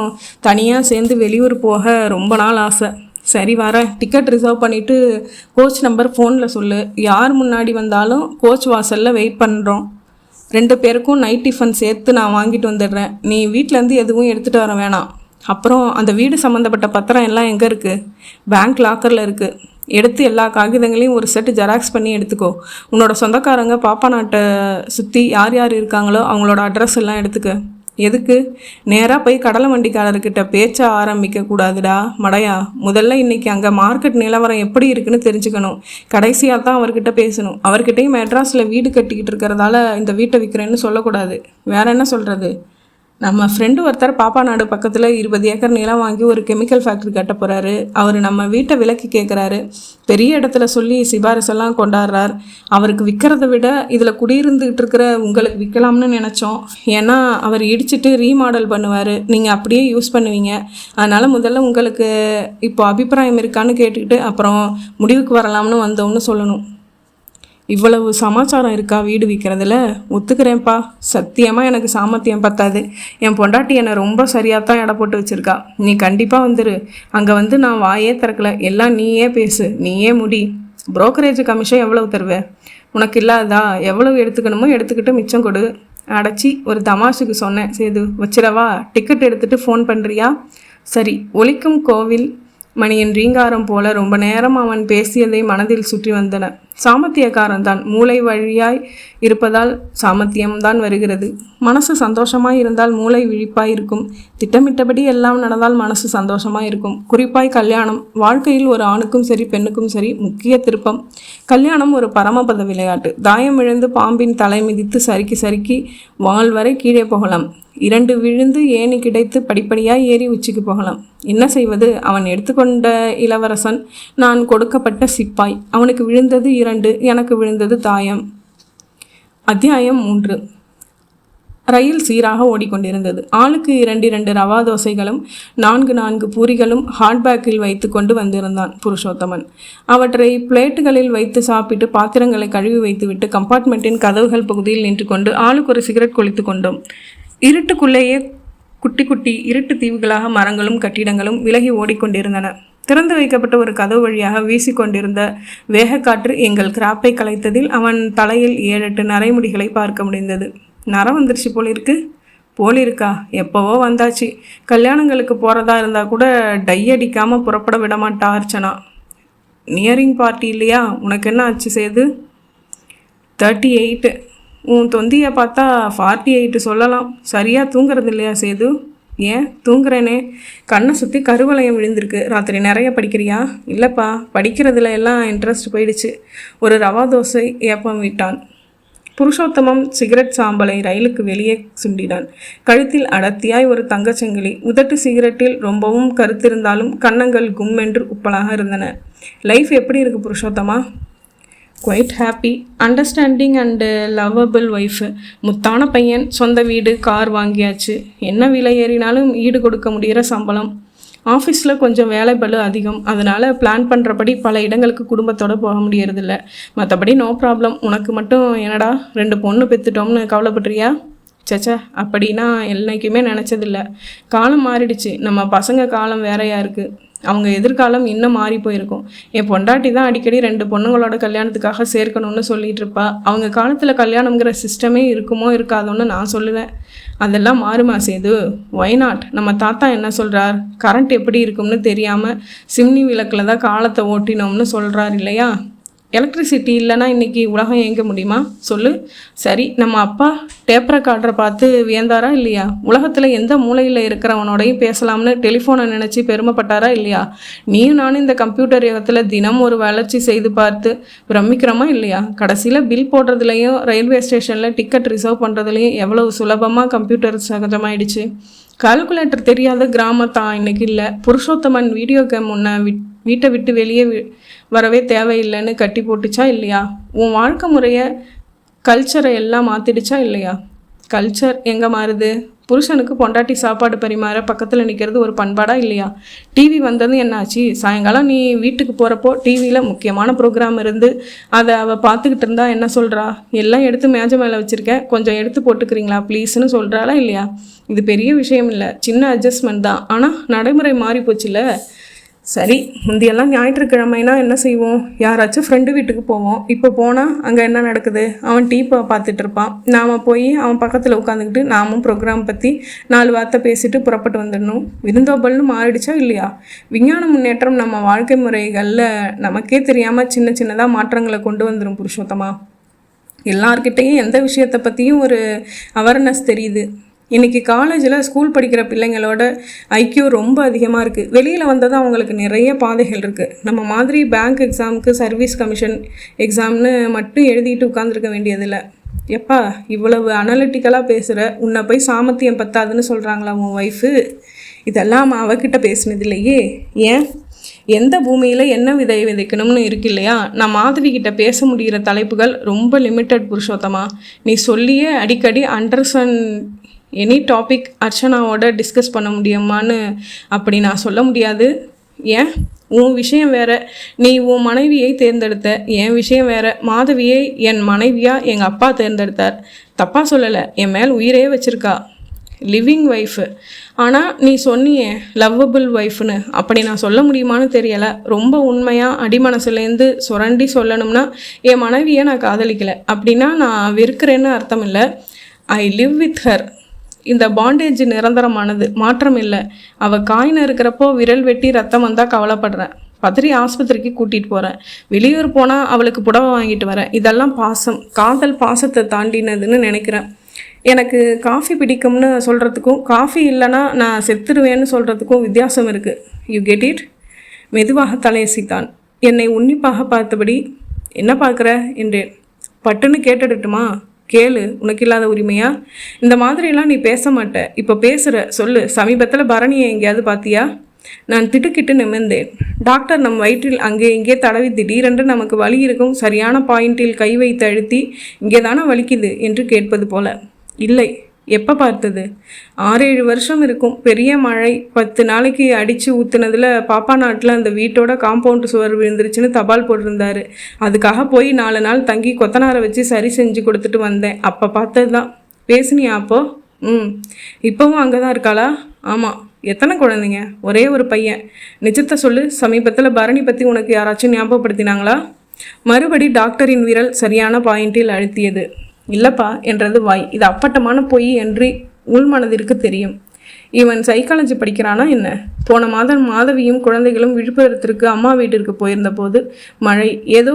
தனியாக சேர்ந்து வெளியூர் போக ரொம்ப நாள் ஆசை. சரி வரேன். டிக்கெட் ரிசர்வ் பண்ணிவிட்டு கோச் நம்பர் ஃபோனில் சொல்லு. யார் முன்னாடி வந்தாலும் கோச் வாசலில் வெயிட் பண்ணுறோம். 2 பேருக்கும் நைட் டிஃபன் சேர்த்து நான் வாங்கிட்டு வந்துடுறேன். நீ வீட்டிலேருந்து எதுவும் எடுத்துகிட்டு வர வேணாம். அப்புறம் அந்த வீடு சம்மந்தப்பட்ட பத்திரம் எல்லாம் எங்கே இருக்குது? பேங்க் லாக்கரில் இருக்குது. எடுத்து எல்லா காகிதங்களையும் ஒரு செட்டு ஜெராக்ஸ் பண்ணி எடுத்துக்கோ. உன்னோட சொந்தக்காரங்க பாப்பா நாட்டை சுற்றி யார் இருக்காங்களோ அவங்களோட அட்ரஸ் எல்லாம் எடுத்துக்க. எதுக்கு? நேராக போய் கடலை வண்டிக்காரர்கிட்ட பேச்ச ஆரம்பிக்க கூடாதுடா மடையா. முதல்ல இன்றைக்கி அங்கே மார்க்கெட் நிலவரம் எப்படி இருக்குன்னு தெரிஞ்சுக்கணும். கடைசியாக தான் அவர்கிட்ட பேசணும். அவர்கிட்டையும் மெட்ராஸில் வீடு கட்டிக்கிட்டு இருக்கிறதால இந்த வீட்டை விற்கிறேன்னு சொல்லக்கூடாது. வேற என்ன சொல்கிறது? நம்ம ஃப்ரெண்டு ஒருத்தர் பாப்பா நாடு பக்கத்தில் 20 ஏக்கர் நிலம் வாங்கி ஒரு கெமிக்கல் ஃபேக்ட்ரி கட்ட போகிறாரு. அவர் நம்ம வீட்டை விலைக்கு கேட்குறாரு. பெரிய இடத்துல சொல்லி சிபாரிசெல்லாம் கொண்டாடுறார். அவருக்கு விற்கிறத விட இதில் குடியிருந்துக்கிட்டு இருக்கிற உங்களுக்கு விற்கலாம்னு நினச்சோம். ஏன்னா அவர் இடிச்சிட்டு ரீமாடல் பண்ணுவார், நீங்கள் அப்படியே யூஸ் பண்ணுவீங்க. அதனால் முதல்ல உங்களுக்கு இப்போ அபிப்பிராயம் இருக்கான்னு கேட்டுக்கிட்டு அப்புறம் முடிவுக்கு வரலாம்னு வந்தோம்னு சொல்லணும். இவ்வளவு சமாச்சாரம் இருக்கா வீடு விற்கிறதுல? ஒத்துக்கிறேன்ப்பா. சத்தியமாக எனக்கு சாமர்த்தியம் பத்தாது. என் பொண்டாட்டி என்னை ரொம்ப சரியாக தான் எடை போட்டு வச்சுருக்கா. நீ கண்டிப்பாக வந்துரு. அங்கே வந்து நான் வாயே திறக்கலை. எல்லாம் நீயே பேசு, நீயே முடி. புரோக்கரேஜ் கமிஷன் எவ்வளவு தருவேன்? உனக்கு இல்லாதா? எவ்வளவு எடுத்துக்கணுமோ எடுத்துக்கிட்டு மிச்சம் கொடு. அடைச்சி ஒரு தமாஷுக்கு சொன்னேன். சேது வச்சிடவா? டிக்கெட் எடுத்துகிட்டு ஃபோன் பண்ணுறியா? சரி. ஒலிக்கும் கோவில் மணியின் ரீங்காரம் போல ரொம்ப நேரம் அவன் பேசியதை மனதில் சுற்றி வந்தன. சாமர்த்தியக்காரன்தான். மூளை வழியாய் இருப்பதால் சாமர்த்தியம்தான் வருகிறது. மனசு சந்தோஷமாய் இருந்தால் மூளை விழிப்பாய் இருக்கும். திட்டமிட்டபடி எல்லாம் நடந்தால் மனசு சந்தோஷமாய் இருக்கும். குறிப்பாய் கல்யாணம் வாழ்க்கையில் ஒரு ஆணுக்கும் சரி பெண்ணுக்கும் சரி முக்கிய திருப்பம். கல்யாணம் ஒரு பரமபத விளையாட்டு. தாயம் விழுந்து பாம்பின் தலை மிதித்து சறுக்கி வால் வரை கீழே போகலாம். 2 விழுந்து ஏணி கிடைத்து படிப்படியாய் ஏறி உச்சிக்கு போகலாம். என்ன செய்வது? அவன் எடுத்துக்கொண்ட இளவரசன், நான் கொடுக்கப்பட்ட சிப்பாய். அவனுக்கு விழுந்தது 2, எனக்கு விழுந்தது தாயம். அத்தியாயம் 3. ரயில் சீராக ஓடிக்கொண்டிருந்தது. ஆளுக்கு 2 ரவா தோசைகளும் 4 பூரிகளும் ஹாட்பேக்கில் வைத்து கொண்டு வந்திருந்தான் புருஷோத்தமன். அவற்றை பிளேட்டுகளில் வைத்து சாப்பிட்டு பாத்திரங்களை கழுவி வைத்துவிட்டு கம்பார்ட்மெண்ட்டின் கதவுகள் பகுதியில் நின்று கொண்டு ஆளுக்கு ஒரு சிகரெட் கொளித்து கொண்டோம். இருட்டுக்குள்ளேயே குட்டி குட்டி இருட்டு தீவுகளாக மரங்களும் கட்டிடங்களும் விலகி ஓடிக்கொண்டிருந்தன. திறந்து வைக்கப்பட்ட ஒரு கதவு வழியாக வீசிக்கொண்டிருந்த வேகக்காற்று எங்கள் கிராப்பை கலைத்ததில் அவன் தலையில் 7-8 நரைமுடிகளை பார்க்க முடிந்தது. நரம் வந்துருச்சு போலிருக்கா? எப்போவோ வந்தாச்சு. கல்யாணங்களுக்கு போகிறதா இருந்தால் கூட டை அடிக்காமல் புறப்பட விட மாட்டா அர்ச்சனா. நியரிங் பார்ட்டி இல்லையா? உனக்கு என்ன ஆச்சு சேது? 38. உன் தொந்தியை பார்த்தா 48 சொல்லலாம். சரியாக தூங்குறது இல்லையா சேது? ஏன் தூங்குறேனே, கண்ணை சுற்றி கருவளையம் விழுந்திருக்கு. ராத்திரி நிறைய படிக்கிறியா? இல்லைப்பா, படிக்கிறதுல எல்லாம் இன்ட்ரெஸ்ட் போயிடுச்சு. ஒரு ரவா தோசை ஏப்பம் விட்டான். புருஷோத்தமம் சிகரெட் சாம்பலை ரயிலுக்கு வெளியே சுண்டினான். கழுத்தில் அடர்த்தியாய் ஒரு தங்கச்சங்கிலி. உதட்டு சிகரெட்டில் ரொம்பவும் கருத்திருந்தாலும் கன்னங்கள் கும்மென்று உப்பலாக இருந்தன. லைஃப் எப்படி இருக்கு புருஷோத்தமா? Quite happy, understanding and lovable wife. முத்தான பையன், சொந்த வீடு, கார் வாங்கியாச்சு. என்ன விலை ஏறினாலும் ஈடு கொடுக்க முடிகிற சம்பளம். ஆஃபீஸில் கொஞ்சம் வேலை பளு அதிகம். அதனால் பிளான் பண்ணுறபடி பல இடங்களுக்கு குடும்பத்தோடு போக முடியறதில்ல. மற்றபடி நோ ப்ராப்ளம். உனக்கு மட்டும் என்னடா 2 பொண்ணு பெற்றுட்டோம்னு கவலைப்படுறியா? சச்சா, அப்படின்னா என்னைக்குமே நினச்சதில்ல. காலம் மாறிடுச்சு. நம்ம பசங்க காலம் வேறையாக இருக்குது. அவங்க எதிர்காலம் இன்னும் மாறி போயிருக்கும். என் பொண்டாட்டி தான் அடிக்கடி 2 பொண்ணுங்களோட கல்யாணத்துக்காக சேர்க்கணும்னு சொல்லிட்டு இருப்பா. அவங்க காலத்தில் கல்யாணங்கிற சிஸ்டமே இருக்குமோ இருக்காதோன்னு நான் சொல்லுவேன். அதெல்லாம் மாறுமா சேது? Y not? நம்ம தாத்தா என்ன சொல்கிறார்? கரண்ட் எப்படி இருக்கும்னு தெரியாமல் சிம்னி விளக்கில் தான் காலத்தை ஓட்டினோம்னு சொல்கிறார் இல்லையா? எலக்ட்ரிசிட்டி இல்லைன்னா இன்றைக்கி உலகம் இயங்க முடியுமா சொல்லு? சரி, நம்ம அப்பா டேப் ரெக்கார்டரை பார்த்து வியந்தாரா இல்லையா? உலகத்தில் எந்த மூலையில் இருக்கிறவனோடையும் பேசலாம்னு டெலிஃபோனை நினச்சி பெருமைப்பட்டாரா இல்லையா? நீயும் நானும் இந்த கம்ப்யூட்டர் யுகத்தில் தினம் ஒரு வளர்ச்சி செய்து பார்த்து பிரமிக்கிறோமா இல்லையா? கடைசியில் பில் போடுறதுலையும் ரயில்வே ஸ்டேஷனில் டிக்கெட் ரிசர்வ் பண்ணுறதுலையும் எவ்வளவு சுலபமாக கம்ப்யூட்டர் சகஜமாயிடுச்சு. கால்குலேட்டர் தெரியாத கிராமத்தான் இன்னைக்கு இல்லை. புருஷோத்தமன் வீடியோ கேம் முன்ன வீட்டை விட்டு வெளியே வரவே தேவையில்லைன்னு கட்டி போட்டுச்சா இல்லையா? உன் வாழ்க்கை முறையை கல்ச்சரை எல்லாம் மாற்றிடுச்சா இல்லையா? கல்ச்சர் எங்கே மாறுது? புருஷனுக்கு பொண்டாட்டி சாப்பாடு பரிமாற பக்கத்தில் நிற்கிறது ஒரு பண்பாடா இல்லையா? டிவி வந்தது என்னாச்சு? சாயங்காலம் நீ வீட்டுக்கு போகிறப்போ டிவியில் முக்கியமான ப்ரோக்ராம் இருந்து அதை அவள் பார்த்துக்கிட்டு இருந்தா என்ன சொல்கிறா? எல்லாம் எடுத்து மேஜை மேலே வச்சுருக்கேன், கொஞ்சம் எடுத்து போட்டுக்கிறீங்களா ப்ளீஸ்ன்னு சொல்கிறாளா இல்லையா? இது பெரிய விஷயம் இல்லை, சின்ன அட்ஜஸ்ட்மெண்ட் தான். ஆனால் நடைமுறை மாறி போச்சுல்ல. சரி, முந்தியெல்லாம் ஞாயிற்றுக்கிழமைனா என்ன செய்வோம்? யாராச்சும் ஃப்ரெண்டு வீட்டுக்கு போவோம். இப்போ போனால் அங்கே என்ன நடக்குது? அவன் டீப்பை பார்த்துட்டு இருப்பான். நாம் போய் அவன் பக்கத்தில் உட்காந்துக்கிட்டு நாமும் ப்ரோக்ராம் பற்றி 4 வார்த்தை பேசிட்டு புறப்பட்டு வந்துடணும். விருந்தோம்பல்னு மாறிடுச்சா இல்லையா? விஞ்ஞான முன்னேற்றம் நம்ம வாழ்க்கை முறைகளில் நமக்கே தெரியாமல் சின்ன சின்னதாக மாற்றங்களை கொண்டு வந்துடும் புருஷோத்தமா. எல்லார்கிட்டையும் எந்த விஷயத்தை பற்றியும் ஒரு அவேர்னஸ் தெரியுது. இன்றைக்கி காலேஜில் ஸ்கூல் படிக்கிற பிள்ளைங்களோட ஐக்கியூ ரொம்ப அதிகமாக இருக்குது. வெளியில் வந்ததும் அவங்களுக்கு நிறைய பாதைகள் இருக்குது. நம்ம மாதிரி பேங்க் எக்ஸாமுக்கு சர்வீஸ் கமிஷன் எக்ஸாம்னு மட்டும் எழுதிட்டு உட்காந்துருக்க வேண்டியதில்லை. எப்பா இவ்வளவு அனலிட்டிக்கலாக பேசுகிற, உன்னை போய் சாமர்த்தியம் பத்தாதுன்னு சொல்கிறாங்களா உன் ஒய்ஃபு? இதெல்லாம் அவகிட்ட பேசினது இல்லையே. ஏன்? எந்த பூமியில் என்ன விதை விதைக்கணும்னு இருக்கு இல்லையா? நான் மாதவிக்கிட்ட பேச முடிகிற தலைப்புகள் ரொம்ப லிமிட்டட் புருஷோத்தமா. நீ சொல்லியே அடிக்கடி அண்டர்ஸ்டாண்ட் எனி டாபிக் அர்ச்சனாவோட டிஸ்கஸ் பண்ண முடியுமான்னு அப்படி நான் சொல்ல முடியாது. ஏன்? உன் விஷயம் வேறு, நீ உன் மனைவியை தேர்ந்தெடுத்த. என் விஷயம் வேறு, மாதவியை என் மனைவியாக எங்கள் அப்பா தேர்ந்தெடுத்தார். தப்பாக சொல்லலை, என் மேல் உயிரே வச்சுருக்கா. Living wife. ஆனால் நீ சொன்னியே லவ்வபிள் ஒய்ஃப்னு, அப்படி நான் சொல்ல முடியுமான்னு தெரியலை. ரொம்ப உண்மையாக அடிமனசுலேருந்து சுரண்டி சொல்லணும்னா என் மனைவியை நான் காதலிக்கலை அப்படின்னா நான் வெறுக்கிறேன்னு அர்த்தம் இல்லை. I live with her. இந்த பாண்டேஜ் நிரந்தரமானது, மாற்றம் இல்லை. அவள் காயின்னு இருக்கிறப்போ விரல் வெட்டி ரத்தம் வந்தால் கவலைப்படுறேன். பத்திரி ஆஸ்பத்திரிக்கு கூட்டிகிட்டு போகிறேன். வெளியூர் போனால் அவளுக்கு புடவை வாங்கிட்டு வரேன். இதெல்லாம் பாசம், காதல் பாசத்தை தாண்டினதுன்னு நினைக்கிறேன். எனக்கு காஃபி பிடிக்கும்னு சொல்கிறதுக்கும் காஃபி இல்லைன்னா நான் செத்துருவேன்னு சொல்கிறதுக்கும் வித்தியாசம் இருக்குது. You get it? மெதுவாக தலையசித்தான். என்னை உன்னிப்பாக பார்த்தபடி என்ன பார்க்குற என்றேன். பட்டுன்னு கேட்டுடட்டுமா? கேளு, உனக்கு இல்லாத உரிமையா? இந்த மாதிரிலாம் நீ பேச மாட்ட. இப்போ பேசுகிற, சொல்லு. சமீபத்தில் பரணியை எங்கேயாவது பார்த்தியா? நான் திடுக்கிட்டு நிமிர்ந்தேன். டாக்டர் நம் வயிற்றில் அங்கே இங்கே தடவி திடீரென்று நமக்கு வலி இருக்கும் சரியான பாயிண்டில் கை வைத்து அழுத்தி இங்கே தானே வலிக்குது என்று கேட்பது போல. இல்லை, எப்போ பார்த்தது? 6-7 வருஷம் இருக்கும். பெரிய மழை 10 நாளைக்கு அடித்து ஊற்றுனதில் பாப்பா நாட்டில் அந்த வீட்டோட காம்பவுண்டு சுவர் விழுந்துருச்சுன்னு தபால் போட்டிருந்தாரு. அதுக்காக போய் 4 நாள் தங்கி கொத்தனாரை வச்சு சரி செஞ்சு கொடுத்துட்டு வந்தேன். அப்போ பார்த்தது தான். பேசுனியா அப்போ? இப்போவும் அங்கே தான் இருக்காளா? ஆமாம். எத்தனை குழந்தைங்க? ஒரே ஒரு பையன். நிஜத்தை சொல்லு. சமீபத்தில் பரணி பற்றி உனக்கு யாராச்சும் ஞாபகப்படுத்தினாங்களா? மறுபடி டாக்டரின் விரல் சரியான பாயிண்டில் அழுத்தியது. இல்லப்பா என்றது வாய். இது அப்பட்டமான பொய் என்று உள்மனதிற்கு தெரியும். இவன் சைக்காலஜி படிக்கிறானா என்ன? போன மாதம் மாதவியும் குழந்தைகளும் விழுப்புரத்திற்கு அம்மா வீட்டிற்கு போயிருந்த போது மழை. ஏதோ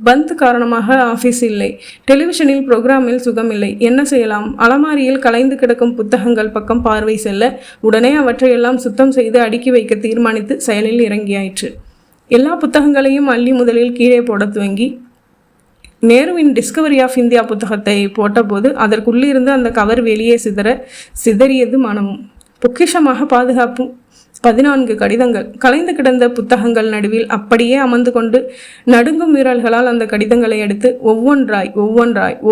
பந்த் காரணமாக ஆஃபீஸ் இல்லை. டெலிவிஷனில் ப்ரோக்ராமில் சுகமில்லை. என்ன செய்யலாம்? அலமாரியில் கலைந்து கிடக்கும் புத்தகங்கள் பக்கம் பார்வை செல்ல உடனே அவற்றையெல்லாம் சுத்தம் செய்து அடுக்கி வைக்க தீர்மானித்து செயலில் இறங்கியாயிற்று. எல்லா புத்தகங்களையும் அள்ளி முதலில் கீழே போட துவங்கி நேருவின் டிஸ்கவரி ஆஃப் இந்தியா புத்தகத்தை போட்டபோது அதற்குள்ளிருந்து அந்த கவர் வெளியே சிதறியது மனமும். பொக்கிஷமாக பாதுகாப்பும் 14 கடிதங்கள். கலைந்து கிடந்த புத்தகங்கள் நடுவில் அப்படியே அமர்ந்து கொண்டு நடுங்கும் விரல்களால் அந்த கடிதங்களை எடுத்து ஒவ்வொன்றாய்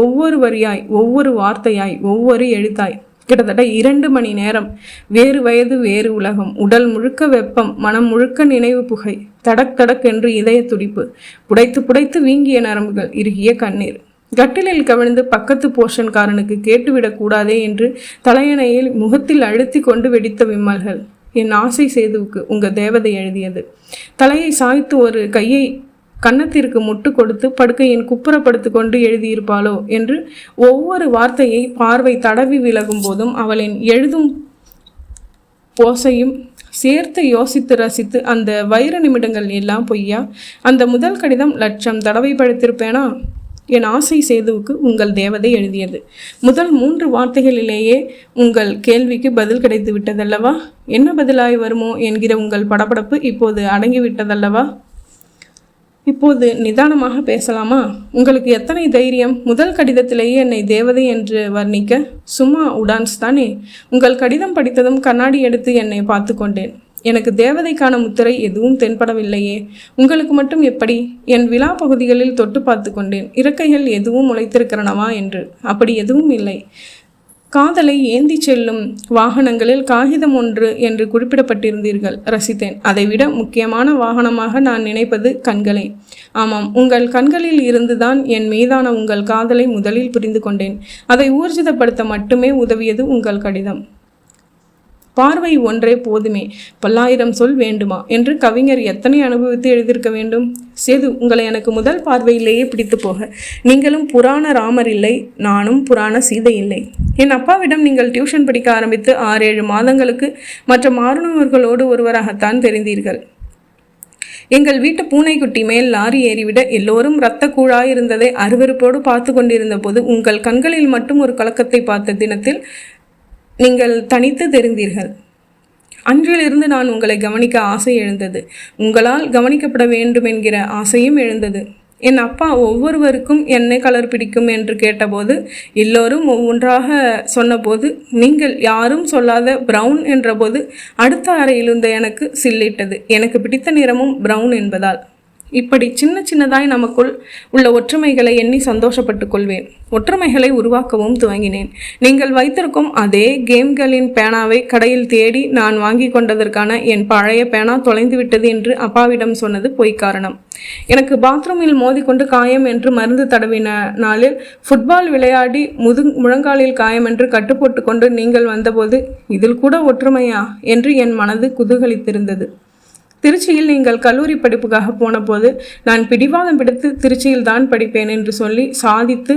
ஒவ்வொரு வரியாய் ஒவ்வொரு வார்த்தையாய் ஒவ்வொரு எழுத்தாய் கிட்டத்தட்ட 2 மணி நேரம். வேறு வயது, வேறு உலகம். உடல் முழுக்க வெப்பம், மனம் முழுக்க நினைவு புகை. தடக் தடக் என்று இதய துடிப்பு. புடைத்து புடைத்து வீங்கிய நரம்புகள், இறுகிய கண்ணீர். கட்டிலில் கவிழ்ந்து பக்கத்து போஷன்காரனுக்கு கேட்டுவிடக்கூடாதே என்று தலையணையில் முகத்தில் அழுத்தி கொண்டு வெடித்த விம்மல்கள். என் ஆசை சேதுவுக்கு உங்க தேவதை எழுதியது. தலையை சாய்த்து ஒரு கையை கன்னத்திற்கு முட்டு கொடுத்து படுக்கையின் குப்புறப்படுத்து கொண்டு எழுதியிருப்பாளோ என்று ஒவ்வொரு வார்த்தையை பார்வை தடவி விலகும் போதும் அவளின் எழுதும் போசையும் சேர்த்து யோசித்து ரசித்து அந்த வைர நிமிடங்கள் எல்லாம் பொய்யா? அந்த முதல் கடிதம் 1,00,000 தடவை படித்திருப்பேனா? என் ஆசை சேதுவுக்கு உங்கள் தேவதை எழுதியது. முதல் 3 வார்த்தைகளிலேயே உங்கள் கேள்விக்கு பதில் கிடைத்து விட்டதல்லவா? என்ன பதிலாய் வருமோ என்கிற உங்கள் படபடப்பு இப்போது அடங்கிவிட்டதல்லவா? இப்போது நிதானமாக பேசலாமா? உங்களுக்கு எத்தனை தைரியம்? முதல் கடிதத்திலேயே என்னை தேவதை என்று வர்ணிக்க? சும்மா உடான்ஸ் தானே. உங்கள் கடிதம் படித்ததும் கண்ணாடி எடுத்து என்னை பார்த்து கொண்டேன். எனக்கு தேவதைக்கான முத்திரை எதுவும் தென்படவில்லையே. உங்களுக்கு மட்டும் எப்படி? என் விழா பகுதிகளில் தொட்டு பார்த்து கொண்டேன். இறக்கைகள் எதுவும் முளைத்திருக்கிறனவா என்று. அப்படி எதுவும் இல்லை. காதலை ஏந்தி செல்லும் வாகனங்களில் காகிதம் 1 என்று குறிப்பிடப்பட்டிருந்தீர்கள். ரசித்தேன். அதைவிட முக்கியமான வாகனமாக நான் நினைப்பது கண்களை. ஆமாம், உங்கள் கண்களில் இருந்துதான் என் மீதான உங்கள் காதலை முதலில் புரிந்து கொண்டேன். அதை ஊர்ஜிதப்படுத்த மட்டுமே உதவியது உங்கள் கடிதம். பார்வை ஒன்றே போதுமே, 1000 சொல் வேண்டுமா என்று கவிஞர் எத்தனை அனுபவித்து எழுதியிருக்க வேண்டும். சேது, உங்களை எனக்கு முதல் பார்வையிலேயே பிடித்து போக. நீங்களும் புராண ராமர் இல்லை, நானும் புராண சீதை இல்லை. என் அப்பாவிடம் நீங்கள் டியூஷன் படிக்க ஆரம்பித்து 6-7 மாதங்களுக்கு மற்ற மாணவர்களோடு ஒருவராகத்தான் தெரிந்தீர்கள். எங்கள் வீட்டு பூனைக்குட்டி மேல் லாரி ஏறிவிட எல்லோரும் இரத்த கூழாயிருந்ததை அருவருப்போடு பார்த்து கொண்டிருந்த போது உங்கள் கண்களில் மட்டும் ஒரு கலக்கத்தை பார்த்த தினத்தில் நீங்கள் தனித்து தெரிந்தீர்கள். அன்றிலிருந்து நான் உங்களை கவனிக்க ஆசை எழுந்தது. உங்களால் கவனிக்கப்பட வேண்டும் என்கிற ஆசையும் எழுந்தது. என் அப்பா ஒவ்வொருவருக்கும் என்ன கலர் பிடிக்கும் என்று கேட்டபோது எல்லோரும் ஒவ்வொன்றாக சொன்னபோது நீங்கள் யாரும் சொல்லாத ப்ரவுன் என்றபோது அடுத்த அறையிலிருந்த எனக்கு சில்லிட்டது. எனக்கு பிடித்த நிறமும் ப்ரவுன் என்பதால். இப்படி சின்ன சின்னதாய் நமக்குள் உள்ள ஒற்றுமைகளை எண்ணி சந்தோஷப்பட்டு கொள்வேன். ஒற்றுமைகளை உருவாக்கவும் துவங்கினேன். நீங்கள் வைத்திருக்கும் அதே கேம்களின் பேனாவை கடையில் தேடி நான் வாங்கி கொண்டதற்கான என் பழைய பேனா தொலைந்து விட்டது என்று அப்பாவிடம் சொன்னது பொய்க்காரணம். எனக்கு பாத்ரூமில் மோதிக்கொண்டு காயம் என்று மருந்து தடவின நாளில் ஃபுட்பால் விளையாடி முழங்காலில் காயம் என்று கட்டுப்போட்டு கொண்டு நீங்கள் வந்தபோது இதில் கூட ஒற்றுமையா என்று என் மனது குதூகலித்திருந்தது. திருச்சியில் நீங்கள் கல்லூரி படிப்புக்காக போன போது நான் பிடிவாதம் பிடித்து திருச்சியில் தான் படிப்பேன் என்று சொல்லி சாதித்து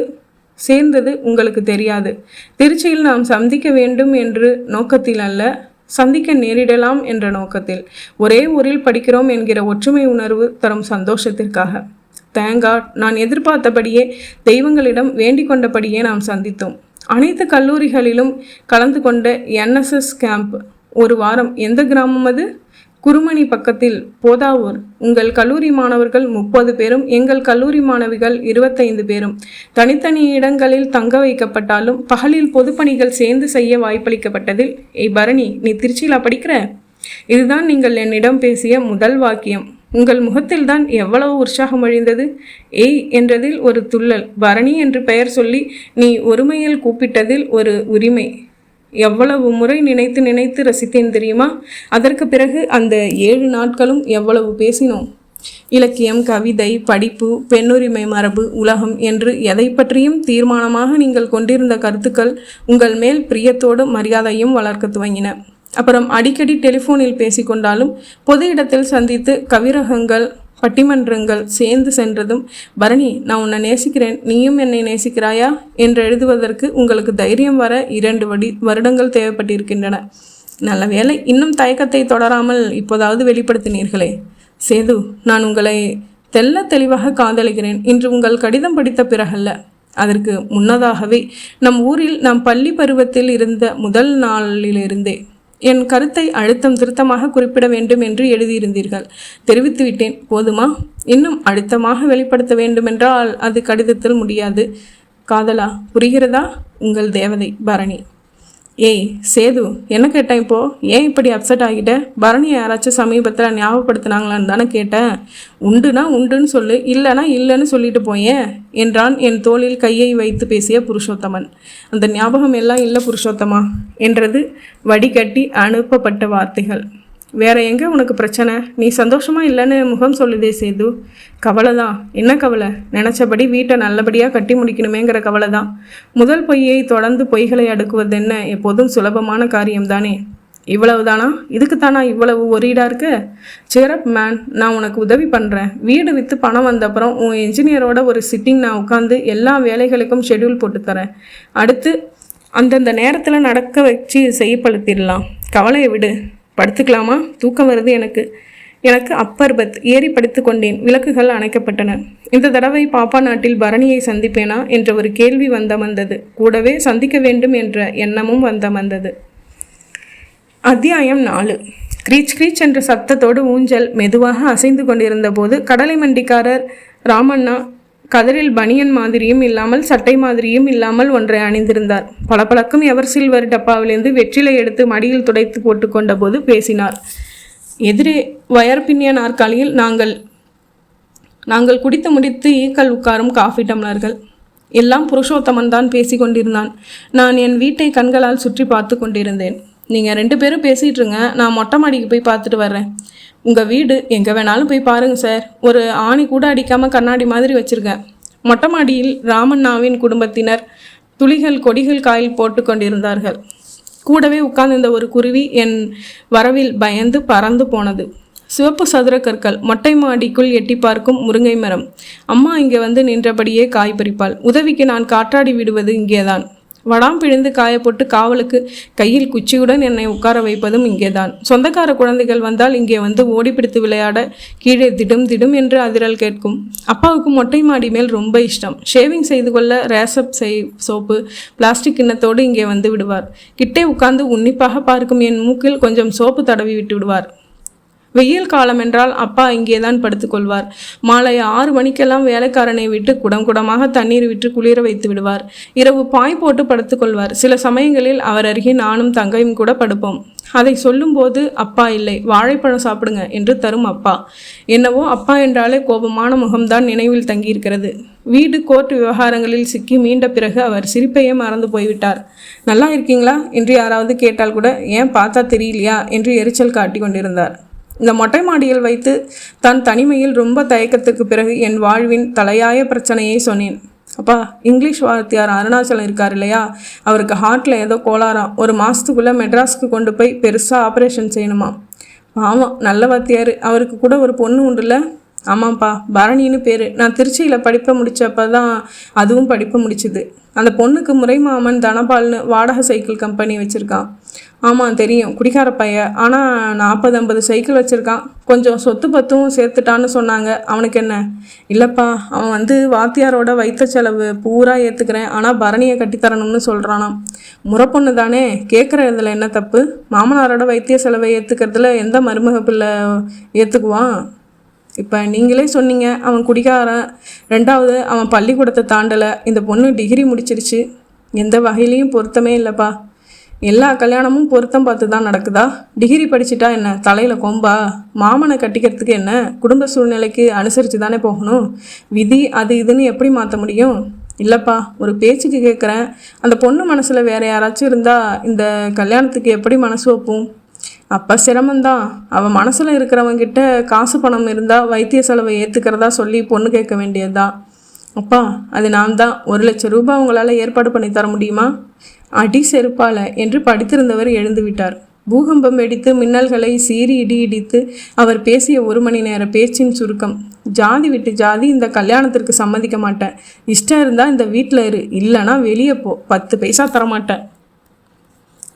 சேர்ந்தது உங்களுக்கு தெரியாது. திருச்சியில் நாம் சந்திக்க வேண்டும் என்று நோக்கத்தில் அல்ல, சந்திக்க நேரிடலாம் என்ற நோக்கத்தில். ஒரே ஊரில் படிக்கிறோம் என்கிற ஒற்றுமை உணர்வு தரும் சந்தோஷத்திற்காக. தேங்காட், நான் எதிர்பார்த்தபடியே தெய்வங்களிடம் வேண்டிக் கொண்டபடியே நாம் சந்தித்தோம். அனைத்து கல்லூரிகளிலும் கலந்து கொண்ட NSS கேம்ப். ஒரு வாரம். எந்த கிராமம் அது? குருமணி பக்கத்தில் போதாவூர். உங்கள் கல்லூரி மாணவர்கள் 30 பேரும் எங்கள் கல்லூரி மாணவிகள் 25 பேரும் தனித்தனி இடங்களில் தங்க வைக்கப்பட்டாலும் பகலில் பொதுப்பணிகள் சேர்ந்து செய்ய வாய்ப்பளிக்கப்பட்டதில், ஏய் பரணி, நீ திருச்சியில் படிக்கிற? இதுதான் நீங்கள் என்னிடம் பேசிய முதல் வாக்கியம். உங்கள் முகத்தில்தான் எவ்வளவு உற்சாகம் வழிந்தது. ஏய் என்றதில் ஒரு துள்ளல். பரணி என்று பெயர் சொல்லி நீ ஒருமையில் கூப்பிட்டதில் ஒரு உரிமை. எவ்வளவு முறை நினைத்து நினைத்து ரசித்தேன் தெரியுமா? அதற்கு பிறகு அந்த 7 நாட்களும் எவ்வளவு பேசினோம். இலக்கியம், கவிதை, படிப்பு, பெண்ணுரிமை, மரபு, உலகம் என்று எதை பற்றியும் தீர்மானமாக நீங்கள் கொண்டிருந்த கருத்துக்கள் உங்கள் மேல் பிரியத்தோடு மரியாதையும் வளர்க்க துவங்கின. அப்புறம் அடிக்கடி டெலிஃபோனில் பேசிக்கொண்டாலும் பொது இடத்தில் சந்தித்து கவிரகங்கள், பட்டிமன்றங்கள் சேர்ந்து சென்றதும் பரணி, நான் உன்னை நேசிக்கிறேன், நீயும் என்னை நேசிக்கிறாயா என்று எழுதுவதற்கு உங்களுக்கு தைரியம் வர 2 வருடங்கள் தேவைப்பட்டிருக்கின்றன. நல்ல வேளை இன்னும் தயக்கத்தை தொடராமல் இப்போதாவது வெளிப்படுத்தினீர்களே. சேது, நான் உங்களை தெல்ல தெளிவாக காதலிக்கிறேன். இன்று உங்கள் கடிதம் படித்த பிறகல்ல, அதற்கு முன்னதாகவே நம் ஊரில் நாம் பள்ளி பருவத்தில் இருந்த முதல் நாளிலிருந்தே என் கருத்தை அழுத்தம் திருத்தமாக குறிப்பிட வேண்டும் என்று எழுதியிருந்தீர்கள். தெரிவித்துவிட்டேன், போதுமா? இன்னும் அழுத்தமாக வெளிப்படுத்த வேண்டுமென்றால் அது கடிதத்தில் முடியாது. காதலா, புரிகிறதா? உங்கள் தேவதை பரணி. ஏய் சேது, என்ன கேட்டேன் இப்போ? ஏன் இப்படி அப்செட் ஆகிட்ட? பரணியை யாராச்சும் சமீபத்தில் ஞாபகப்படுத்தினாங்களான்னு தானே கேட்டேன். உண்டுனா உண்டுன்னு சொல்லு, இல்லைனா இல்லைன்னு சொல்லிட்டு போயேன் என்றான் என் தோளில் கையை வைத்து பேசிய புருஷோத்தமன். அந்த ஞாபகம் எல்லாம் இல்லை புருஷோத்தமா என்றது வடிகட்டி அனுப்பப்பட்ட வார்த்தைகள். வேற எங்கே உனக்கு பிரச்சனை? நீ சந்தோஷமா இல்லைன்னு முகம் சொல்லுதே சேது. கவலை தான். என்ன கவலை? நினச்சபடி வீட்டை நல்லபடியாக கட்டி முடிக்கணுமேங்கிற கவலை தான். முதல் பொய்யை தொடர்ந்து பொய்களை அடுக்குவது என்ன எப்போதும் சுலபமான காரியம்தானே. இவ்வளவுதானா? இதுக்குத்தானா இவ்வளவு ஒரீடாக இருக்க? சேரப் மேன், நான் உனக்கு உதவி பண்ணுறேன். வீடு விற்று பணம் வந்த அப்புறம் உன் என்ஜினியரோட ஒரு சிட்டிங் நான் உட்காந்து எல்லா வேலைகளுக்கும் ஷெட்யூல் போட்டு தரேன். அடுத்து அந்தந்த நேரத்தில் நடக்க வச்சு செய்யப்படுத்திடலாம். கவலையை விடு. படுத்துக்கலாமா? தூக்கம் வருது எனக்கு. அப்பர் பத் ஏறி படித்து கொண்டேன். விளக்குகள் அணைக்கப்பட்டன. இந்த தடவை பாப்பா நாட்டில் பரணியை சந்திப்பேனா என்ற ஒரு கேள்வி வந்தது. கூடவே சந்திக்க வேண்டும் என்ற எண்ணமும் வந்தது. அத்தியாயம் 4. கிரீச் கிரீச் என்ற சத்தத்தோடு ஊஞ்சல் மெதுவாக அசைந்து கொண்டிருந்த போது கடலை மண்டிக்காரர் ராமண்ணா கதரில் பனியன் மாதிரியும் இல்லாமல் சட்டை மாதிரியும் இல்லாமல் ஒன்றை அணிந்திருந்தார். பளபளக்கும் எவர் சில்வர் டப்பாவிலிருந்து வெற்றிலை எடுத்து மடியில் துடைத்து போட்டு கொண்ட போது பேசினார். எதிரே வயர் பின்னிய நாற்காலியில் நாங்கள் குடித்து முடித்து ஈக்கள் உட்காரும் காஃபி டம்ளர்கள். எல்லாம் புருஷோத்தமன் தான் பேசி கொண்டிருந்தான். நான் என் வீட்டை கண்களால் சுற்றி பார்த்து கொண்டிருந்தேன். நீங்கள் 2 பேரும் பேசிகிட்டு இருங்க, நான் மொட்டை மாடிக்கு போய் பார்த்துட்டு வர்றேன். உங்கள் வீடு எங்கே வேணாலும் போய் பாருங்கள் சார். ஒரு ஆணி கூட அடிக்காமல் கண்ணாடி மாதிரி வச்சுருக்கேன். மொட்டை மாடியில் ராமண்ணாவின் குடும்பத்தினர் துளிகள் கொடிகள் காயில் போட்டு கொண்டிருந்தார்கள். கூடவே உட்கார்ந்திருந்த ஒரு குருவி என் வரவில் பயந்து பறந்து போனது. சிவப்பு சதுர கற்கள், மொட்டை மாடிக்குள் எட்டி பார்க்கும் முருங்கை மரம். அம்மா இங்கே வந்து நின்றபடியே காய் பறிப்பாள். உதவிக்கு நான் காற்றாடி விடுவது இங்கேதான். வடாம் பிழிந்து காயப்போட்டு காவலுக்கு கையில் குச்சியுடன் என்னை உட்கார வைப்பதும் இங்கேதான். சொந்தக்கார குழந்தைகள் வந்தால் இங்கே வந்து ஓடிப்பிடித்து விளையாட கீழே திடும் திடும் என்று அதிரல் கேட்கும். அப்பாவுக்கு மொட்டை மாடி மேல் ரொம்ப இஷ்டம். ஷேவிங் செய்து கொள்ள ரேசப் சோப்பு பிளாஸ்டிக் கிண்ணத்தோடு இங்கே வந்து விடுவார். கிட்டே உட்கார்ந்து உன்னிப்பாக பார்க்கும் என் மூக்கில் கொஞ்சம் சோப்பு தடவி விட்டு விடுவார். வெயில் காலம் என்றால் அப்பா இங்கேதான் படுத்துக்கொள்வார். மாலை 6 மணிக்கெல்லாம் வேலைக்காரனை விட்டு குடமாக தண்ணீர் விட்டு குளிர வைத்து விடுவார். இரவு பாய் போட்டு படுத்துக்கொள்வார். சில சமயங்களில் அவர் அருகே நானும் தங்கையும் கூட படுப்போம். அதை சொல்லும்போது அப்பா இல்லை, வாழைப்பழம் சாப்பிடுங்க என்று தரும் அப்பா. என்னவோ அப்பா என்றாலே கோபமான முகம்தான் நினைவில் தங்கியிருக்கிறது. வீடு கோர்ட் விவகாரங்களில் சிக்கி மீண்ட பிறகு அவர் சிரிப்பையே மறந்து போய்விட்டார். நல்லா இருக்கீங்களா என்று யாராவது கேட்டால் கூட ஏன் பார்த்தா தெரியலையா என்று எரிச்சல் காட்டி கொண்டிருந்தார். இந்த மொட்டை மாடியில் வைத்து தான் தனிமையில் ரொம்ப தயக்கத்துக்கு பிறகு என் வாழ்வின் தலையாய பிரச்சனையை சொன்னேன். அப்பா, இங்கிலீஷ் வாத்தியார் அருணாச்சலம் இருக்கார் இல்லையா, அவருக்கு ஹார்ட்டில் ஏதோ கோளாறாம். 1 மாதத்துக்குள்ளே மெட்ராஸுக்கு கொண்டு போய் பெருசாக ஆப்ரேஷன் செய்யணுமா. ஆமாம், நல்ல வாத்தியார். அவருக்கு கூட ஒரு பொண்ணு உண்டுல்ல? ஆமாம்ப்பா, பரணின்னு பேர். நான் திருச்சியில் படிப்பை முடித்தப்போ தான் அதுவும் படிப்பை முடிச்சுது. அந்த பொண்ணுக்கு முறைமாமன் தனபால்னு வாடகை சைக்கிள் கம்பெனி வச்சுருக்கான். ஆமாம் தெரியும், குடிக்கார பையன். ஆனால் 40-50 சைக்கிள் வச்சுருக்கான். கொஞ்சம் சொத்து பத்தும் சேர்த்துட்டான்னு சொன்னாங்க. அவனுக்கு என்ன? இல்லைப்பா, அவன் வாத்தியாரோட வைத்த செலவு பூரா ஏற்றுக்கிறேன், ஆனால் பரணியை கட்டித்தரணும்னு சொல்கிறானாம். முறை பொண்ணு தானே, கேட்குறதுல என்ன தப்பு? மாமனாரோட வைத்திய செலவை ஏற்றுக்கிறதுல எந்த மருமக பிள்ளை ஏற்றுக்குவான்? இப்போ நீங்களே சொன்னீங்க அவன் குடிக்காரன். 2வது அவன் பள்ளிக்கூடத்தை தாண்டலை. இந்த பொண்ணு டிகிரி முடிச்சிருச்சு. எந்த வகையிலையும் பொருத்தமே இல்லைப்பா. எல்லா கல்யாணமும் பொருத்தம் பார்த்து தான் நடக்குதா? டிகிரி படிச்சுட்டா என்ன தலையில் கொம்பா? மாமனை கட்டிக்கிறதுக்கு என்ன? குடும்ப சூழ்நிலைக்கு அனுசரித்து தானே போகணும். விதி அது இதுன்னு எப்படி மாற்ற முடியும்? இல்லைப்பா, ஒரு பேச்சுக்கு கேட்குறேன். அந்த பொண்ணு மனசில் வேறு யாராச்சும் இருந்தால் இந்த கல்யாணத்துக்கு எப்படி மனசு வைப்போம்? அப்போ சிரமந்தான். அவள் மனசில் இருக்கிறவங்கிட்ட காசு பணம் இருந்தால் வைத்திய செலவை ஏற்றுக்கிறதா சொல்லி பொண்ணு கேட்க வேண்டியதுதான். அப்பா, அது நான் தான். 1,00,000 ரூபாய் உங்களால் ஏற்பாடு பண்ணி தர முடியுமா? அடி செருப்பால என்று படித்திருந்தவர் எழுந்து விட்டார். பூகம்பம் வெடித்து மின்னல்களை சீறி இடி இடித்து அவர் பேசிய 1 மணி நேர பேச்சின் சுருக்கம். ஜாதி விட்டு ஜாதி இந்த கல்யாணத்திற்கு சம்மதிக்க மாட்டேன். இஷ்டம் இருந்தால் இந்த வீட்டில் இரு, இல்லைனா வெளியே போ. 10 பைசா தரமாட்டேன்.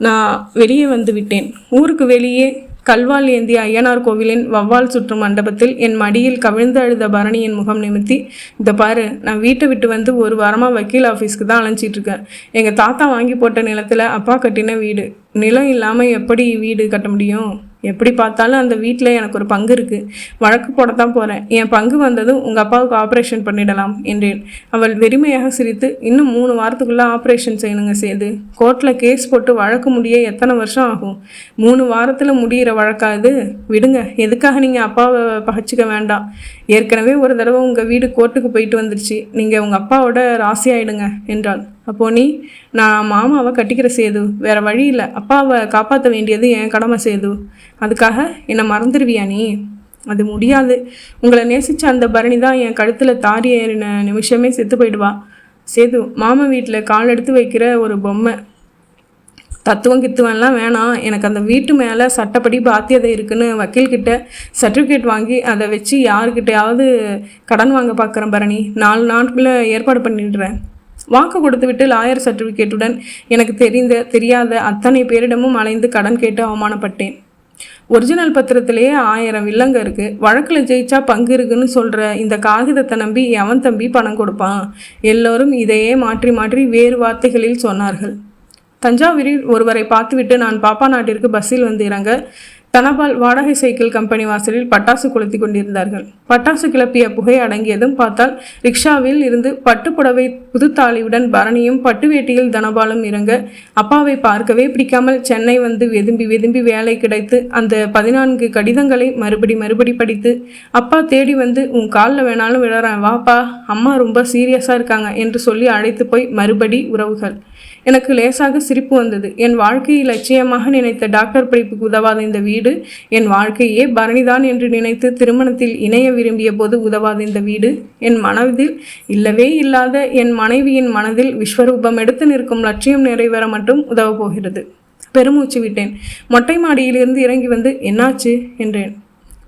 நான் வெளியே வந்து விட்டேன். ஊருக்கு வெளியே கல்வால் ஏந்திய ஐயனார் கோவிலின் வவ்வால் சுற்றும் மண்டபத்தில் என் மடியில் கவிழ்ந்து அழுத பரணியின் முகம் நிமித்தி, இந்த பாரு, நான் வீட்டை விட்டு வந்து 1 வாரமாக வக்கீல் ஆஃபீஸ்க்கு தான் அலைஞ்சிட்ருக்கேன். எங்கள் தாத்தா வாங்கி போட்ட நிலத்தில் அப்பா கட்டின வீடு. நிலம் இல்லாமல் எப்படி வீடு கட்ட முடியும்? எப்படி பார்த்தாலும் அந்த வீட்டில் எனக்கு ஒரு பங்கு இருக்குது. வழக்கு போடத்தான் போகிறேன். என் பங்கு வந்ததும் உங்கள் அப்பாவுக்கு ஆப்ரேஷன் பண்ணிடலாம் என்றேன். அவள் வெறுமையாக சிரித்து, இன்னும் 3 வாரத்துக்குள்ளே ஆப்ரேஷன் செய்யணுங்க சேது. கோர்ட்டில் கேஸ் போட்டு வழக்கு முடிய எத்தனை வருஷம் ஆகும்? 3 வாரத்தில் முடிகிற வழக்காது. விடுங்க, எதுக்காக நீங்கள் அப்பாவை பகைச்சிக்க வேண்டாம். ஏற்கனவே ஒரு தடவை உங்கள் வீடு கோர்ட்டுக்கு போயிட்டு வந்துருச்சு. நீங்கள் உங்கள் அப்பாவோட ராசி ஆயிடுங்க என்றாள். அப்போ நீ? நான் மாமாவை கட்டிக்கிற சேது, வேறு வழி இல்லை. அப்பாவை காப்பாற்ற வேண்டியது என் கடமை சேது. அதுக்காக என்னை மறந்துடுவியா நீ? அது முடியாது. உங்களை நேசித்த அந்த பரணி தான் என் கழுத்தில் தாரி ஏறின நிமிஷமே செத்து போயிடுவா. சேது, மாமா வீட்டில் கால் எடுத்து வைக்கிற ஒரு பொம்மை. தத்துவம் கித்துவம்லாம் வேணாம். எனக்கு அந்த வீட்டு மேலே சட்டப்படி பாத்தியதை இருக்குன்னு வக்கீல்கிட்ட சர்டிஃபிகேட் வாங்கி அதை வச்சு யாருக்கிட்டையாவது கடன் வாங்க பார்க்குறேன் பரணி. 4 நாட்குள்ளே ஏற்பாடு பண்ணிடுறேன். வாக்கு கொடுத்து விட்டு லாயர் சர்டிஃபிகேட்டுடன் எனக்கு தெரியாத அத்தனை பேரிடமும் அலைந்து கடன் கேட்டு அவமானப்பட்டேன். ஒரிஜினல் பத்திரத்திலேயே 1000 வில்லங்க இருக்குது. வழக்கில் ஜெயிச்சா பங்கு இருக்குன்னு சொல்கிற இந்த காகிதத்தை நம்பி எவன் தம்பி பணம் கொடுப்பான்? எல்லோரும் இதையே மாற்றி மாற்றி வேறு வார்த்தைகளில் சொன்னார்கள். தஞ்சாவூரில் ஒருவரை பார்த்துவிட்டு நான் பாப்பா நாட்டிற்கு பஸ்ஸில் வந்து இறங்க தனபால் வாடகை சைக்கிள் கம்பெனி வாசலில் பட்டாசு கொளுத்தி கொண்டிருந்தார்கள். பட்டாசு கிளப்பிய புகை அடங்கியதும் பார்த்தால் ரிக்ஷாவில் இருந்து பட்டுப்புடவை புதுத்தாலியுடன் பரணியும் பட்டு வேட்டியில் தனபாலும் இறங்க, அப்பாவை பார்க்கவே பிடிக்காமல் சென்னை வந்து வெதும்பி வேலை கிடைத்து அந்த 14 கடிதங்களை மறுபடி படித்து, அப்பா தேடி வந்து உன் காலில் வேணாலும் விழறேன், வாப்பா, அம்மா ரொம்ப சீரியஸாக இருக்காங்க என்று சொல்லி அழைத்து போய் மறுபடி உறவுகள். எனக்கு லேசாக சிரிப்பு வந்தது. என் வாழ்க்கையை லட்சியமாக நினைத்த டாக்டர் படிப்புக்கு உதவாத இந்த வீடு, என் வாழ்க்கையே பரணிதான் என்று நினைத்து திருமணத்தில் இணைய விரும்பிய போது உதவாத இந்த வீடு, என் மனதில் இல்லவே இல்லாத என் மனைவியின் மனதில் விஸ்வரூபம் எடுத்து நிற்கும் லட்சியம் நிறைவேற மட்டும் உதவ போகிறது. பெருமூச்சு விட்டேன். மொட்டை மாடியிலிருந்து இறங்கி வந்து, என்னாச்சு என்றேன்.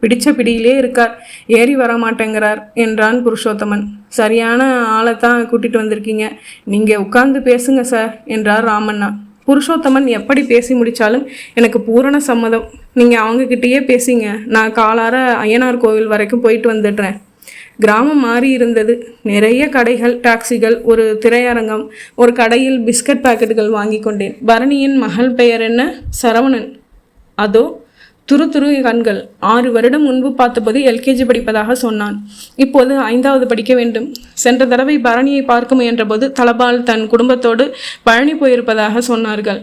பிடிச்ச பிடியிலே இருக்கார், ஏறி வர மாட்டேங்கிறார் என்றான் புருஷோத்தமன். சரியான ஆளைத்தான் கூட்டிகிட்டு வந்திருக்கீங்க, நீங்கள் உட்கார்ந்து பேசுங்க சார் என்றார் ராமண்ணா. புருஷோத்தமன் எப்படி பேசி முடித்தாலும் எனக்கு பூரண சம்மதம். நீங்கள் அவங்கக்கிட்டேயே பேசிங்க, நான் காலார ஐயனார் கோவில் வரைக்கும் போயிட்டு வந்துடுறேன். கிராமம் மாறி இருந்தது. நிறைய கடைகள், டாக்ஸிகள், ஒரு திரையரங்கம். ஒரு கடையில் பிஸ்கட் பாக்கெட்டுகள் வாங்கி கொண்டேன். பரணியின் மகள் பெயர் என்ன? சரவணன். அதோ துரு கண்கள். 6 வருடம் முன்பு பார்த்தபோது LKG படிப்பதாக சொன்னான். இப்போது 5வது படிக்க வேண்டும். சென்ற தடவை பரணியை பார்க்க முயன்றபோது தலபால் தன் குடும்பத்தோடு பழனி போயிருப்பதாக சொன்னார்கள்.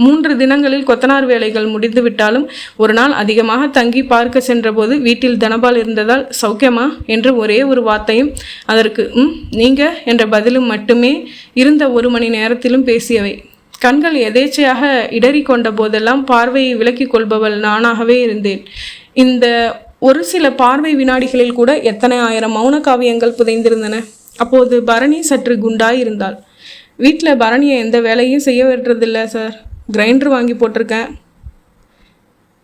3 தினங்களில் கொத்தனார் வேலைகள் முடிந்து விட்டாலும் ஒரு நாள் அதிகமாக தங்கி பார்க்க சென்றபோது வீட்டில் தனபால் இருந்ததால் சௌக்கியமா என்று ஒரே ஒரு வார்த்தையும் அதற்கு நீங்க என்ற பதிலும் மட்டுமே இருந்த 1 மணி நேரத்திலும் பேசியவை. கண்கள் எதேச்சையாக இடறி கொண்ட போதெல்லாம் பார்வையை விலக்கிக் கொள்பவள் நானாகவே இருந்தேன். இந்த ஒரு சில பார்வை வினாடிகளில் கூட எத்தனை 1000 மௌன காவியங்கள் புதைந்திருந்தன. அப்போது பரணி சற்று குண்டாய் இருந்தாள். வீட்டில் பரணியை எந்த வேலையும் செய்ய விடுறதில்ல சார். கிரைண்டர் வாங்கி போட்டிருக்கேன்.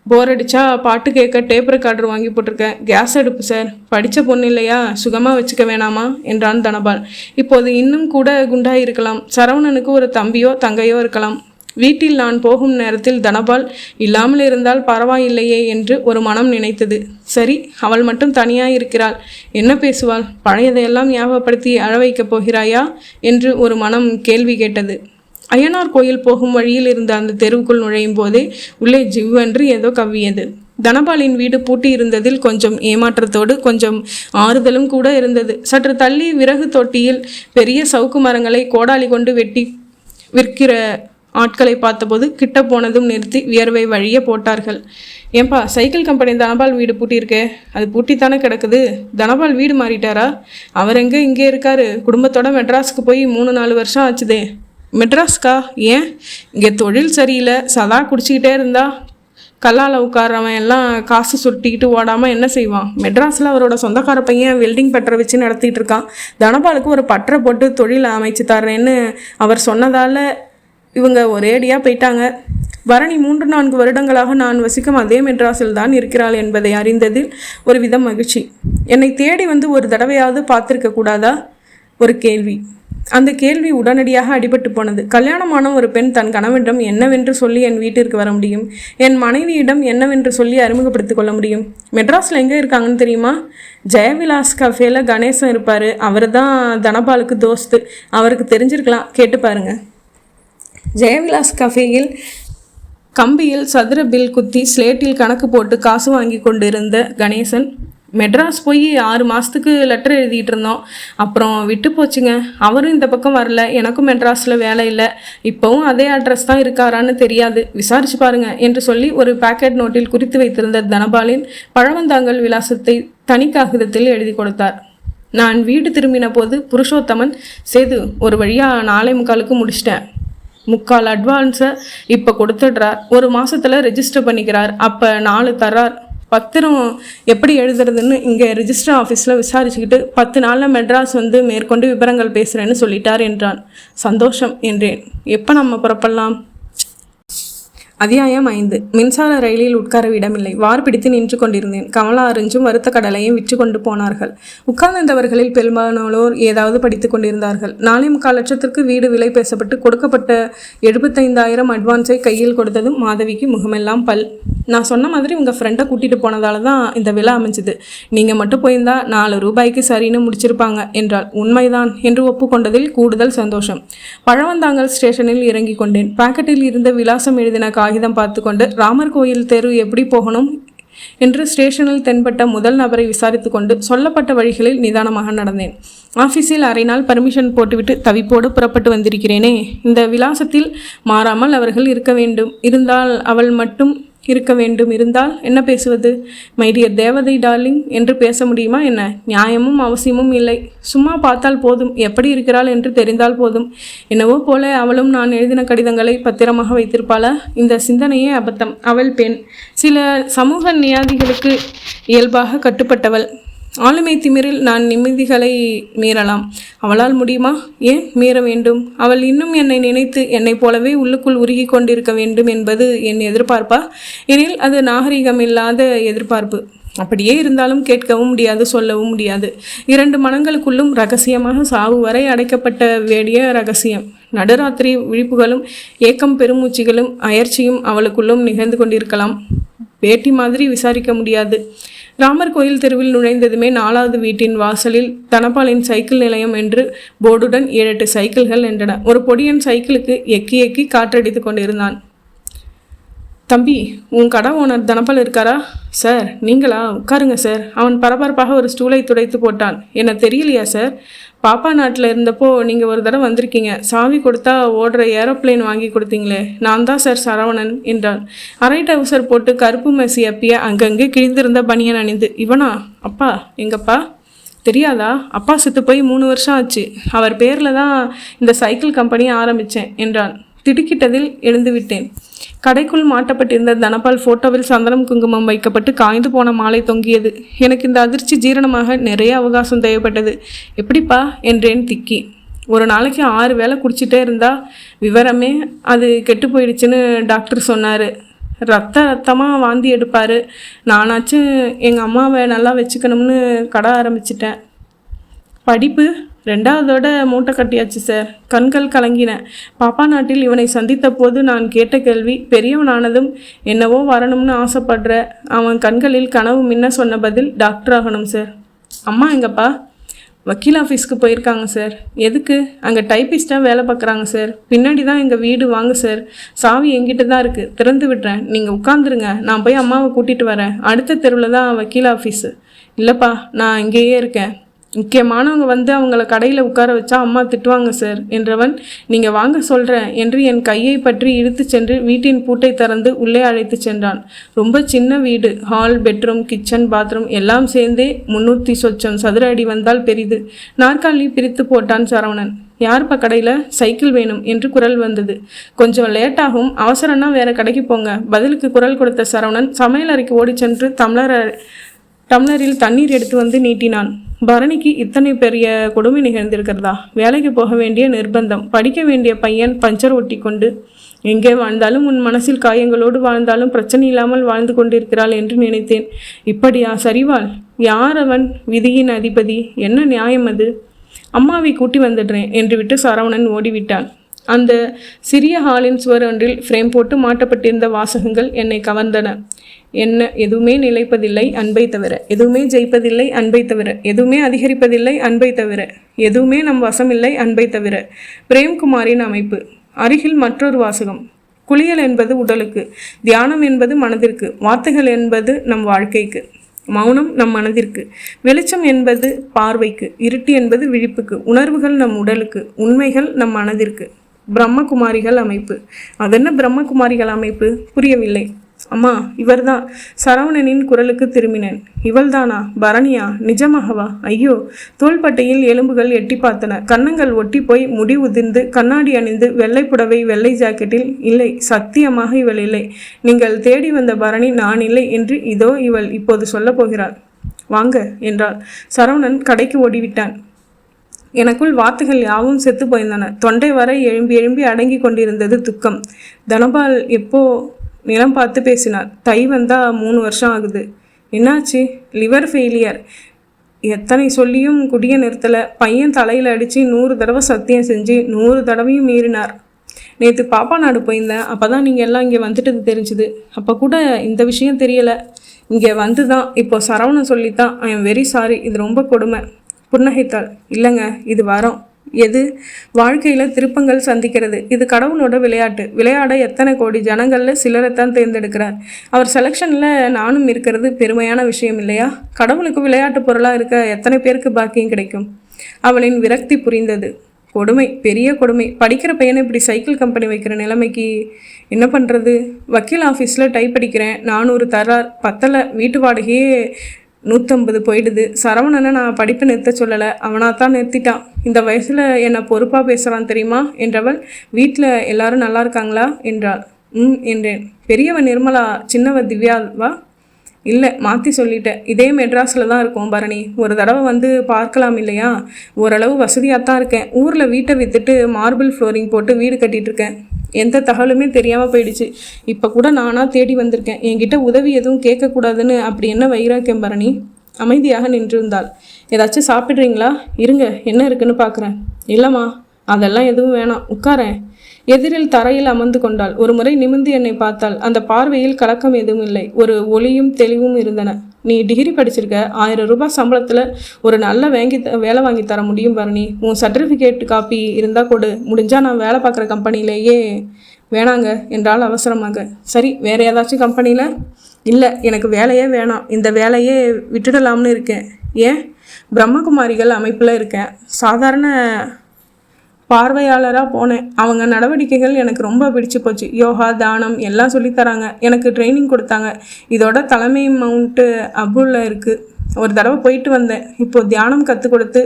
போர் அடித்தா பாட்டு கேட்க டேப் ரெக்கார்டர் வாங்கி போட்டிருக்கேன். கேஸ் அடுப்பு சார். படித்த பொண்ணு இல்லையா, சுகமாக வச்சுக்க வேணாமா என்றான் தனபால். இப்போது இன்னும் கூட குண்டாய் இருக்கலாம். சரவணனுக்கு ஒரு தம்பியோ தங்கையோ இருக்கலாம். வீட்டில் நான் போகும் நேரத்தில் தனபால் இல்லாமல் இருந்தால் பரவாயில்லையே என்று ஒரு மனம் நினைத்தது. சரி, அவள் மட்டும் தனியாக இருக்கிறாள், என்ன பேசுவாள்? பழையதையெல்லாம் ஞாபகப்படுத்தி அழ வைக்கப் போகிறாயா என்று ஒரு மனம் கேள்வி கேட்டது. ஐயனார் கோயில் போகும் வழியில் இருந்த அந்த தெருவுக்குள் நுழையும் போதே உள்ளே ஜிவ்வென்று ஏதோ கவ்வியது. தனபாலின் வீடு பூட்டி இருந்ததில் கொஞ்சம் ஏமாற்றத்தோடு கொஞ்சம் ஆறுதலும் கூட இருந்தது. சற்று தள்ளி விறகு தொட்டியில் பெரிய சவுக்கு மரங்களை கோடாலி கொண்டு வெட்டி விற்கிற ஆட்களை பார்த்தபோது கிட்ட போனதும் நிறுத்தி வியர்வை வழிய போட்டார்கள். ஏன்பா, சைக்கிள் கம்பெனி தனபால் வீடு பூட்டியிருக்கே, அது பூட்டித்தானே கிடக்குது. தனபால் வீடு மாறிட்டாரா? அவர் எங்கே இங்கே இருக்காரு? குடும்பத்தோட மெட்ராஸுக்கு போய் 3-4 வருஷம் ஆச்சுதே. மெட்ராஸ்க்கா? ஏன்? இங்கே தொழில் சரியில்லை. சதா குடிச்சிக்கிட்டே இருந்தா கல்லால் உட்காரவன் எல்லாம் காசு சுட்டிக்கிட்டு ஓடாமல் என்ன செய்வான்? மெட்ராஸில் அவரோட சொந்தக்கார பையன் வெல்டிங் பட்டறை வச்சு நடத்திட்டு இருக்கான். தனபாலுக்கு ஒரு பட்டறை போட்டு தொழில் அமைச்சு தர்றேன்னு அவர் சொன்னதால் இவங்க ஒரேடியாக போயிட்டாங்க. பரணி 3-4 வருடங்களாக நான் வசிக்கும் அதே மெட்ராஸில் தான் இருக்கிறாள் என்பதை அறிந்ததில் ஒரு விதம் மகிழ்ச்சி. என்னை தேடி வந்து ஒரு தடவையாவது பார்த்துருக்க கூடாதா? ஒரு கேள்வி. அந்த கேள்வி உடனடியாக அடிபட்டு போனது. கல்யாணமான ஒரு பெண் தன் கணவனிடம் என்னவென்று சொல்லி என் வீட்டிற்கு வர முடியும்? என் மனைவியிடம் என்னவென்று சொல்லி அறிமுகப்படுத்திக் கொள்ள முடியும்? மெட்ராஸில் எங்கே இருக்காங்கன்னு தெரியுமா? ஜெயவிலாஸ் கஃபேல கணேசன் இருப்பார். அவர் தான் தனபாலுக்கு தோஸ்து. அவருக்கு தெரிஞ்சிருக்கலாம், கேட்டு பாருங்க. ஜெயவிலாஸ் கஃபேயில் கம்பியில் சதுர பில் குத்தி ஸ்லேட்டில் கணக்கு போட்டு காசு வாங்கி கொண்டிருந்த கணேசன், மெட்ராஸ் போய் 6 மாதத்துக்கு லெட்டர் எழுதிட்டு இருந்தோம், அப்புறம் விட்டு போச்சுங்க. அவரும் இந்த பக்கம் வரல. எனக்கும் மெட்ராஸில் வேலை இல்லை. இப்போவும் அதே அட்ரஸ் தான் இருக்காரான்னு தெரியாது, விசாரிச்சு பாருங்க என்று சொல்லி ஒரு பேக்கெட் நோட்டில் குறித்து வைத்திருந்த தனபாலின் பழவந்தாங்கல் விலாசத்தை தனி காகிதத்தில் எழுதி கொடுத்தார். நான் வீடு திரும்பின போது புருஷோத்தமன், சேது ஒரு வழியாக 4:45க்கு முடிச்சிட்டேன். 3/4 அட்வான்ஸை இப்போ கொடுத்துடுறார். 1 மாதத்தில் ரெஜிஸ்டர் பண்ணிக்கிறார். அப்போ 4 தர்றார். பத்திரம் எப்படி எழுதுறதுன்னு இங்கே ரிஜிஸ்டர் ஆஃபீஸில் விசாரிச்சுக்கிட்டு 10 நாளில் மெட்ராஸ் வந்து மேற்கொண்டு விவரங்கள் பேசுகிறேன்னு சொல்லிட்டார் என்றான். சந்தோஷம் என்றேன். எப்போ நம்ம புறப்படலாம்? அத்தியாயம் 5. மின்சார ரயிலில் உட்கார இடமில்லை. வார் பிடித்து நின்று கொண்டிருந்தேன். கமலா ஆரஞ்சும் வறுத்த கடலையும் விற்று கொண்டு போனார்கள். உட்கார்ந்திருந்தவர்களில் பெரும்பாலானோர் ஏதாவது படித்து கொண்டிருந்தார்கள். 4.25 லட்சத்திற்கு வீடு விலை பேசப்பட்டு கொடுக்கப்பட்ட 75,000 அட்வான்ஸை கையில் கொடுத்ததும் மாதவிக்கு முகமெல்லாம் பல். நான் சொன்ன மாதிரி உங்கள் ஃப்ரெண்டை கூட்டிகிட்டு போனதால தான் இந்த விலை அமைஞ்சுது. நீங்கள் மட்டும் போயிருந்தா 4 ரூபாய்க்கு சரின்னு முடிச்சிருப்பாங்க என்றாள். உண்மைதான் என்று ஒப்புக்கொண்டதில் கூடுதல் சந்தோஷம். பழவந்தாங்கல் ஸ்டேஷனில் இறங்கி கொண்டேன். பாக்கெட்டில் இருந்த விலாசம் எழுதின காகிதம் பார்த்து கொண்டு ராமர் கோயில் தெரு எப்படி போகணும் என்று ஸ்டேஷனில் தென்பட்ட முதல் நபரை விசாரித்து கொண்டு சொல்லப்பட்ட வழிகளில் நிதானமாக நடந்தேன். ஆஃபீஸில் அரை நாள் பர்மிஷன் போட்டுவிட்டு தவிப்போடு புறப்பட்டு வந்திருக்கிறேனே. இந்த விலாசத்தில் மாறாமல் அவர்கள் இருக்க வேண்டும். இருந்தால் அவள் மட்டும் இருக்க வேண்டும். இருந்தால் என்ன பேசுவது? மைடியர் தேவதை டார்லிங் என்று பேச முடியுமா என்ன? நியாயமும் அவசியமும் இல்லை. சும்மா பார்த்தால் போதும், எப்படி இருக்கிறாள் என்று தெரிந்தால் போதும். என்னவோ போல அவளும் நான் எழுதின கடிதங்களை பத்திரமாக வைத்திருப்பாளா? இந்த சிந்தனையே அபத்தம். அவள் பெண். சில சமூக நியாதிகளுக்கு இயல்பாக கட்டுப்பட்டவள். ஆளுமை திமிரில் நான் நிம்மதிகளை மீறலாம். அவளால் முடியுமா? ஏன் மீற வேண்டும்? அவள் இன்னும் என்னை நினைத்து என்னை போலவே உள்ளுக்குள் உருகி கொண்டிருக்க வேண்டும் என்பது என் எதிர்பார்ப்பா? எனில் அது நாகரிகமில்லாத எதிர்பார்ப்பு. அப்படியே இருந்தாலும் கேட்கவும் முடியாது, சொல்லவும் முடியாது. 2 மனங்களுக்குள்ளும் ரகசியமாக சாவு வரை அடைக்கப்பட்ட வேடிய ரகசியம். நடுராத்திரி விழிப்புகளும் ஏக்கம் பெருமூச்சிகளும் அயற்சியும் அவளுக்குள்ளும் நிகழ்ந்து கொண்டிருக்கலாம். பேட்டி மாதிரி விசாரிக்க முடியாது. ராமர் கோயில் தெருவில் நுழைந்ததுமே 4வது வீட்டின் வாசலில் தனபாலின் சைக்கிள் நிலையம் என்று போர்டுடன் 7-8 சைக்கிள்கள் நின்றன. ஒரு பொடியன் சைக்கிளுக்கு எக்கி எக்கி காற்றடித்து கொண்டிருந்தான். தம்பி, உன் கடை ஓனர் தனபால் இருக்காரா? சார், நீங்களா? உட்காருங்க சார். அவன் பரபரப்பாக ஒரு ஸ்டூலை துடைத்து போட்டான். என்ன தெரியலையா சார்? பாப்பா நாட்டில் இருந்தப்போ நீங்கள் ஒரு தடவை வந்திருக்கீங்க. சாவி கொடுத்தா ஓடுற ஏரோப்ளேன் வாங்கி கொடுத்தீங்களே, நான் தான் சார் சரவணன் என்றான். அரை டவுசர் போட்டு கருப்பு மெசி அப்பிய அங்கங்கே கிழிந்திருந்த பனியன் அணிந்து. இவனா? அப்பா? எங்கப்பா? தெரியாதா? அப்பா செத்து போய் 3 வருஷம் ஆச்சு. அவர் பேரில் தான் இந்த சைக்கிள் கம்பெனியை ஆரம்பித்தேன் என்றான். திடுக்கிட்டதில் எழுந்து விட்டேன். கடைக்குள் மாட்டப்பட்டிருந்த தனபால் ஃபோட்டோவில் சந்தனம் குங்குமம் வைக்கப்பட்டு காய்ந்து போன மாலை தொங்கியது. எனக்கு இந்த அதிர்ச்சி ஜீரணமாக நிறைய அவகாசம் தேவைப்பட்டது. எப்படிப்பா என்றேன் திக்கி. ஒரு நாளைக்கு 6 வேளை குடிச்சிட்டே இருந்தா விவரமே அது கெட்டு போயிடுச்சுன்னு டாக்டர் சொன்னார். ரத்தமாக வாந்தி எடுப்பார். நானாச்சும் எங்கள் அம்மாவை நல்லா வச்சுக்கணும்னு கடை ஆரம்பிச்சிட்டேன். படிப்பு 2வதோட மூட்டை கட்டியாச்சு சார். கண்கள் கலங்கின. பாப்பா நாட்டில் இவனை சந்தித்த போது நான் கேட்ட கேள்வி, பெரியவனானதும் என்னவோ வரணும்னு ஆசைப்படுற. அவன் கண்களில் கனவு மின்ன சொன்ன பதில், டாக்டர் ஆகணும் சார். அம்மா எங்கப்பா? வக்கீல் ஆஃபீஸ்க்கு போயிருக்காங்க சார். எதுக்கு? அங்கே டைப்பிஸ்ட்டாக வேலை பார்க்குறாங்க சார். பின்னாடி தான் எங்கள் வீடு. வாங்க சார், சாவி எங்கிட்ட தான் இருக்குது, திறந்து விடுறேன். நீங்கள் உட்காந்துருங்க, நான் போய் அம்மாவை கூட்டிகிட்டு வரேன். அடுத்த தெருவில் தான் வக்கீல் ஆஃபீஸு. இல்லைப்பா, நான் இங்கேயே இருக்கேன். முக்கியமானவங்க வந்து அவங்கள கடையில் உட்கார வச்சா அம்மா திட்டுவாங்க சார் என்றவன், நீங்கள் வாங்க சொல்கிறேன் என்று என் கையை பற்றி இழுத்து சென்று வீட்டின் பூட்டை திறந்து உள்ளே அழைத்து சென்றான். ரொம்ப சின்ன வீடு. ஹால், பெட்ரூம், கிச்சன், பாத்ரூம் எல்லாம் சேர்ந்தே 300 சொச்சம் சதுர அடி வந்தால் பெரிது. நாற்காலி பிரித்து போட்டான் சரவணன். யாருப்பா கடையில்? சைக்கிள் வேணும் என்று குரல் வந்தது. கொஞ்சம் லேட்டாகும், அவசரம்னா வேற கடைக்கு போங்க. பதிலுக்கு குரல் கொடுத்த சரவணன் சமையல் அறைக்கு ஓடி சென்று டம்ளரில் தண்ணீர் எடுத்து வந்து நீட்டினான். பரணிக்கு இத்தனை பெரிய கொடுமை நிகழ்ந்திருக்கிறதா? வேலைக்கு போக வேண்டிய நிர்பந்தம், படிக்க வேண்டிய பையன் பஞ்சர் ஒட்டி கொண்டு எங்கே வாழ்ந்தாலும் உன் மனசில் காயங்களோடு வாழ்ந்தாலும் பிரச்சனை இல்லாமல் வாழ்ந்து கொண்டிருக்கிறாள் என்று நினைத்தேன். இப்படியா சரிவாள்? யார் அவன்? விதியின் அதிபதி. என்ன நியாயம் அது? அம்மாவை கூட்டி வந்துடுறேன் என்று விட்டு சரவணன் ஓடிவிட்டான். அந்த சிறிய ஹாலின் சுவர் ஒன்றில் ஃப்ரேம் போட்டு மாட்டப்பட்டிருந்த வாசகங்கள் என்னை கவர்ந்தன. என்ன? எதுவுமே நிலைப்பதில்லை அன்பை தவிர, எதுவுமே ஜெயிப்பதில்லை அன்பை தவிர, எதுவுமே அதிகரிப்பதில்லை அன்பை தவிர, எதுவுமே நம் வசமில்லை அன்பை தவிர. பிரேம்குமாரின் அமைப்பு. அருகில் மற்றொரு வாசகம். குளியல் என்பது உடலுக்கு, தியானம் என்பது மனதிற்கு, வார்த்தைகள் என்பது நம் வாழ்க்கைக்கு, மௌனம் நம் மனதிற்கு, வெளிச்சம் என்பது பார்வைக்கு, இருட்டு என்பது விழிப்புக்கு, உணர்வுகள் நம் உடலுக்கு, உண்மைகள் நம் மனதிற்கு. பிரம்மகுமாரிகள் அமைப்பு. அதென்ன பிரம்மகுமாரிகள் அமைப்பு? புரியவில்லை. அம்மா, இவர்தான். சரவணனின் குரலுக்கு திரும்பினேன். இவள்தானா? பரணியா? நிஜமாகவா? ஐயோ! தோள்பட்டையில் எலும்புகள் எட்டி பார்த்தன. கன்னங்கள் ஒட்டி போய் முடி உதிர்ந்து கண்ணாடி அணிந்து வெள்ளை புடவை வெள்ளை ஜாக்கெட்டில். இல்லை, சத்தியமாக இவள் இல்லை. நீங்கள் தேடி வந்த பரணி நான் இல்லை என்று இதோ இவள் இப்போது சொல்ல போகிறாள். வாங்க என்றாள். சரவணன் கடைக்கு ஓடிவிட்டான். எனக்குள் வார்த்தைகள் யாவும் செத்து போயிருந்தன. தொண்டை வரை எழும்பி எழும்பி அடங்கி கொண்டிருந்தது துக்கம். தனபால் எப்போ நிலம் பார்த்து பேசினார். தை வந்தால் 3 வருஷம் ஆகுது. என்னாச்சு? Liver failure. எத்தனை சொல்லியும் குடிய நிறுத்தலை. பையன் தலையில் அடித்து 100 தடவை சத்தியம் செஞ்சு 100 தடவையும் மீறினார். நேற்று பாப்பா நாடு போயிருந்தேன். அப்போ தான் நீங்கள் எல்லாம் இங்கே வந்துட்டது தெரிஞ்சுது. அப்போ கூட இந்த விஷயம் தெரியலை. இங்கே வந்து தான் இப்போ சரவணன் சொல்லித்தான் ஐ எம் வெரி சாரி, இது ரொம்ப கொடுமை. புன்னகைத்தாள். இல்லைங்க, இது வரோம். எது? வாழ்க்கையில் திருப்பங்கள் சந்திக்கிறது. இது கடவுளோட விளையாட்டு. விளையாட எத்தனை கோடி ஜனங்களில் சிலரைத்தான் தேர்ந்தெடுக்கிறார். அவர் செலெக்ஷனில் நானும் இருக்கிறது பெருமையான விஷயம் இல்லையா? கடவுளுக்கு விளையாட்டு பொருளாக இருக்க எத்தனை பேருக்கு பாக்கியம் கிடைக்கும்? அவளின் விரக்தி புரிந்தது. கொடுமை, பெரிய கொடுமை. படிக்கிற பையனை இப்படி சைக்கிள் கம்பெனி வைக்கிற நிலைமைக்கு என்ன பண்ணுறது? வக்கீல் ஆஃபீஸில் டைப் அடிக்கிறேன், 400 தரார், பத்தலை. வீட்டு வாடகையே 150 போயிடுது. சரவணனை நான் படிப்பு நிறுத்த சொல்லலை, அவனாத்தான் நிறுத்திட்டான். இந்த வயசில் என்னை பொறுப்பாக பேசுகிறான் தெரியுமா என்றவள், வீட்டில் எல்லாரும் நல்லா இருக்காங்களா என்றாள். என்றேன். பெரியவன் நிர்மலா, சின்னவ திவ்யாவா? இல்லை, மாற்றி சொல்லிட்டேன். இதே மெட்ராஸில் தான் இருக்கும் பரணி. ஒரு தடவை வந்து பார்க்கலாம் இல்லையா? ஓரளவு வசதியாக தான் இருக்கேன். ஊரில் வீட்டை விற்றுட்டு மார்பிள் ஃப்ளோரிங் போட்டு வீடு கட்டிகிட்ருக்கேன். எந்த தகவலுமே தெரியாமல் போயிடுச்சு. இப்போ கூட நானாக தேடி வந்திருக்கேன். என்கிட்ட உதவி எதுவும் கேட்கக்கூடாதுன்னு அப்படி என்ன வைராக்கியம் பரணி? அமைதியாக நின்றிருந்தாள். ஏதாச்சும் சாப்பிட்றீங்களா? இருங்க, என்ன இருக்குன்னு பார்க்குறேன். இல்லைம்மா, அதெல்லாம் எதுவும் வேணாம், உட்காரேன். எதிரில் தரையில் அமர்ந்து கொண்டாள். ஒரு முறை நிமிர்ந்து என்னை பார்த்தாள். அந்த பார்வையில் கலக்கம் எதுவும் இல்லை, ஒரு ஒளியும் தெளிவும் இருந்தன. நீ டிகிரி படிச்சிருக்க, 1000 ரூபாய் சம்பளத்தில் ஒரு நல்ல வேலை வாங்கி தர முடியும் பரணி. உன் சர்டிஃபிகேட் காப்பி இருந்தால் கொடு, முடிஞ்சால் நான் வேலை பார்க்குற கம்பெனிலேயே. வேணாங்க என்றால் அவசரமாக. சரி, வேறு ஏதாச்சும் கம்பெனியில்? இல்லை, எனக்கு வேலையே வேணாம், இந்த வேலையே விட்டுடலாம்னு இருக்கேன். ஏன்? பிரம்மகுமாரிகள் அமைப்பில் இருக்கேன். சாதாரண பார்வையாளராக போனேன். அவங்க நடவடிக்கைகள் எனக்கு ரொம்ப பிடிச்சி போச்சு. யோகா, தானம் எல்லாம் சொல்லித்தராங்க. எனக்கு ட்ரைனிங் கொடுத்தாங்க. இதோட தலைமை மவுண்ட்டு அபுல்ல இருக்குது. ஒரு தடவை போயிட்டு வந்தேன். இப்போது தியானம் கற்றுக் கொடுத்து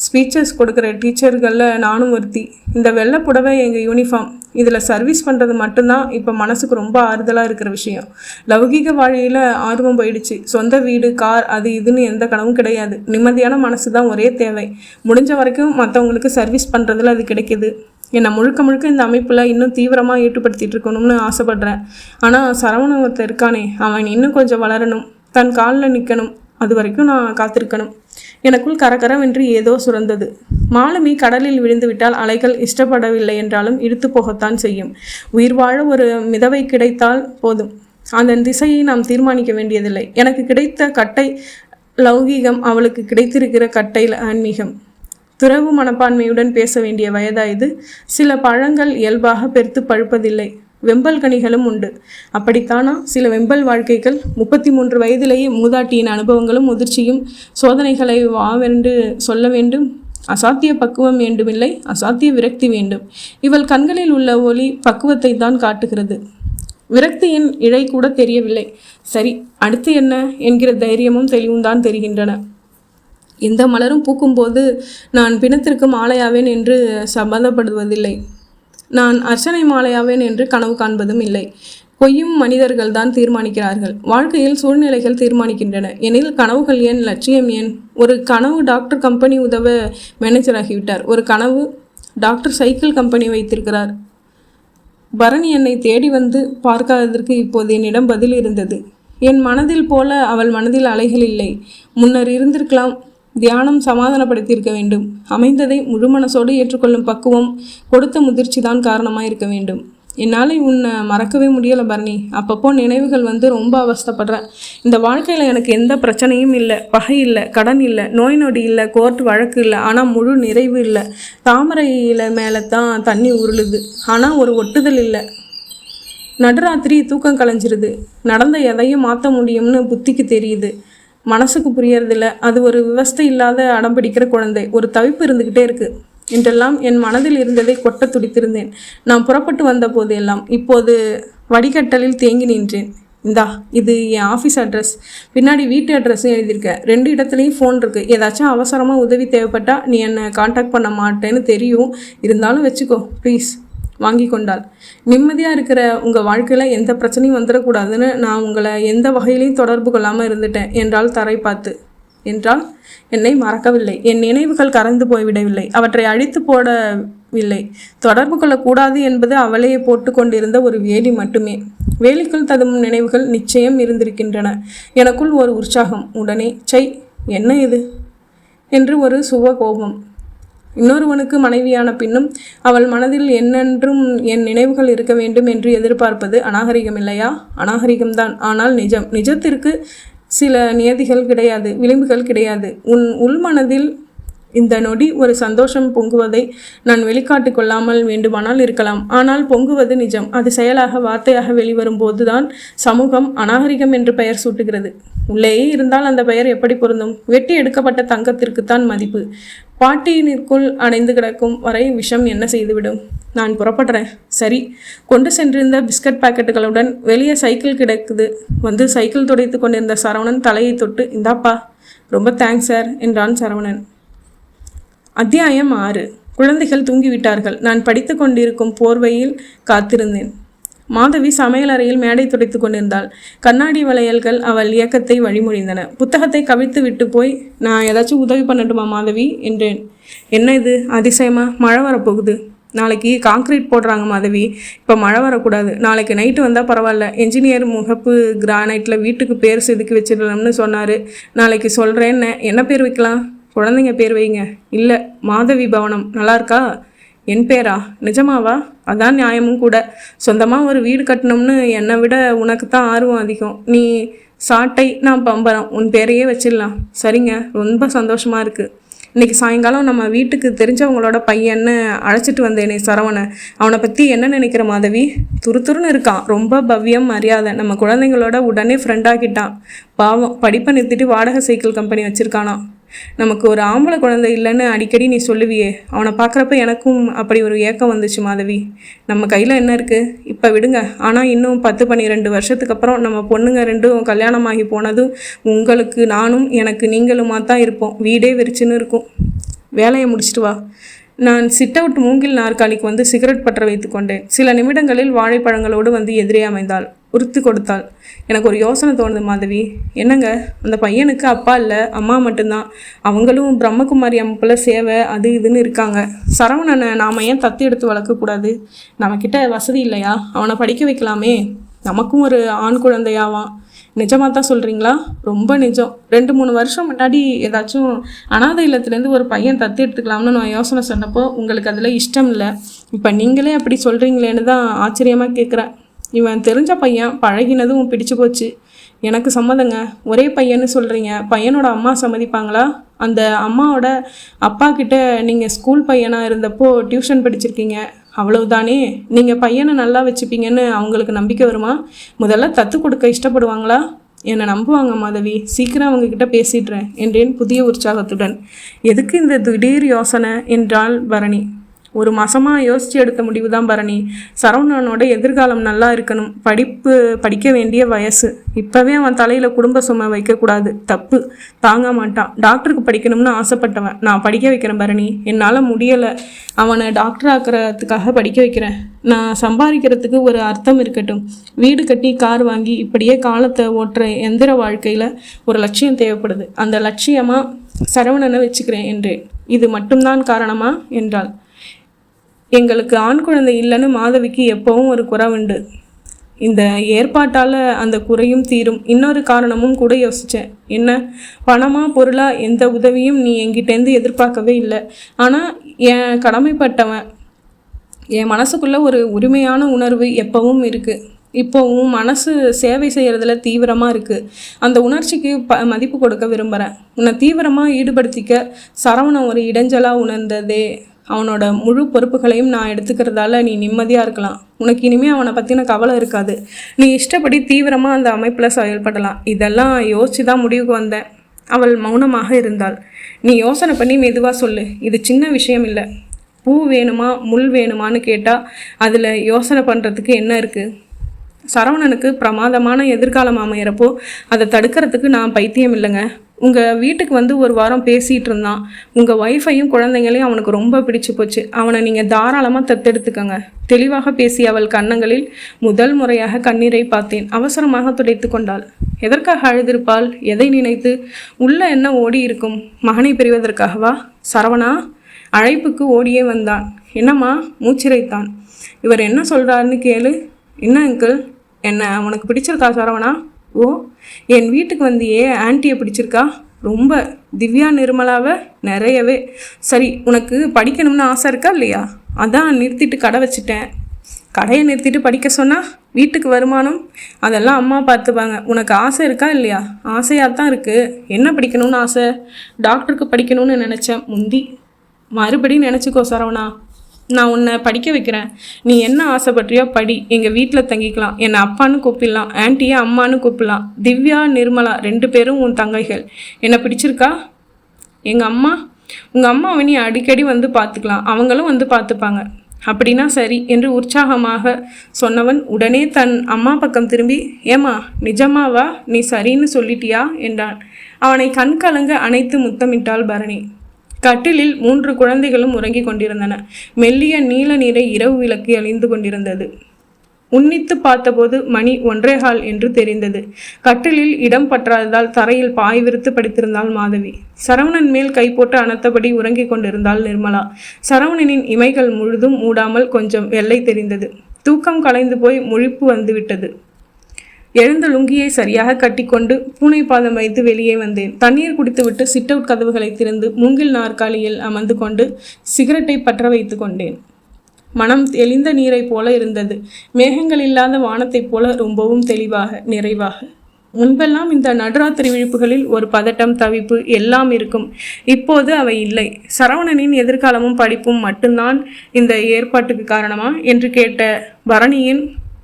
ஸ்பீச்சஸ் கொடுக்குற டீச்சர்களில் நானும் ஒருத்தி. இந்த வெள்ளை புடவை எங்கள் யூனிஃபார்ம். இதில் சர்வீஸ் பண்ணுறது மட்டும்தான் இப்போ மனசுக்கு ரொம்ப ஆறுதலாக இருக்கிற விஷயம். லௌகீக வாழ்க்கையில் ஆர்வம் போயிடுச்சு. சொந்த வீடு, கார், அது இதுன்னு எந்த கனவும் கிடையாது. நிம்மதியான மனசு தான் ஒரே தேவை. முடிஞ்ச வரைக்கும் மற்றவங்களுக்கு சர்வீஸ் பண்ணுறதுல அது கிடைக்கிது. என்னை முழுக்க இந்த அமைப்பில் இன்னும் தீவிரமாக ஈடுபடுத்திகிட்டு இருக்கணும்னு ஆசைப்பட்றேன். ஆனால் சரவணன் ஒருத்தர் இருக்கானே, அவன் இன்னும் கொஞ்சம் வளரணும், தன் காலில் நிற்கணும். அது வரைக்கும் நான் காத்திருக்கணும். எனக்குள் கரகரவென்று ஏதோ சுரந்தது. மாலுமி கடலில் விழுந்து விட்டால் அலைகள் இஷ்டப்படவில்லை என்றாலும் இழுத்து போகத்தான் செய்யும். உயிர் வாழ ஒரு மிதவை கிடைத்தால் போதும். அந்த திசையை நாம் தீர்மானிக்க வேண்டியதில்லை. எனக்கு கிடைத்த கட்டை லௌகீகம், அவளுக்கு கிடைத்திருக்கிற கட்டை ஆன்மீகம். துறவு மனப்பான்மையுடன் பேச வேண்டிய வயதாயுது. சில பழங்கள் இயல்பாக பெருத்து பழுப்பதில்லை. வெம்பல் கனிகளும் உண்டு. அப்படித்தானா சில வெம்பல் வாழ்க்கைகள்? 33 வயதிலேயே மூதாட்டியின் அனுபவங்களும் முதிர்ச்சியும் சோதனைகளை வாவென்று சொல்ல வேண்டும். அசாத்திய பக்குவம் வேண்டுமில்லை, அசாத்திய விரக்தி வேண்டும். இவள் கண்களில் உள்ள ஒளி பக்குவத்தை தான் காட்டுகிறது. விரக்தியின் இழை கூட தெரியவில்லை. சரி, அடுத்து என்ன என்கிற தைரியமும் தெளிவும் தான் தெரிகின்றன. எந்த மலரும் பூக்கும்போது நான் பிணத்திற்கு மாலையாவேன் என்று சம்மதப்படுவதில்லை. நான் அர்ச்சனை மாலையாவேன் என்று கனவு காண்பதும் இல்லை. பொய்யும் மனிதர்கள் தான் தீர்மானிக்கிறார்கள். வாழ்க்கையில் சூழ்நிலைகள் தீர்மானிக்கின்றன. எனில் கனவுகள் ஏன், லட்சியம் ஏன்? ஒரு கனவு டாக்டர் கம்பெனி உதவ மேனேஜர் ஆகிவிட்டார். ஒரு கனவு டாக்டர் சைக்கிள் கம்பெனி வைத்திருக்கிறார். பரணி என்னை தேடி வந்து பார்க்காததற்கு இப்போது என்னிடம் பதில் இருந்தது. என் மனதில் போல அவள் மனதில் அலைகள் இல்லை. முன்னர் இருந்திருக்கலாம். தியானம் சமாதானப்படுத்தியிருக்க வேண்டும். அமைந்ததை முழு மனசோடு ஏற்றுக்கொள்ளும் பக்குவம், கொடுத்த முதிர்ச்சி தான் காரணமாக இருக்க வேண்டும். என்னால் உன்னை மறக்கவே முடியலை பரணி. அப்பப்போ நினைவுகள் வந்து ரொம்ப அவஸ்தைப்படுறேன். இந்த வாழ்க்கையில் எனக்கு எந்த பிரச்சனையும் இல்லை, பகை இல்லை, கடன் இல்லை, நோய் நொடி இல்லை, கோர்ட் வழக்கு இல்லை, ஆனால் முழு நிறைவு இல்லை. தாமரையில் மேலே தான் தண்ணி உருளுது, ஆனால் ஒரு ஒட்டுதல் இல்லை. நடுராத்திரி தூக்கம் கலைஞ்சிருது. நடந்த எதையும் மாற்ற முடியும்னு புத்திக்கு தெரியுது, மனசுக்கு புரியறதில்ல. அது ஒரு விவஸ்தை இல்லாத அடம்பிடிக்கிற குழந்தை. ஒரு தவிப்பு இருந்துக்கிட்டே இருக்குது என்றெல்லாம் என் மனதில் இருந்ததை கொட்ட துடித்திருந்தேன். நான் புறப்பட்டு வந்த போது எல்லாம். இப்போது வடிகட்டலில் தேங்கி நின்றேன். இந்தா, இது என் ஆஃபீஸ் அட்ரஸ். பின்னாடி வீட்டு அட்ரஸும் எழுதியிருக்கேன். 2 இடத்துலையும் ஃபோன் இருக்குது. ஏதாச்சும் அவசரமாக உதவி தேவைப்பட்டால் நீ என்னை காண்டாக்ட் பண்ண மாட்டேன்னு தெரியும். இருந்தாலும் வச்சுக்கோ ப்ளீஸ். வாங்கி கொண்டாள். நிம்மதியாக இருக்கிற உங்கள் வாழ்க்கையில் எந்த பிரச்சனையும் வந்துடக்கூடாதுன்னு நான் உங்களை எந்த வகையிலையும் தொடர்பு கொள்ளாமல் இருந்துட்டேன் என்றால் தரை பார்த்து. என்றால் என்னை மறக்கவில்லை. என் நினைவுகள் கரைந்து போய்விடவில்லை. அவற்றை அழித்து போடவில்லை. தொடர்பு கொள்ளக்கூடாது என்பது அவளே போட்டு கொண்டிருந்த ஒரு வேலி மட்டுமே. வேலிக்குள் ததும்பும் நினைவுகள் நிச்சயம் இருந்திருக்கின்றன. எனக்குள் ஒரு உற்சாகம். உடனே சை, என்ன இது என்று ஒரு சுவ கோபம். இன்னொருவனுக்கு மனைவியான பின்னும் அவள் மனதில் என்னென்றும் என் நினைவுகள் இருக்க வேண்டும் என்று எதிர்பார்ப்பது அநாகரிகம் இல்லையா? அநாகரிகம்தான், ஆனால் நிஜம். நிஜத்திற்கு சில நியதிகள் கிடையாது, விளிம்புகள் கிடையாது. உன் உள்மனதில் இந்த நொடி ஒரு சந்தோஷம் பொங்குவதை நான் வெளிக்காட்டு கொள்ளாமல் வேண்டுமானால் இருக்கலாம். ஆனால் பொங்குவது நிஜம். அது செயலாக, வார்த்தையாக வெளிவரும் போதுதான் சமூகம் அநாகரிகம் என்று பெயர் சூட்டுகிறது. உள்ளேயே இருந்தால் அந்த பெயர் எப்படி பொருந்தும்? வெட்டி எடுக்கப்பட்ட தங்கத்திற்குத்தான் மதிப்பு. பாட்டியினுக்குள் அடைந்து கிடக்கும் வரை விஷம் என்ன செய்துவிடும்? நான் புறப்படுறேன். சரி. கொண்டு சென்றிருந்த பிஸ்கட் பாக்கெட்டுகளுடன் வெளியே சைக்கிள் கிடக்குது. வந்து சைக்கிள் துடைத்து கொண்டிருந்த சரவணன் தலையை தொட்டு, இந்தாப்பா. ரொம்ப தேங்க்ஸ் சார் என்றான் சரவணன். அத்தியாயம் 6. குழந்தைகள் தூங்கிவிட்டார்கள். நான் படித்து கொண்டிருக்கும் போர்வையில் காத்திருந்தேன். மாதவி சமையலறையில் மேடை துடைத்து கொண்டிருந்தாள். கண்ணாடி வளையல்கள் அவள் இயக்கத்தை வழிமொழிந்தன. புத்தகத்தை கவிழ்த்து விட்டு போய், நான் ஏதாச்சும் உதவி பண்ணட்டுமா மாதவி என்றேன். என்ன இது அதிசயமா? மழை வரப்போகுது. நாளைக்கு காங்க்ரீட் போடுறாங்க மாதவி. இப்போ மழை வரக்கூடாது. நாளைக்கு நைட்டு வந்தால் பரவாயில்ல. என்ஜினியர் முகப்பு கிரானைட்டில் வீட்டுக்கு பேர் செதுக்கி வச்சிடலாம்னு சொன்னார். நாளைக்கு சொல்கிறேன்னு. என்ன பேர் வைக்கலாம்? குழந்தைங்க பேர் வைங்க. இல்லை, மாதவி பவனம். நல்லா இருக்கா? என் பேரா? நிஜமாவா? அதான் நியாயமும் கூட. சொந்தமாக ஒரு வீடு கட்டணும்னு என்னை விட உனக்கு தான் ஆர்வம் அதிகம். நீ சாட்டை, நான் பம்பரம். உன் பேரையே வச்சிடலாம். சரிங்க, ரொம்ப சந்தோஷமாக இருக்குது. இன்றைக்கி சாயங்காலம் நம்ம வீட்டுக்கு தெரிஞ்சவங்களோட பையன்னு அழைச்சிட்டு வந்தேனே சரவணை, அவனை பற்றி என்ன நினைக்கிற மாதவி? துருத்துருன்னு இருக்கான். ரொம்ப பவ்யம், மரியாதை. நம்ம குழந்தைங்களோட உடனே ஃப்ரெண்டாகிட்டான். பாவம், படிப்பை நிறுத்திட்டு வாடகை சைக்கிள் கம்பெனி வச்சுருக்கானா. நமக்கு ஒரு ஆம்பளை குழந்தை இல்லைன்னு அடிக்கடி நீ சொல்லுவியே, அவனை பார்க்குறப்ப எனக்கும் அப்படி ஒரு ஏக்கம் வந்துச்சு மாதவி. நம்ம கையில் என்ன இருக்குது? இப்போ விடுங்க. ஆனால் இன்னும் 10-12 வருஷத்துக்கு அப்புறம் நம்ம பொண்ணுங்க 2 கல்யாணமாகி போனதும் உங்களுக்கு நானும், எனக்கு நீங்களுமா தான் இருப்போம். வீடே வெறிச்சுன்னு இருக்கும். வேலையை முடிச்சிட்டு வா. நான் சிட் அவுட் மூங்கில் நாற்காலிக்கு வந்து சிகரெட் பற்ற வைத்து கொண்டேன். சில நிமிடங்களில் வாழைப்பழங்களோடு வந்து எதிரே அமைந்தாள். உறுத்து கொடுத்தாள். எனக்கு ஒரு யோசனை தோணுது மாதவி. என்னங்க? அந்த பையனுக்கு அப்பா இல்லை, அம்மா மட்டும்தான். அவங்களும் பிரம்மகுமாரி அம்மாக்குள்ள சேவை அது இதுன்னு இருக்காங்க. சரவணனை நாம் ஏன் தத்து எடுத்து வளர்க்கக்கூடாது? நம்மக்கிட்ட வசதி இல்லையா? அவனை படிக்க வைக்கலாமே. நமக்கும் ஒரு ஆண் குழந்தையாவான். நிஜமாக தான் சொல்கிறீங்களா? ரொம்ப நிஜம். 2-3 வருஷம் முன்னாடி ஏதாச்சும் அனாதை இல்லத்துலேருந்து ஒரு பையன் தத்து எடுத்துக்கலாம்னு நான் யோசனை சொன்னப்போ உங்களுக்கு அதில் இஷ்டம் இல்லை. இப்போ நீங்களே அப்படி சொல்கிறீங்களேன்னு தான் ஆச்சரியமாக கேட்குறேன். இவன் தெரிஞ்ச பையன், பழகினதும் பிடிச்சு போச்சு. எனக்கு சம்மதங்க. ஒரே பையன்னு சொல்கிறீங்க. பையனோட அம்மா சம்மதிப்பாங்களா? அந்த அம்மாவோட அப்பா கிட்ட நீங்கள் ஸ்கூல் பையனாக இருந்தப்போ டியூஷன் படிச்சிருக்கீங்க. அவ்வளவுதானே? நீங்கள் பையனை நல்லா வச்சுப்பீங்கன்னு அவங்களுக்கு நம்பிக்கை வருமா? முதல்ல தத்து கொடுக்க இஷ்டப்படுவாங்களா? என்னை நம்புவாங்க மாதவி, சீக்கிரம் அவங்கக்கிட்ட பேசிடுறேன் என்றேன் புதிய உற்சாகத்துடன். எதுக்கு இந்த திடீர் யோசனை என்றாள் பரணி. ஒரு மாதமாக யோசித்து எடுத்த முடிவு தான் பரணி. சரவணனோட எதிர்காலம் நல்லா இருக்கணும். படிக்க வேண்டிய வயசு. இப்போவே அவன் தலையில் குடும்ப சுமை வைக்கக்கூடாது. தப்பு. தாங்க மாட்டான். டாக்டருக்கு படிக்கணும்னு ஆசைப்பட்டவன். நான் படிக்க வைக்கிறேன் பரணி. என்னால் முடியலை. அவனை டாக்டர் ஆக்கிறதுக்காக படிக்க வைக்கிறேன். நான் சம்பாதிக்கிறதுக்கு ஒரு அர்த்தம் இருக்கட்டும். வீடு கட்டி கார் வாங்கி இப்படியே காலத்தை ஓட்டுற எந்திர வாழ்க்கையில் ஒரு லட்சியம் தேவைப்படுது. அந்த லட்சியமாக சரவணனை வச்சுக்கிறேன் என்றேன். இது மட்டும்தான் காரணமா என்றாள். எங்களுக்கு ஆண் குழந்தை இல்லைன்னு மாதவிக்கு எப்போவும் ஒரு குறை உண்டு. இந்த ஏற்பாட்டால் அந்த குறையும் தீரும். இன்னொரு காரணமும் கூட யோசித்தேன். என்ன? பணமாக பொருளாக எந்த உதவியும் நீ என்கிட்டேருந்து எதிர்பார்க்கவே இல்லை. ஆனால் என் கடமைப்பட்டவன். என் மனசுக்குள்ளே ஒரு உரிமையான உணர்வு எப்பவும் இருக்குது. இப்போவும் மனசு சேவை செய்கிறதுல தீவிரமாக இருக்குது. அந்த உணர்ச்சிக்கு மதிப்பு கொடுக்க விரும்புகிறேன். உன்னை தீவிரமாக ஈடுபடுத்திக்க சரவணன் ஒரு இடைஞ்சலாக உணர்ந்ததே. அவனோட முழு பொறுப்புகளையும் நான் எடுத்துக்கிறதால நீ நிம்மதியாக இருக்கலாம். உனக்கு இனிமேல் அவனை பற்றின கவலை இருக்காது. நீ இஷ்டப்படி தீவிரமாக அந்த அமைப்பில் செயல்படலாம். இதெல்லாம் யோசித்து தான் முடிவுக்கு வந்தேன். அவள் மௌனமாக இருந்தாள். நீ யோசனை பண்ணி மெதுவாக சொல்லு. இது சின்ன விஷயம் இல்லை. பூ வேணுமா முள் வேணுமான்னு கேட்டால் அதில் யோசனை பண்ணுறதுக்கு என்ன இருக்குது? சரவணனுக்கு பிரமாதமான எதிர்காலம் அமையிறப்போ அதை தடுக்கிறதுக்கு நான் பைத்தியம் இல்லைங்க. உங்கள் வீட்டுக்கு வந்து ஒரு வாரம் பேசிகிட்டு இருந்தான். உங்கள் ஒய்ஃபையும் குழந்தைங்களையும் அவனுக்கு ரொம்ப பிடிச்சி போச்சு. அவனை நீங்கள் தாராளமாக தத்தெடுத்துக்கங்க. தெளிவாக பேசி அவள் கன்னங்களில் முதல் முறையாக கண்ணீரை பார்த்தேன். அவசரமாக துடைத்து கொண்டாள். எதற்காக அழுதிருப்பாள்? எதை நினைத்து? உள்ள என்ன ஓடி இருக்கும்? மகனை பிரிவதற்காகவா? சரவணா அழைப்புக்கு ஓடியே வந்தான். என்னம்மா? மூச்சிரைத்தான். இவர் என்ன சொல்கிறாருன்னு கேளு. என்ன அங்கிள்? என்ன உனக்கு பிடிச்சிருக்கா சரவணா? ஓ, என் வீட்டுக்கு வந்தியே, ஆன்ட்டியை பிடிச்சிருக்கா? ரொம்ப. திவ்யா நிர்மலாவை? நிறையவே. சரி, உனக்கு படிக்கணும்னு ஆசை இருக்கா இல்லையா? அதான் நிறுத்திட்டு கடை வச்சுட்டேன். கடையை நிறுத்திட்டு படிக்க சொன்னால் வீட்டுக்கு வருமானம் அதெல்லாம் அம்மா பார்த்துப்பாங்க. உனக்கு ஆசை இருக்கா இல்லையா? ஆசையாக தான் இருக்குது. என்ன படிக்கணும்னு ஆசை? டாக்டருக்கு படிக்கணும்னு நினச்சேன் முந்தி. மறுபடியும் நினச்சிக்கோ சரவணா. நான் உன்னை படிக்க வைக்கிறேன். நீ என்ன ஆசைப்பட்றியோ படி. எங்கள் வீட்டில் தங்கிக்கலாம். என்னை அப்பான்னு கூப்பிடலாம். ஆன்ட்டியை அம்மானு கூப்பிடலாம். திவ்யா நிர்மலா 2 பேரும் உன் தங்கைகள். என்னை பிடிச்சிருக்கா? எங்கள் அம்மா? உங்கள் அம்மாவை நீ அடிக்கடி வந்து பார்த்துக்கலாம். அவங்களும் வந்து பார்த்துப்பாங்க. அப்படின்னா சரி என்று உற்சாகமாக சொன்னவன் உடனே தன் அம்மா பக்கம் திரும்பி, ஏமா நிஜமாவா? நீ சரின்னு சொல்லிட்டியா என்றான். அவனை கண்கலங்க அணைத்து முத்தமிட்டாள் பரணி. கட்டிலில் 3 குழந்தைகளும் உறங்கிக் கொண்டிருந்தன. மெல்லிய நீல நீரை இரவு விளக்கு அழிந்து கொண்டிருந்தது. உன்னித்து பார்த்தபோது மணி 1:15 என்று தெரிந்தது. கட்டிலில் இடம் பற்றாததால் தரையில் பாய் விரித்து படுத்திருந்தாள் மாதவி. சரவணன் மேல் கை போட்டு அணைத்தபடி உறங்கிக் கொண்டிருந்தாள் நிர்மலா. சரவணனின் இமைகள் முழுதும் மூடாமல் கொஞ்சம் வெள்ளை தெரிந்தது. தூக்கம் கலைந்து போய் முழிப்பு வந்துவிட்டது. எழுந்த லுங்கியை சரியாக கட்டிக்கொண்டு பூனை பாதம் வைத்து வெளியே வந்தேன். தண்ணீர் குடித்துவிட்டு சிட் அவுட் கதவுகளை திறந்து மூங்கில் நாற்காலியில் அமர்ந்து கொண்டு சிகரெட்டை பற்ற வைத்து கொண்டேன். மனம் தெளிந்த நீரை போல இருந்தது. மேகங்கள் இல்லாத வானத்தைப் போல ரொம்பவும் தெளிவாக, நிறைவாக. முன்பெல்லாம் இந்த நடுராத்திரி விழிப்புகளில் ஒரு பதட்டம், தவிப்பு எல்லாம் இருக்கும். இப்போது அவை இல்லை. சரவணனின் எதிர்காலமும் படிப்பும் மட்டும்தான் இந்த ஏற்பாட்டுக்கு காரணமா என்று கேட்ட பரணியின்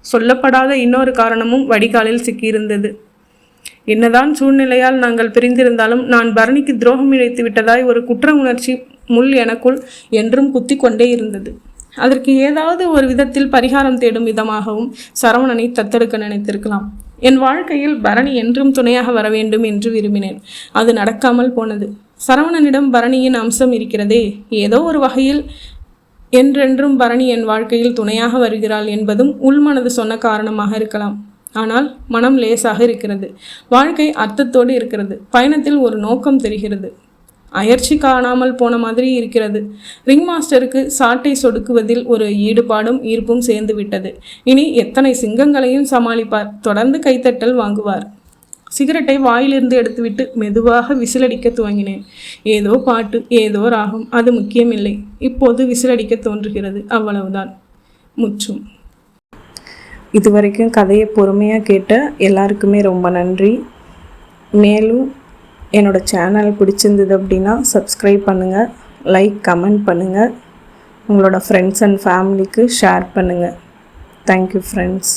சொல்லப்படாத இன்னொரு காரணமும் வடிகாலில் சிக்கியிருந்தது. என்னதான் சூழ்நிலையால் நாங்கள் பிரிந்திருந்தாலும் நான் பரணிக்கு துரோகம் இழைத்து விட்டதாய் ஒரு குற்ற உணர்ச்சி முள் எனக்குள் என்றும் குத்தி கொண்டே இருந்தது. அதற்கு ஏதாவது ஒரு விதத்தில் பரிகாரம் தேடும் விதமாகவும் சரவணனை தத்தெடுக்க நினைத்திருக்கலாம். என் வாழ்க்கையில் பரணி என்றும் துணையாக வர வேண்டும் என்று விரும்பினேன். அது நடக்காமல் போனது. சரவணனிடம் பரணியின் அம்சம் இருக்கிறதே. ஏதோ ஒரு வகையில் என்றென்றும் பரணி என் வாழ்க்கையில் துணையாக வருகிறாள் என்பதும் உள்மனது சொன்ன காரணமாக இருக்கலாம். ஆனால் மனம் லேசாக இருக்கிறது. வாழ்க்கை அர்த்தத்தோடு இருக்கிறது. பயணத்தில் ஒரு நோக்கம் தெரிகிறது. அயற்சி காணாமல் போன மாதிரி இருக்கிறது. ரிங் மாஸ்டருக்கு சாட்டை சொடுக்குவதில் ஒரு ஈடுபாடும் ஈர்ப்பும் சேர்ந்து விட்டது. இனி எத்தனை சிங்கங்களையும் சமாளிப்பார். தொடர்ந்து கைத்தட்டல் வாங்குவார். சிகரெட்டை வாயிலிருந்து எடுத்துவிட்டு மெதுவாக விசிலடிக்க துவங்கினேன். ஏதோ பாட்டு, ஏதோ ராகம், அது முக்கியமில்லை. இப்போது விசிலடிக்க தோன்றுகிறது, அவ்வளவுதான். முற்றும். இதுவரைக்கும் கதையை பொறுமையாக கேட்ட எல்லாருக்குமே ரொம்ப நன்றி. மேலும் என்னோடய சேனல் பிடிச்சிருந்தது அப்படின்னா சப்ஸ்கிரைப் பண்ணுங்கள், லைக், கமெண்ட் பண்ணுங்கள். உங்களோட ஃப்ரெண்ட்ஸ் அண்ட் ஃபேமிலிக்கு ஷேர் பண்ணுங்கள். Thank you friends.